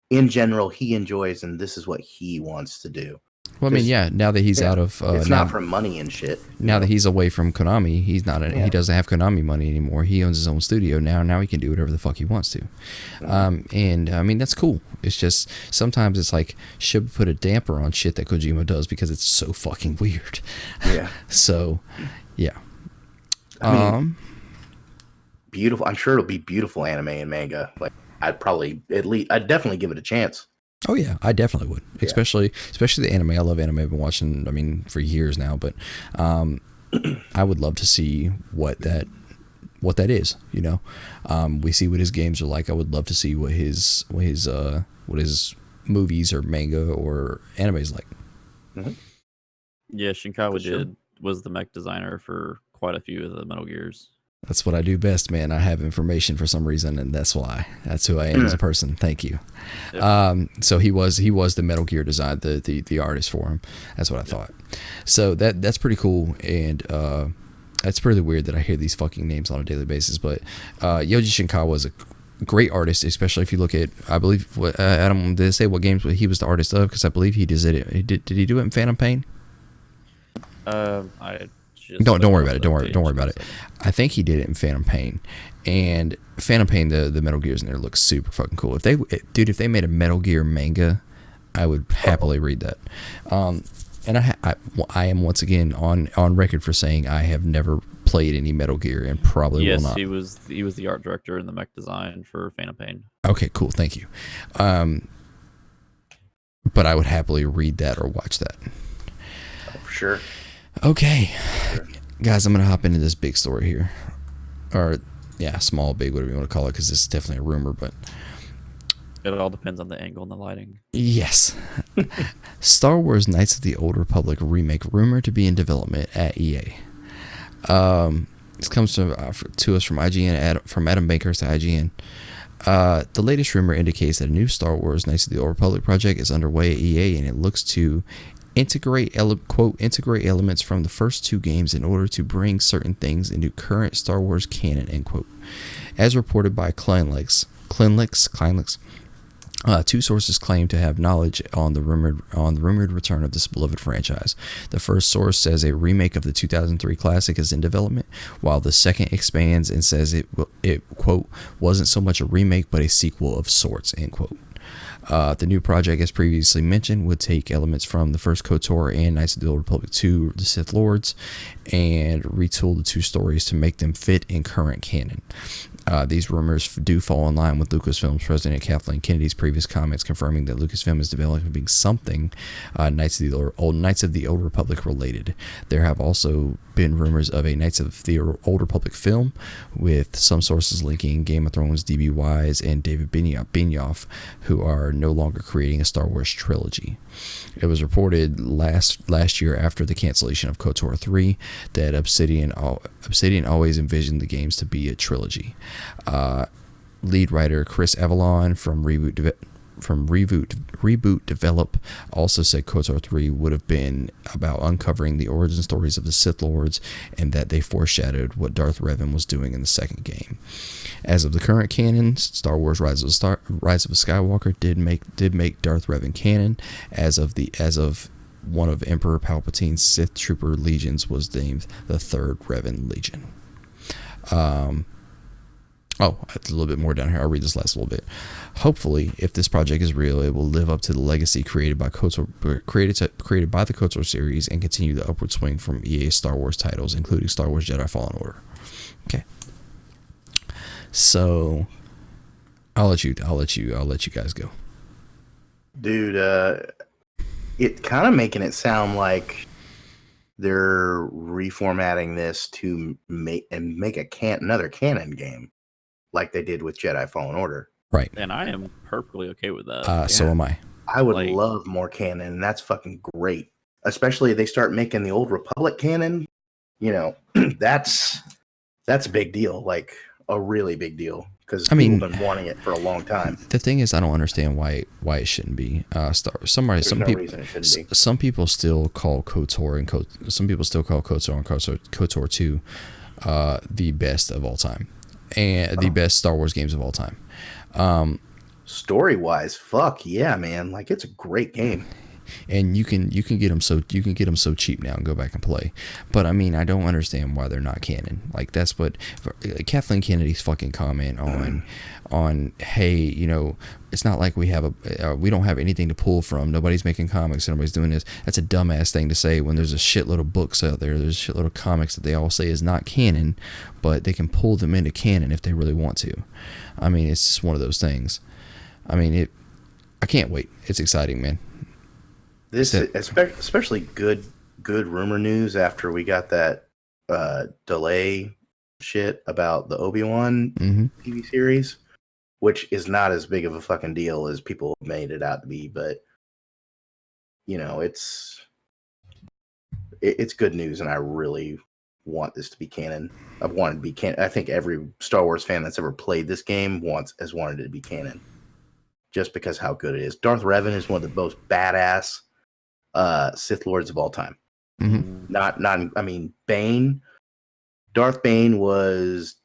in general, he enjoys, and this is what he wants to do. Well, I mean, yeah. Now that he's out of, it's not for money and shit. Now that he's away from Konami, he's not. He doesn't have Konami money anymore. He owns his own studio now. Now he can do whatever the fuck he wants to. And I mean, that's cool. It's just sometimes it's like, should put a damper on shit that Kojima does because it's so fucking weird. Yeah. So, yeah. I mean, beautiful. I'm sure it'll be beautiful anime and manga. Like, I'd definitely give it a chance. Oh yeah, I definitely would. Yeah. Especially the anime. I love anime. I've been watching, I mean, for years now, but I would love to see what that is, you know. We see what his games are like. I would love to see what his movies or manga or anime is like. Mm-hmm. Yeah, Shinkawa was the mech designer for quite a few of the Metal Gears. That's what I do best, man. I have information for some reason, and that's why. That's who I am as a person. Thank you. Yep. So he was the Metal Gear design, the artist for him. That's what I thought. So that's pretty cool, and that's pretty weird that I hear these fucking names on a daily basis. But Yoji Shinkawa was a great artist, especially if you look at, I believe, Adam, did they say what games he was the artist of? Because I believe he did it. Did he do it in Phantom Pain? Don't worry about it. Don't worry about it. I think he did it in Phantom Pain, and Phantom Pain, the Metal Gears in there look super fucking cool. If they made a Metal Gear manga, I would happily read that. And I am once again on record for saying I have never played any Metal Gear and probably will not. Yes, he was the art director and the mech design for Phantom Pain. Okay, cool, thank you. But I would happily read that or watch that. Oh, for sure. Okay, guys, I'm going to hop into this big story here. Or, yeah, small, big, whatever you want to call it, because this is definitely a rumor, but... It all depends on the angle and the lighting. Yes. Star Wars Knights of the Old Republic remake rumored to be in development at EA. This comes to us from IGN, from Adam Bankhurst to IGN. The latest rumor indicates that a new Star Wars Knights of the Old Republic project is underway at EA, and it looks to integrate elements from the first two games in order to bring certain things into current Star Wars canon, end quote. As reported by Clinlex, two sources claim to have knowledge on the rumored return of this beloved franchise. The first source says a remake of the 2003 classic is in development, while the second expands and says it quote wasn't so much a remake but a sequel of sorts, end quote. The new project, as previously mentioned, would take elements from the first KOTOR and Knights of the Old Republic 2, The Sith Lords, and retool the two stories to make them fit in current canon. These rumors do fall in line with Lucasfilm's president Kathleen Kennedy's previous comments, confirming that Lucasfilm is developing something Knights of the Old Republic related. There have also been rumors of a Knights of the Old Republic film, with some sources linking Game of Thrones DB Wise and David Benioff, who are no longer creating a Star Wars trilogy. It was reported last year after the cancellation of KOTOR 3 that Obsidian always envisioned the games to be a trilogy. Lead writer Chris Avellone from Reboot Develop also said KOTOR 3 would have been about uncovering the origin stories of the Sith Lords, and that they foreshadowed what Darth Revan was doing in the second game. As of the current canon, Star Wars Rise of Skywalker did make Darth Revan canon. As of one of Emperor Palpatine's Sith Trooper legions was named the Third Revan Legion. It's a little bit more down here. I'll read this last little bit. Hopefully, if this project is real, it will live up to the legacy created by the KOTOR series and continue the upward swing from EA's Star Wars titles, including Star Wars Jedi Fallen Order. Okay. So, I'll let you guys go. Dude, it's kind of making it sound like they're reformatting this to make another canon game, like they did with Jedi Fallen Order. Right. And I am perfectly okay with that. So am I. I would love more canon, and that's fucking great. Especially if they start making the Old Republic canon. That's a big deal, like a really big deal, because people have been wanting it for a long time. The thing is, I don't understand why it shouldn't be some people still call KOTOR and some people still call KOTOR and KOTOR 2 the best of all time, and the best Star Wars games of all time. Story wise, fuck yeah, man! Like, it's a great game. And you can get them so cheap now and go back and play. But I mean, I don't understand why they're not canon. Like, that's what Kathleen Kennedy's fucking comment on hey, it's not like we don't have anything to pull from. Nobody's making comics. Nobody's doing this. That's a dumbass thing to say when there's a shitload of books out there. There's a shitload of comics that they all say is not canon, but they can pull them into canon if they really want to. I mean, it's just one of those things. I mean, I can't wait. It's exciting, man. This is especially good rumor news after we got that delay shit about the Obi-Wan TV series, which is not as big of a fucking deal as people made it out to be, but it's good news, and I really want this to be canon. I've wanted to be canon. I think every Star Wars fan that's ever played this game has wanted it to be canon, just because how good it is. Darth Revan is one of the most badass Sith Lords of all time. Bane. Darth Bane was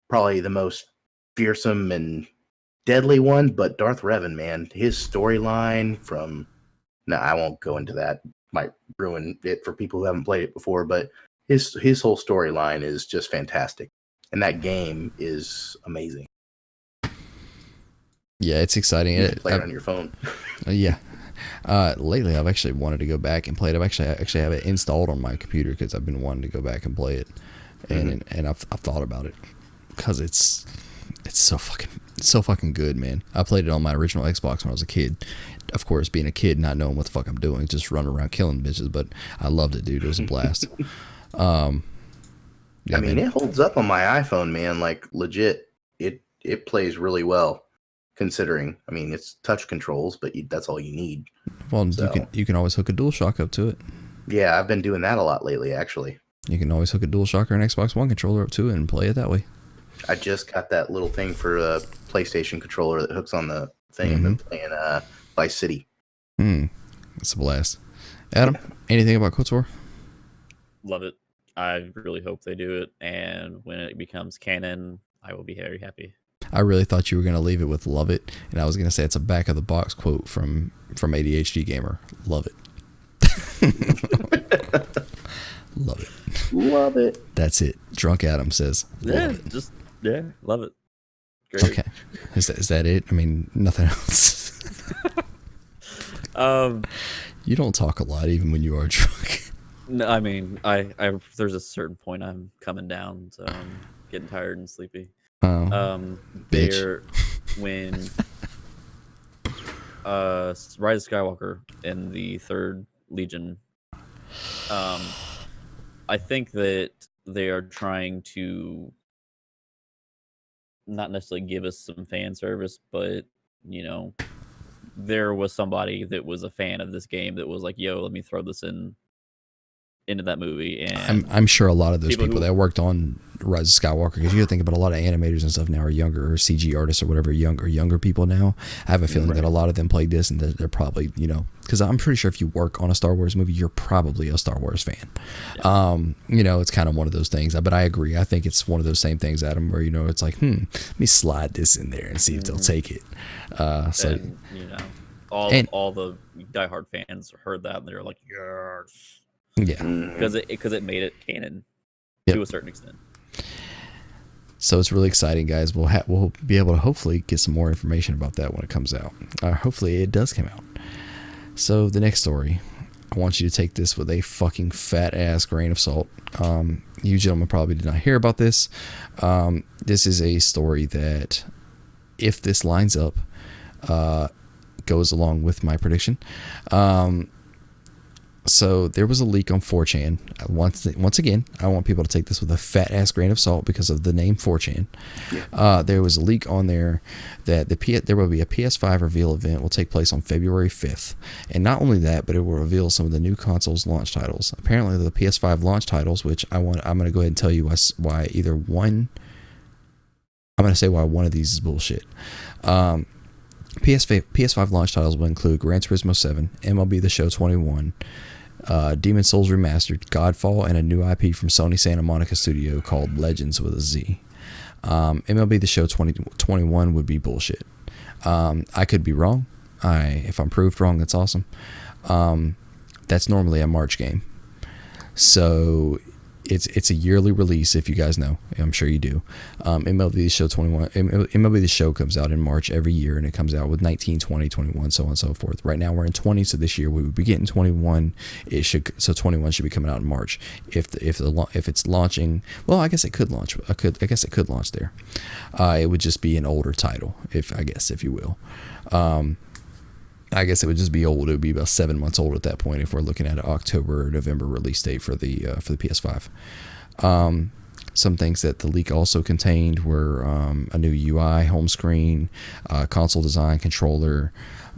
probably the most fearsome and deadly one, but Darth Revan, man, his storyline I won't go into that. Might ruin it for people who haven't played it before, but his whole storyline is just fantastic. And that game is amazing. Yeah, it's exciting. You can play it on your phone. Yeah. Lately, I've actually wanted to go back and play it. I actually have it installed on my computer because I've been wanting to go back and play it, and I've thought about it because it's so fucking good, man. I played it on my original Xbox when I was a kid. Of course, being a kid, not knowing what the fuck I'm doing, just running around killing bitches. But I loved it, dude. It was a blast. Yeah, it holds up on my iPhone, man. Like, legit, it plays really well. Considering, it's touch controls, but that's all you need. Well, you can always hook a DualShock up to it. Yeah, I've been doing that a lot lately, actually. You can always hook a DualShock or an Xbox One controller up to it and play it that way. I just got that little thing for a PlayStation controller that hooks on the thing. I've been playing Vice City. It's a blast. Adam, anything about KOTOR? Love it. I really hope they do it, and when it becomes canon, I will be very happy. I really thought you were going to leave it with love it, and I was going to say it's a back of the box quote from ADHD Gamer. Love it. Love it. Love it. That's it. Drunk Adam says, love it. Love it. Great. Okay. Is that it? Nothing else. You don't talk a lot even when you are drunk. No, I there's a certain point I'm coming down, so I'm getting tired and sleepy. Bitch. When Rise of Skywalker and the Third Legion, I think that they are trying to not necessarily give us some fan service, but there was somebody that was a fan of this game that was like, "Yo, let me throw this into that movie." And I'm sure a lot of those people who- that worked on Rise of Skywalker, because you think about a lot of animators and stuff now are younger, or CG artists or whatever, younger people now. I have a feeling that a lot of them played this, and they're probably, because I'm pretty sure if you work on a Star Wars movie, you're probably a Star Wars fan. Yeah. It's kind of one of those things. But I agree. I think it's one of those same things, Adam, where it's like, let me slide this in there and see if they'll take it. And, all the diehard fans heard that and they're like, yes. Yeah, because it made it canon to a certain extent. So it's really exciting, guys. We'll be able to hopefully get some more information about that when it comes out. Hopefully it does come out. So the next story, I want you to take this with a fucking fat ass grain of salt. You gentlemen probably did not hear about this. This is a story that, if this lines up, goes along with my prediction. So there was a leak on 4chan. Once again, I want people to take this with a fat ass grain of salt because of the name 4chan. Yeah. There was a leak on there that there will be a PS5 reveal event will take place on February 5th. And not only that, but it will reveal some of the new console's launch titles. Apparently the PS5 launch titles, which I'm going to go ahead and tell you why either one, I'm going to say why one of these is bullshit. PS5 launch titles will include Gran Turismo 7, MLB The Show 21, Demon Souls Remastered, Godfall, and a new IP from Sony Santa Monica Studio called Legends with a Z. MLB The Show 2021 would be bullshit. I could be wrong. If I'm proved wrong, that's awesome. That's normally a March game. So it's a yearly release, if you guys know. I'm sure you do. MLB The Show 21. MLB The Show comes out in March every year, and it comes out with 19, 20, 21, so on and so forth. Right now we're in 20, so this year we would be getting 21. 21 should be coming out in March. If it's launching, well, I guess it could launch. I guess it could launch there. It would just be an older title, if you will. I guess it would just be old. It would be about 7 months old at that point if we're looking at an October or November release date for the PS5. Some things that the leak also contained were a new UI, home screen, console design, controller,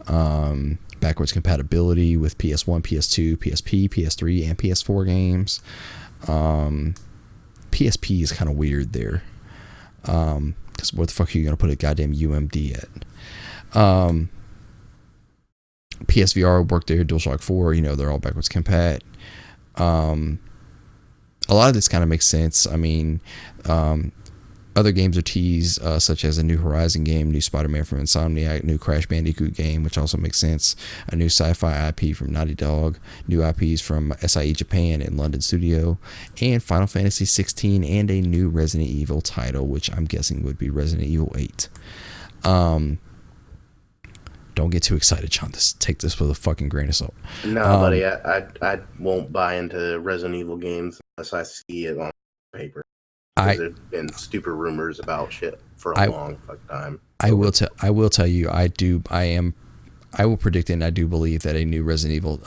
backwards compatibility with PS1, PS2, PSP, PS3, and PS4 games. PSP is kind of weird there. Because where the fuck are you going to put a goddamn UMD at? PSVR worked there, DualShock 4, they're all backwards compat. A lot of this kind of makes sense. I mean, other games are teased, such as a new Horizon game, new Spider-Man from Insomniac, new Crash Bandicoot game, which also makes sense, a new sci-fi IP from Naughty Dog, new IPs from SIE Japan and London Studio, and Final Fantasy 16, and a new Resident Evil title, which I'm guessing would be Resident Evil 8. Don't get too excited, John. Take this with a fucking grain of salt. No, buddy, I won't buy into Resident Evil games unless I see it on paper. There's been stupid rumors about shit for a long fuck time. I will tell you, I will predict and I do believe that a new Resident Evil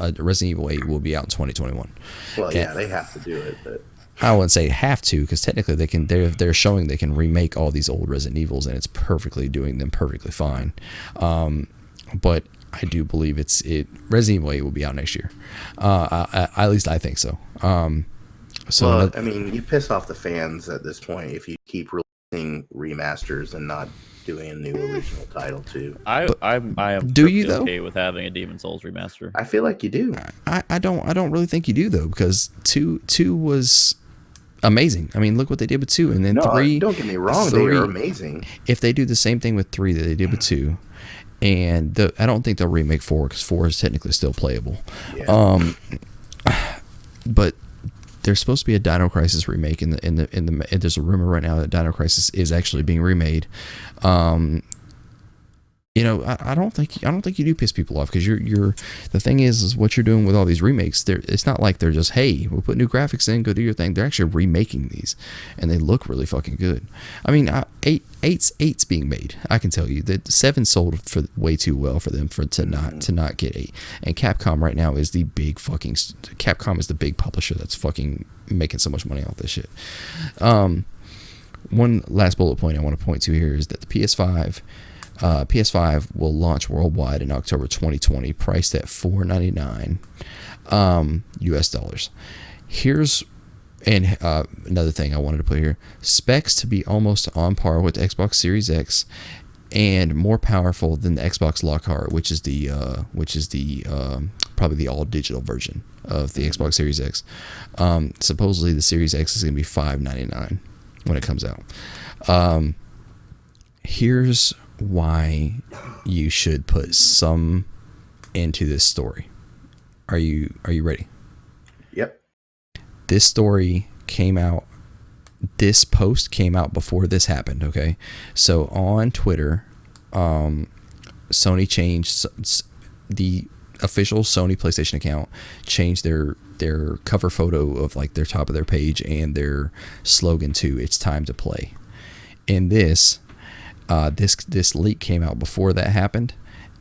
8 will be out in 2021. Well, yeah, they have to do it, but I wouldn't say have to, because technically they're showing they can remake all these old Resident Evils, and it's doing them perfectly fine. But I do believe Resident Evil 8 will be out next year. At least I think so. I mean, you piss off the fans at this point if you keep releasing remasters and not doing a new original title too. I am do you though? Okay with having a Demon Souls remaster. I feel like you do. I don't really think you do though, because two was amazing. I mean, look what they did with 2, and then 3. Don't get me wrong, they are amazing. If they do the same thing with 3 that they did with 2. And I don't think they'll remake 4, because 4 is technically still playable. Yeah. But there's supposed to be a Dino Crisis remake and there's a rumor right now that Dino Crisis is actually being remade. I don't think you do piss people off, because the thing is what you're doing with all these remakes. It's not like they're just, hey, we'll put new graphics in, go do your thing. They're actually remaking these, and they look really fucking good. I mean, 8's being made. I can tell you that 7 sold for way too well for them to not get 8. And Capcom right now is the big publisher that's fucking making so much money off this shit. One last bullet point I want to point to here is that the PS5 PS5 will launch worldwide in October 2020, priced at $499 US dollars. Here's another thing I wanted to put here: specs to be almost on par with Xbox Series X and more powerful than the Xbox Lockhart, which is the probably the all digital version of the Xbox Series X. Supposedly the Series X is going to be $599 when it comes out. Here's why you should put some into this story. Are you ready? Yep. This story came out, this post came out before this happened, okay? So on Twitter, Sony changed, the official Sony PlayStation account changed their cover photo of like their top of their page and their slogan to "It's time to play." And this leak came out before that happened,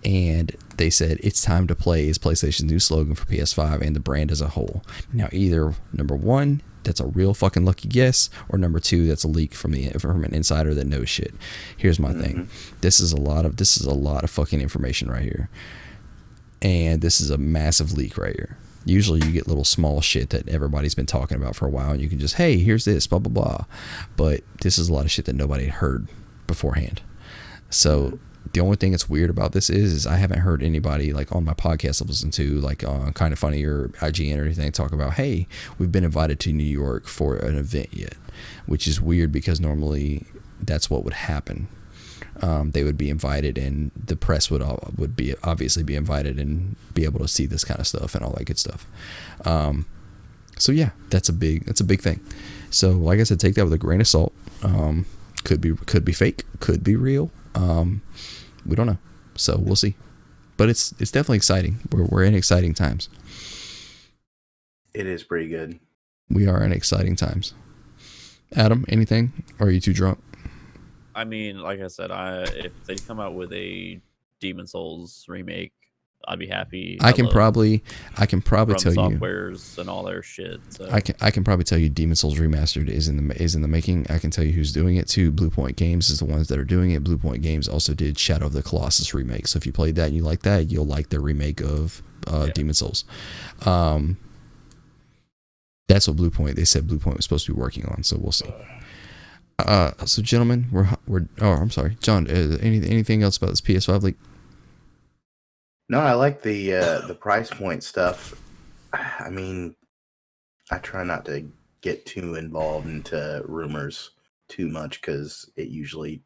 and they said "It's time to play" is PlayStation's new slogan for PS5 and the brand as a whole. Now, either number one, that's a real fucking lucky guess, or number two, that's a leak from an insider that knows shit. Here's my thing: this is a lot of fucking information right here, and this is a massive leak right here. Usually you get little small shit that everybody's been talking about for a while, and you can just, hey, here's this, blah blah blah. But this is a lot of shit that nobody had heard beforehand. So the only thing that's weird about this is I haven't heard anybody like on my podcast I've listened to, like Kind of Funny or IGN or anything, talk about, hey, we've been invited to New York for an event yet, which is weird because normally that's what would happen. They would be invited, and the press would obviously be invited and be able to see this kind of stuff and all that good stuff. So yeah, that's a big thing. So like I said, take that with a grain of salt. Could be fake, could be real. We don't know, so we'll see. But it's definitely exciting. We're in exciting times. It is pretty good. We are in exciting times. Adam, anything? Or are you too drunk? I mean, like I said, if they come out with a Demon Souls remake, I'd be happy. I can probably tell you softwares and all their shit. So. I can probably tell you Demon Souls Remastered is in the making. I can tell you who's doing it too. Blue Point Games is the ones that are doing it. Blue Point Games also did Shadow of the Colossus remake. So if you played that and you like that, you'll like their remake of Demon Souls. That's what Blue Point. They said Blue Point was supposed to be working on. So we'll see. So gentlemen, we're. Oh, I'm sorry, John. Anything else about this PS5 leak? No, I like the price point stuff. I mean, I try not to get too involved into rumors too much because it usually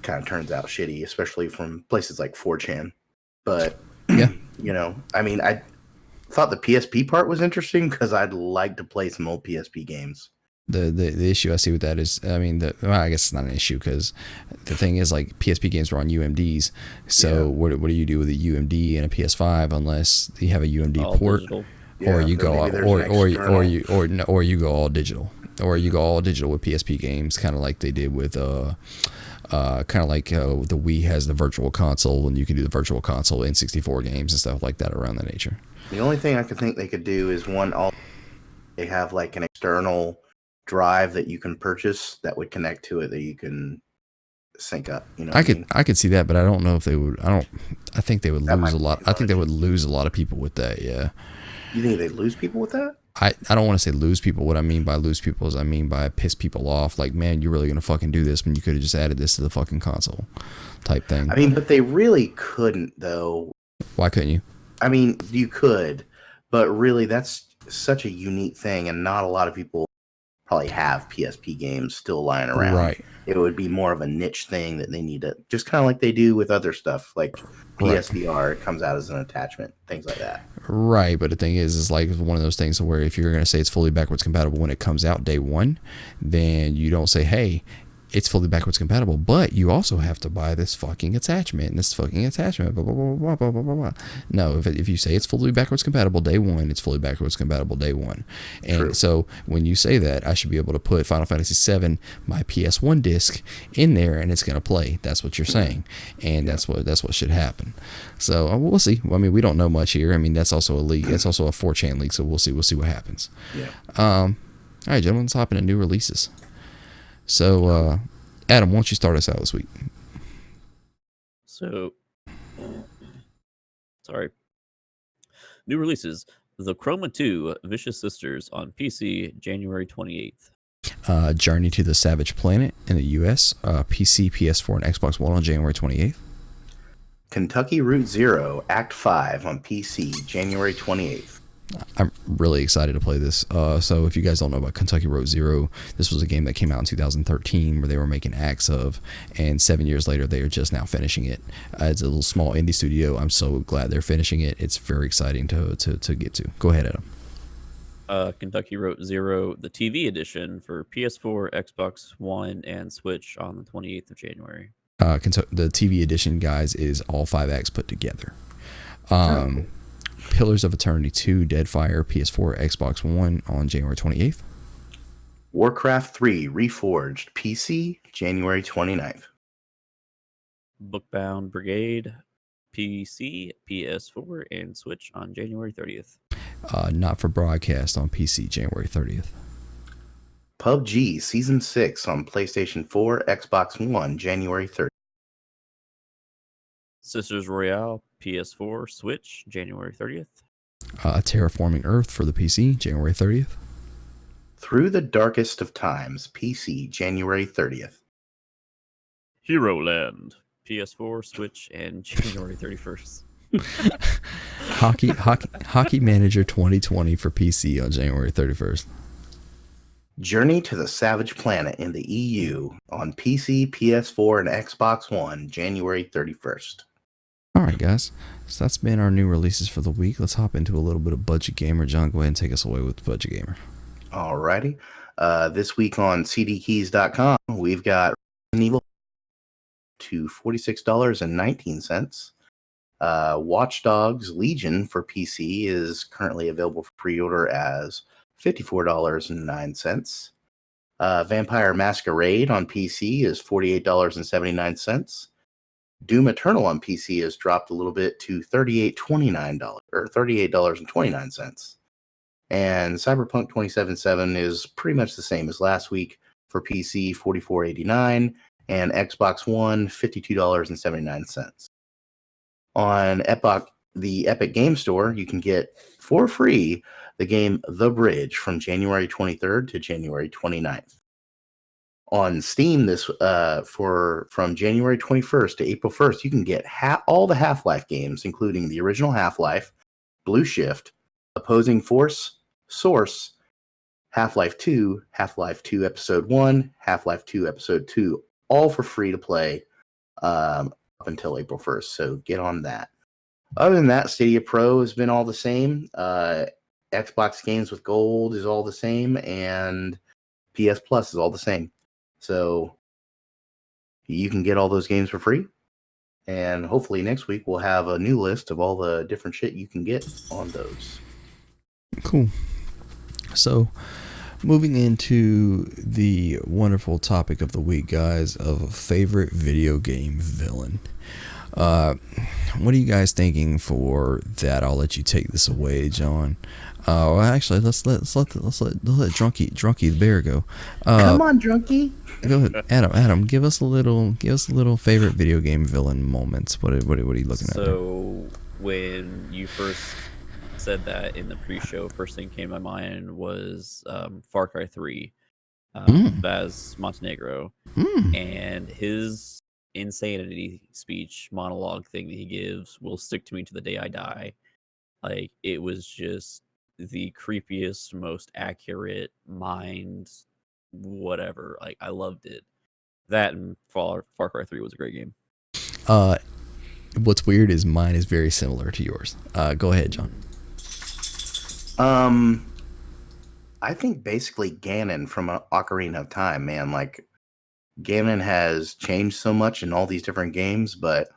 kind of turns out shitty, especially from places like 4chan. But yeah, I mean, I thought the PSP part was interesting because I'd like to play some old PSP games. The issue I see with that is, I mean, I guess it's not an issue because the thing is, like, PSP games were on UMDs. So what do you do with a UMD and a PS5 unless you have a UMD port, or you go or you go all digital, or you go all digital with PSP games, kind of like they did with the Wii has the Virtual Console, and you can do the Virtual Console N64 games and stuff like that around that nature. The only thing I could think they could do is they have like an external drive that you can purchase that would connect to it that you can sync up. I could see that, but I don't know if they would. I think they would lose a lot. I think they would lose a lot of people with that. Yeah. You think they'd lose people with that? I don't want to say lose people. What I mean by lose people is I mean by piss people off. Like, man, you're really gonna fucking do this when you could have just added this to the fucking console, type thing. I mean, but they really couldn't though. Why couldn't you? I mean, you could, but really, that's such a unique thing, and not a lot of people probably have PSP games still lying around. Right. It would be more of a niche thing that they need to, just kind of like they do with other stuff, like PSVR. It comes out as an attachment, things like that. Right, but the thing is like one of those things where if you're going to say it's fully backwards compatible when it comes out day one, then you don't say, hey, it's fully backwards compatible, but you also have to buy this fucking attachment and this fucking attachment, blah, blah, blah, blah, blah, blah, blah, blah. No, if you say it's fully backwards compatible day one, it's fully backwards compatible day one. And True. So when you say that, I should be able to put Final Fantasy VII, my PS1 disc, in there and it's going to play. That's what you're saying. And that's what should happen. So we'll see. I mean, we don't know much here. I mean, that's also a leak. That's also a 4chan leak, so we'll see what happens. Yeah. All right, gentlemen, let's hop into new releases. So, Adam, why don't you start us out this week? So, sorry. New releases: The Chroma 2 Vicious Sisters on PC, January 28th. Journey to the Savage Planet in the US, PC, PS4, and Xbox One on January 28th. Kentucky Route Zero Act 5 on PC, January 28th. I'm really excited to play this. So if you guys don't know about Kentucky Road Zero, this was a game that came out in 2013 where they were making acts of, and 7 years later they are just now finishing it. It's a little small indie studio. I'm so glad they're finishing it. It's very exciting to get to. Go ahead, Adam. Kentucky Road Zero, the TV edition for PS4, Xbox One, and Switch on the 28th of January. The TV edition, guys, is all 5 acts put together. Pillars of Eternity 2, Deadfire, PS4, Xbox One on January 28th. Warcraft 3 Reforged, PC, January 29th. Bookbound Brigade, PC, PS4, and Switch on January 30th. Not for Broadcast on PC, January 30th. PUBG Season 6 on PlayStation 4, Xbox One, January 30th. Sisters Royale, PS4, Switch, January 30th. Terraforming Earth for the PC, January 30th. Through the Darkest of Times, PC, January 30th. Hero Land, PS4, Switch, and January 31st. Hockey Manager 2020 for PC on January 31st. Journey to the Savage Planet in the EU on PC, PS4, and Xbox One, January 31st. All right, guys. So that's been our new releases for the week. Let's hop into a little bit of Budget Gamer. John, go ahead and take us away with Budget Gamer. Alrighty. This week on cdkeys.com, we've got Resident Evil to $46.19. Watch Dogs Legion for PC is currently available for pre-order as $54.09. Vampire Masquerade on PC is $48.79. Doom Eternal on PC has dropped a little bit to $38.29 or $38.29. And Cyberpunk 2077 is pretty much the same as last week for PC, $44.89, and Xbox One, $52.79. On the Epic Game Store, you can get for free the game The Bridge from January 23rd to January 29th. On Steam, from January 21st to April 1st, you can get all the Half-Life games, including the original Half-Life, Blue Shift, Opposing Force, Source, Half-Life 2, Half-Life 2 Episode 1, Half-Life 2 Episode 2, all for free to play up until April 1st, so get on that. Other than that, Stadia Pro has been all the same. Xbox Games with Gold is all the same, and PS Plus is all the same. So you can get all those games for free. And hopefully next week we'll have a new list of all the different shit you can get on those. Cool. So moving into the wonderful topic of the week, guys, of favorite video game villain. What are you guys thinking for that? I'll let you take this away, John. Well, actually, let's let Drunky the bear go. Come on, Drunky. Go ahead, Adam. Give us a little favorite video game villain moments. What are you looking at? So when you first said that in the pre-show, first thing came to my mind was Far Cry 3, Vaz Montenegro, and his insanity speech monologue thing that he gives will stick to me to the day I die. Like, it was just the creepiest, most accurate mind, whatever. Like, I loved it. That and Far Cry 3 was a great game. What's weird is mine is very similar to yours. Go ahead, John. I think basically Ganon from Ocarina of Time, man. Like, Ganon has changed so much in all these different games, but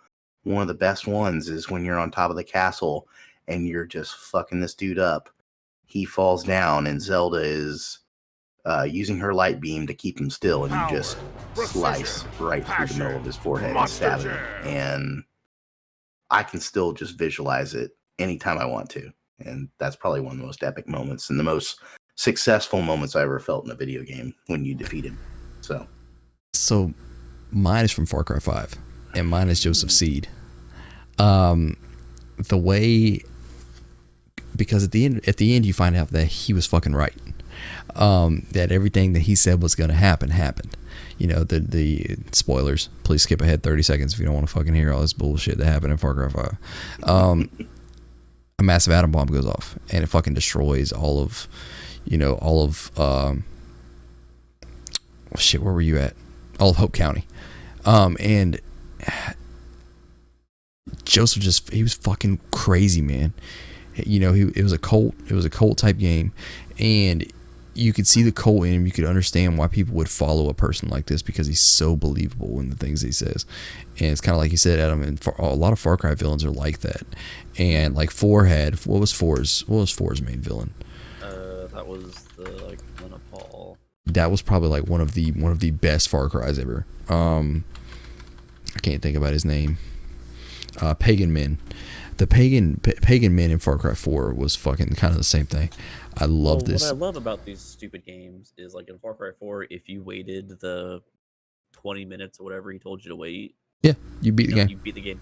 one of the best ones is when you're on top of the castle and you're just fucking this dude up. He falls down and Zelda is using her light beam to keep him still, and you just slice right through the middle of his forehead and stab him. And I can still just visualize it anytime I want to. And that's probably one of the most epic moments and the most successful moments I ever felt in a video game when you defeat him. So mine is from Far Cry 5. and mine is Joseph Seed. The way, because at the end you find out that he was fucking right. That everything that he said was going to happen happened. You know, the spoilers. Please skip ahead 30 seconds if you don't want to fucking hear all this bullshit that happened in Far Cry 5. A massive atom bomb goes off and it fucking destroys all of shit, where were you at? All of Hope County. And Joseph he was fucking crazy, man. You know, it was a cult type game, and you could see the cult in him. You could understand why people would follow a person like this, because he's so believable in the things he says. And it's kind of like you said, Adam, and a lot of Far Cry villains are like that. And like 4 had, what was 4's main villain? That was the like Lena Paul. That was probably like one of the best Far Cries ever. I can't think about his name. Pagan Men. The pagan men in Far Cry 4 was fucking kind of the same thing. I love this. What I love about these stupid games is, like, in Far Cry 4, if you waited the 20 minutes or whatever he told you to wait, yeah, you beat the game. You beat the game.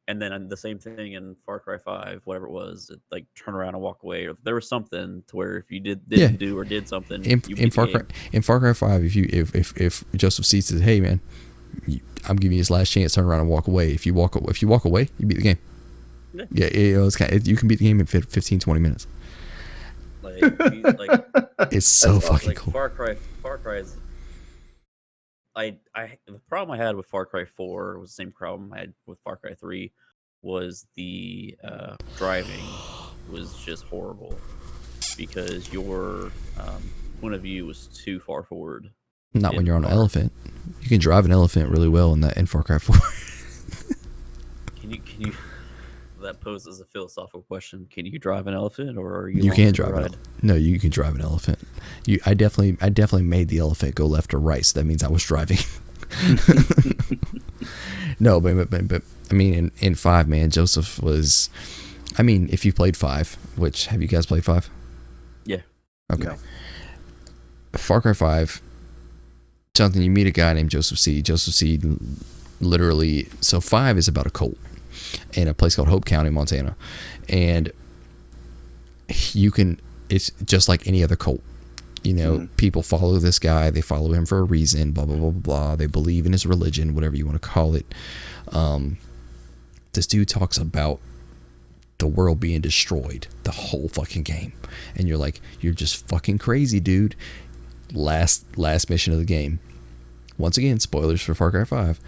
And then the same thing in Far Cry 5, whatever it was, it, like, turn around and walk away, or there was something to where if you didn't do or did something, in Far Cry 5, if Joseph C says, "Hey man, I'm giving you this last chance, turn around and walk away," if you walk away, you beat the game. Yeah, you can beat the game in 15-20 minutes. Like it's so fucking cool. Far Cry is. The problem I had with Far Cry 4 was the same problem I had with Far Cry 3, was the driving was just horrible, because your point of view was too far forward. Not when you're on an elephant. You can drive an elephant really well in Far Cry 4. Can you? That poses a philosophical question. Can you drive an elephant, or are you? You can't drive an elephant. No, you can drive an elephant. I definitely made the elephant go left or right, so that means I was driving. No, but I mean, in 5, man, Joseph was. I mean, if you played 5, which have you guys played 5? Yeah. Okay. No. Far Cry 5. Jonathan, you meet a guy named Joseph Seed. Joseph Seed, literally. So 5 is about a cult in a place called Hope County, Montana, and it's just like any other cult. You know, people follow this guy, they follow him for a reason, blah blah blah blah blah. They believe in his religion, whatever you want to call it. This dude talks about the world being destroyed the whole fucking game, and you're like, you're just fucking crazy, dude. Last mission of the game, once again, spoilers for Far Cry 5.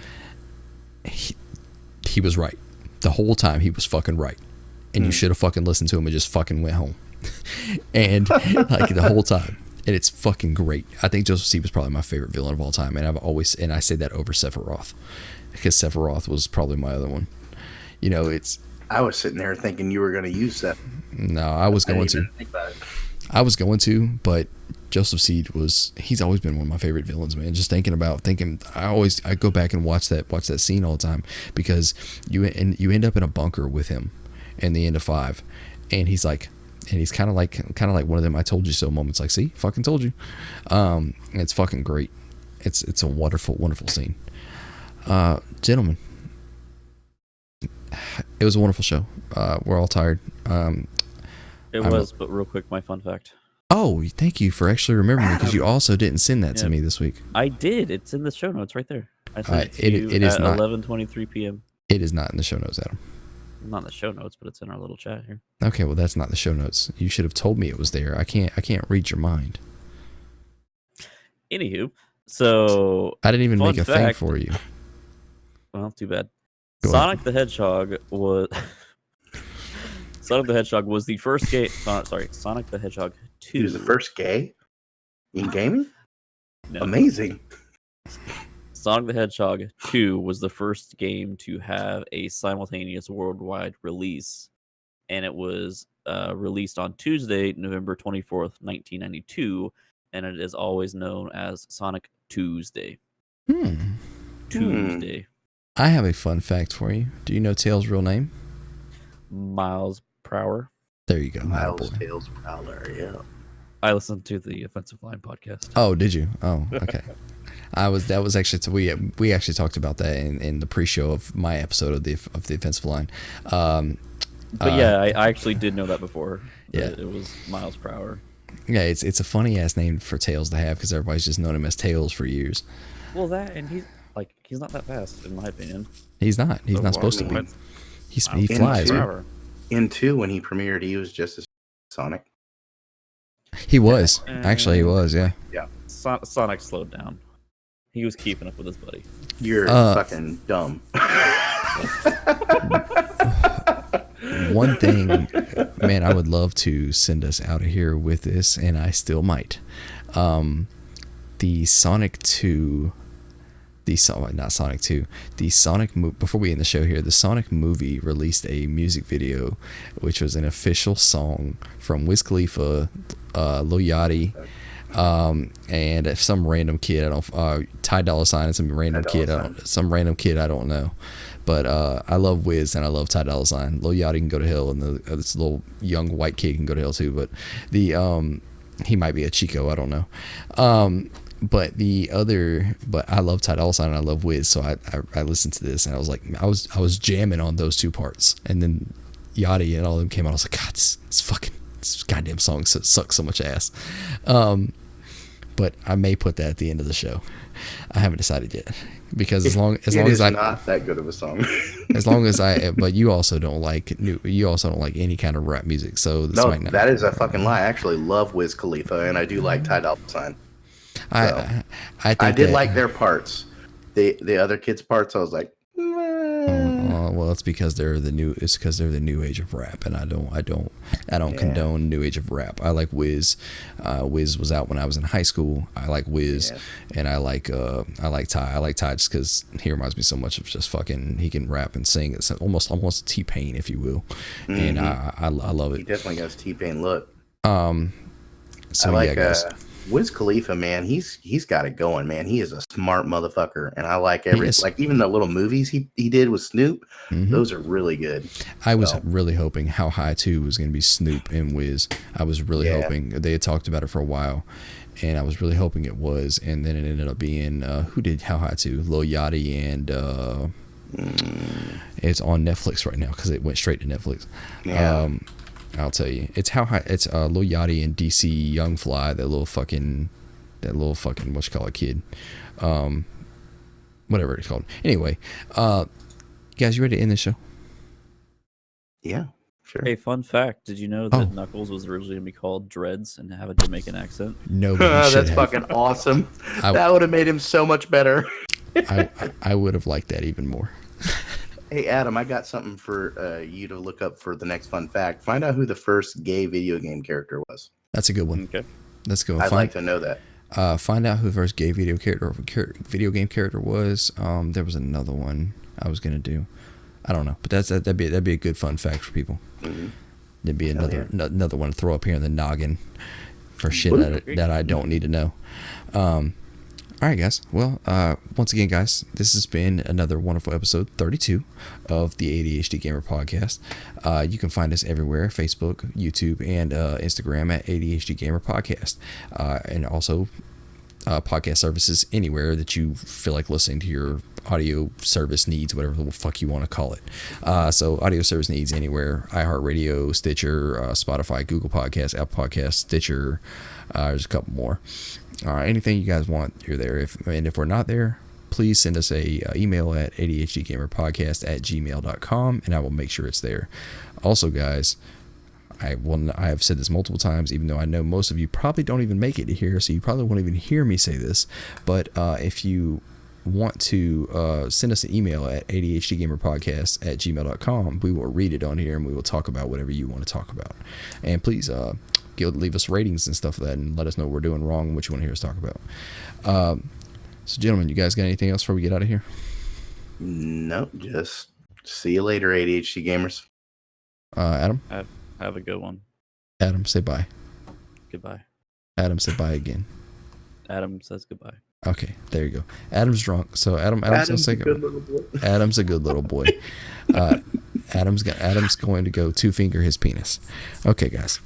He was right. The whole time he was fucking right. And you should have fucking listened to him and just fucking went home. And like the whole time. And it's fucking great. I think Joseph Seed was probably my favorite villain of all time. And I say that over Sephiroth, because Sephiroth was probably my other one. You know, I was sitting there thinking you were going to use that. No, I was going to. I was going to, but Joseph Seed he's always been one of my favorite villains, man. Just thinking, I go back and watch that scene all the time, because you end up in a bunker with him in the end of 5, and he's kind of like one of them "I told you so" moments, like, see, fucking told you. It's fucking great. It's a wonderful scene. Gentlemen, it was a wonderful show. We're all tired. But real quick, my fun fact. Oh, thank you for actually remembering, because you also didn't send that to me this week. I did. It's in the show notes right there. I sent it to you is at not 11:23 p.m. It is not in the show notes, Adam. Not in the show notes, but it's in our little chat here. Okay, well, that's not the show notes. You should have told me it was there. I can't read your mind. Anywho, so I didn't even make a thing for you. Well, too bad. Go Sonic ahead. the Hedgehog was Sonic the Hedgehog was the first game. Sonic the Hedgehog 2. He was the first gay in gaming? No. Amazing. Sonic the Hedgehog 2 was the first game to have a simultaneous worldwide release, and it was released on Tuesday, November 24th, 1992, and it is always known as Sonic Tuesday. Tuesday. I have a fun fact for you. Do you know Tails' real name? Miles Prower. There you go. Miles Tails Prowler, yeah. I listened to the Offensive Line podcast. Oh, did you? Oh, okay. That was actually we actually talked about that in the pre-show of my episode of the offensive line. But yeah, I actually did know that before. Yeah, It was miles per hour. Yeah, it's a funny ass name for Tails to have because everybody's just known him as Tails for years. Well, that and he's not that fast in my opinion. He's not. He's not supposed to be. He flies. In 2, when he premiered, he was just as Sonic. He was. Actually, he was. Yeah. Yeah. Sonic slowed down. He was keeping up with his buddy. You're fucking dumb. One thing, man, I would love to send us out of here with this, and I still might. The Sonic 2, not Sonic 2, the Sonic before we end the show here, the Sonic movie released a music video, which was an official song from Wiz Khalifa, Lil Yachty, and some random kid, Ty Dolla $ign and some random kid I don't know. But I love Wiz and I love Ty Dolla $ign. Lil Yachty can go to hell, and this little young white kid can go to hell too. But he might be a Chico, I don't know. But I love Ty Dolla $ign and I love Wiz, so I listened to this and I was like, I was jamming on those two parts, and then Yachty and all of them came out. I was like, God, this goddamn song sucks so much ass. But I may put that at the end of the show. I haven't decided yet, because as long as not that good of a song. But you also don't like any kind of rap music, so this might not. That is a fucking lie. I actually love Wiz Khalifa, and I do like Ty Dolla $ign. So, I did like their parts. The other kids' parts, I was like, well, it's because they're the new age of rap, and I don't condone new age of rap. I like Wiz. Wiz was out when I was in high school. I like Wiz, and I like Ty. I like Ty just because he reminds me so much of just fucking. He can rap and sing. It's almost T-Pain, if you will, and I love it. He definitely has T-Pain look. So I like, yeah, guys. Wiz Khalifa, man, he's got it going, man. He is a smart motherfucker, and I like even the little movies he did with Snoop. Those are really good. I was really hoping How High 2 was going to be Snoop and Wiz. I was really hoping. They had talked about it for a while, and I was really hoping it was, and then it ended up being who did How High 2? Lil Yachty, and it's on Netflix right now because it went straight to Netflix. Yeah. I'll tell you, it's Lil Yachty and DC Young Fly, that little fucking what you call a kid, whatever it's called. Anyway, guys, you ready to end the show? Yeah, sure. Hey, fun fact: did you know that Knuckles was originally gonna be called Dreads and have a Jamaican accent? No, that's fucking awesome. That would have made him so much better. I would have liked that even more. Hey, Adam, I got something for you to look up for the next fun fact. Find out who the first gay video game character was. That's a good one. Okay. Let's go. I'd like to know that. Find out who the first gay video game character was. There was another one I was gonna do. I don't know, but that'd be a good fun fact for people. There'd be another one to throw up here in the noggin for shit that I don't need to know. All right, guys. Well, once again, guys, this has been another wonderful episode 32 of the ADHD Gamer Podcast. You can find us everywhere: Facebook, YouTube, and Instagram at ADHD Gamer Podcast, and also podcast services anywhere that you feel like listening to your audio service needs, whatever the fuck you want to call it. So audio service needs anywhere: iHeartRadio, Stitcher, Spotify, Google Podcasts, Apple Podcasts, Stitcher. There's a couple more. Anything you guys want, you're there. If we're not there, please send us a email at adhdgamerpodcast@gmail.com, and I will make sure it's there. Also, guys, I have said this multiple times, even though I know most of you probably don't even make it here, so you probably won't even hear me say this. But if you want to send us an email at adhdgamerpodcast@gmail.com, we will read it on here, and we will talk about whatever you want to talk about. And please leave us ratings and stuff like that, and let us know what we're doing wrong and what you want to hear us talk about. So, gentlemen, you guys got anything else before we get out of here? No, just see you later, ADHD gamers. Adam? Have a good one. Adam, say bye. Goodbye. Adam, say bye again. Adam says goodbye. Okay, there you go. Adam's drunk, so Adam's gonna say a good little boy. Adam's a good little boy. Adam's going to go two-finger his penis. Okay, guys.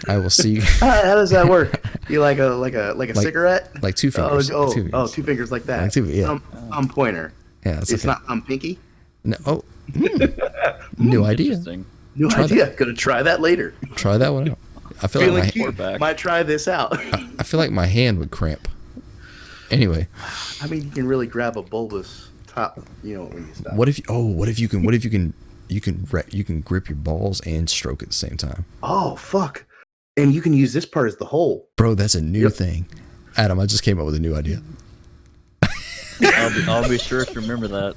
I will see you. How does that work? You like a cigarette? Like two fingers. Oh, two fingers like that. Like two, yeah. Thumb pointer. Yeah, it's okay. not thumb pinky. No. Oh, new idea. Interesting. New idea. Gonna try that later. Try that one out. I feel Feeling like cute. Might try this out. I feel like my hand would cramp. Anyway, I mean, you can really grab a bulbous top. You know when you stop. what if you can grip your balls and stroke at the same time? Oh fuck! And you can use this part as the hole. Bro, that's a new thing. Adam, I just came up with a new idea. I'll be sure to remember that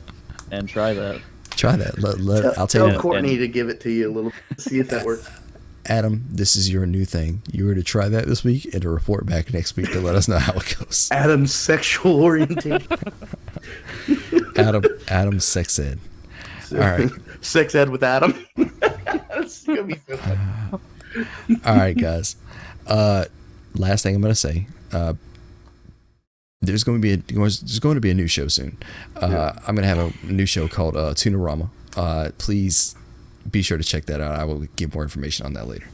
and try that. Try that. I'll tell you. Courtney to give it to you a little. See if that works. Adam, this is your new thing. You were to try that this week and to report back next week to let us know how it goes. Adam's sexual orientation. Adam's sex ed. All right. Sex ed with Adam. That's gonna be so funny. All right, guys. Last thing I'm gonna say. There's going to be a new show soon. I'm going to have a new show called Tunerama. Please be sure to check that out. I will give more information on that later.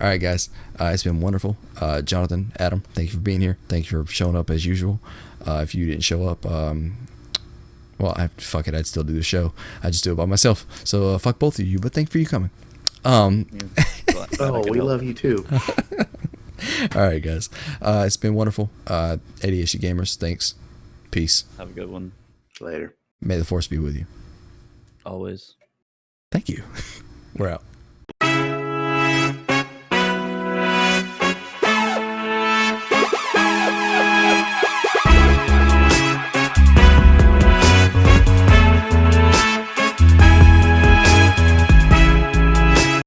All right, guys. It's been wonderful. Jonathan, Adam, thank you for being here. Thank you for showing up as usual. If you didn't show up, fuck it. I'd still do the show. I just do it by myself. So fuck both of you. But thank you for you coming. We love you too. All right, guys. It's been wonderful. ADHD Gamers, thanks. Peace. Have a good one. Later. May the force be with you. Always. Thank you. We're out.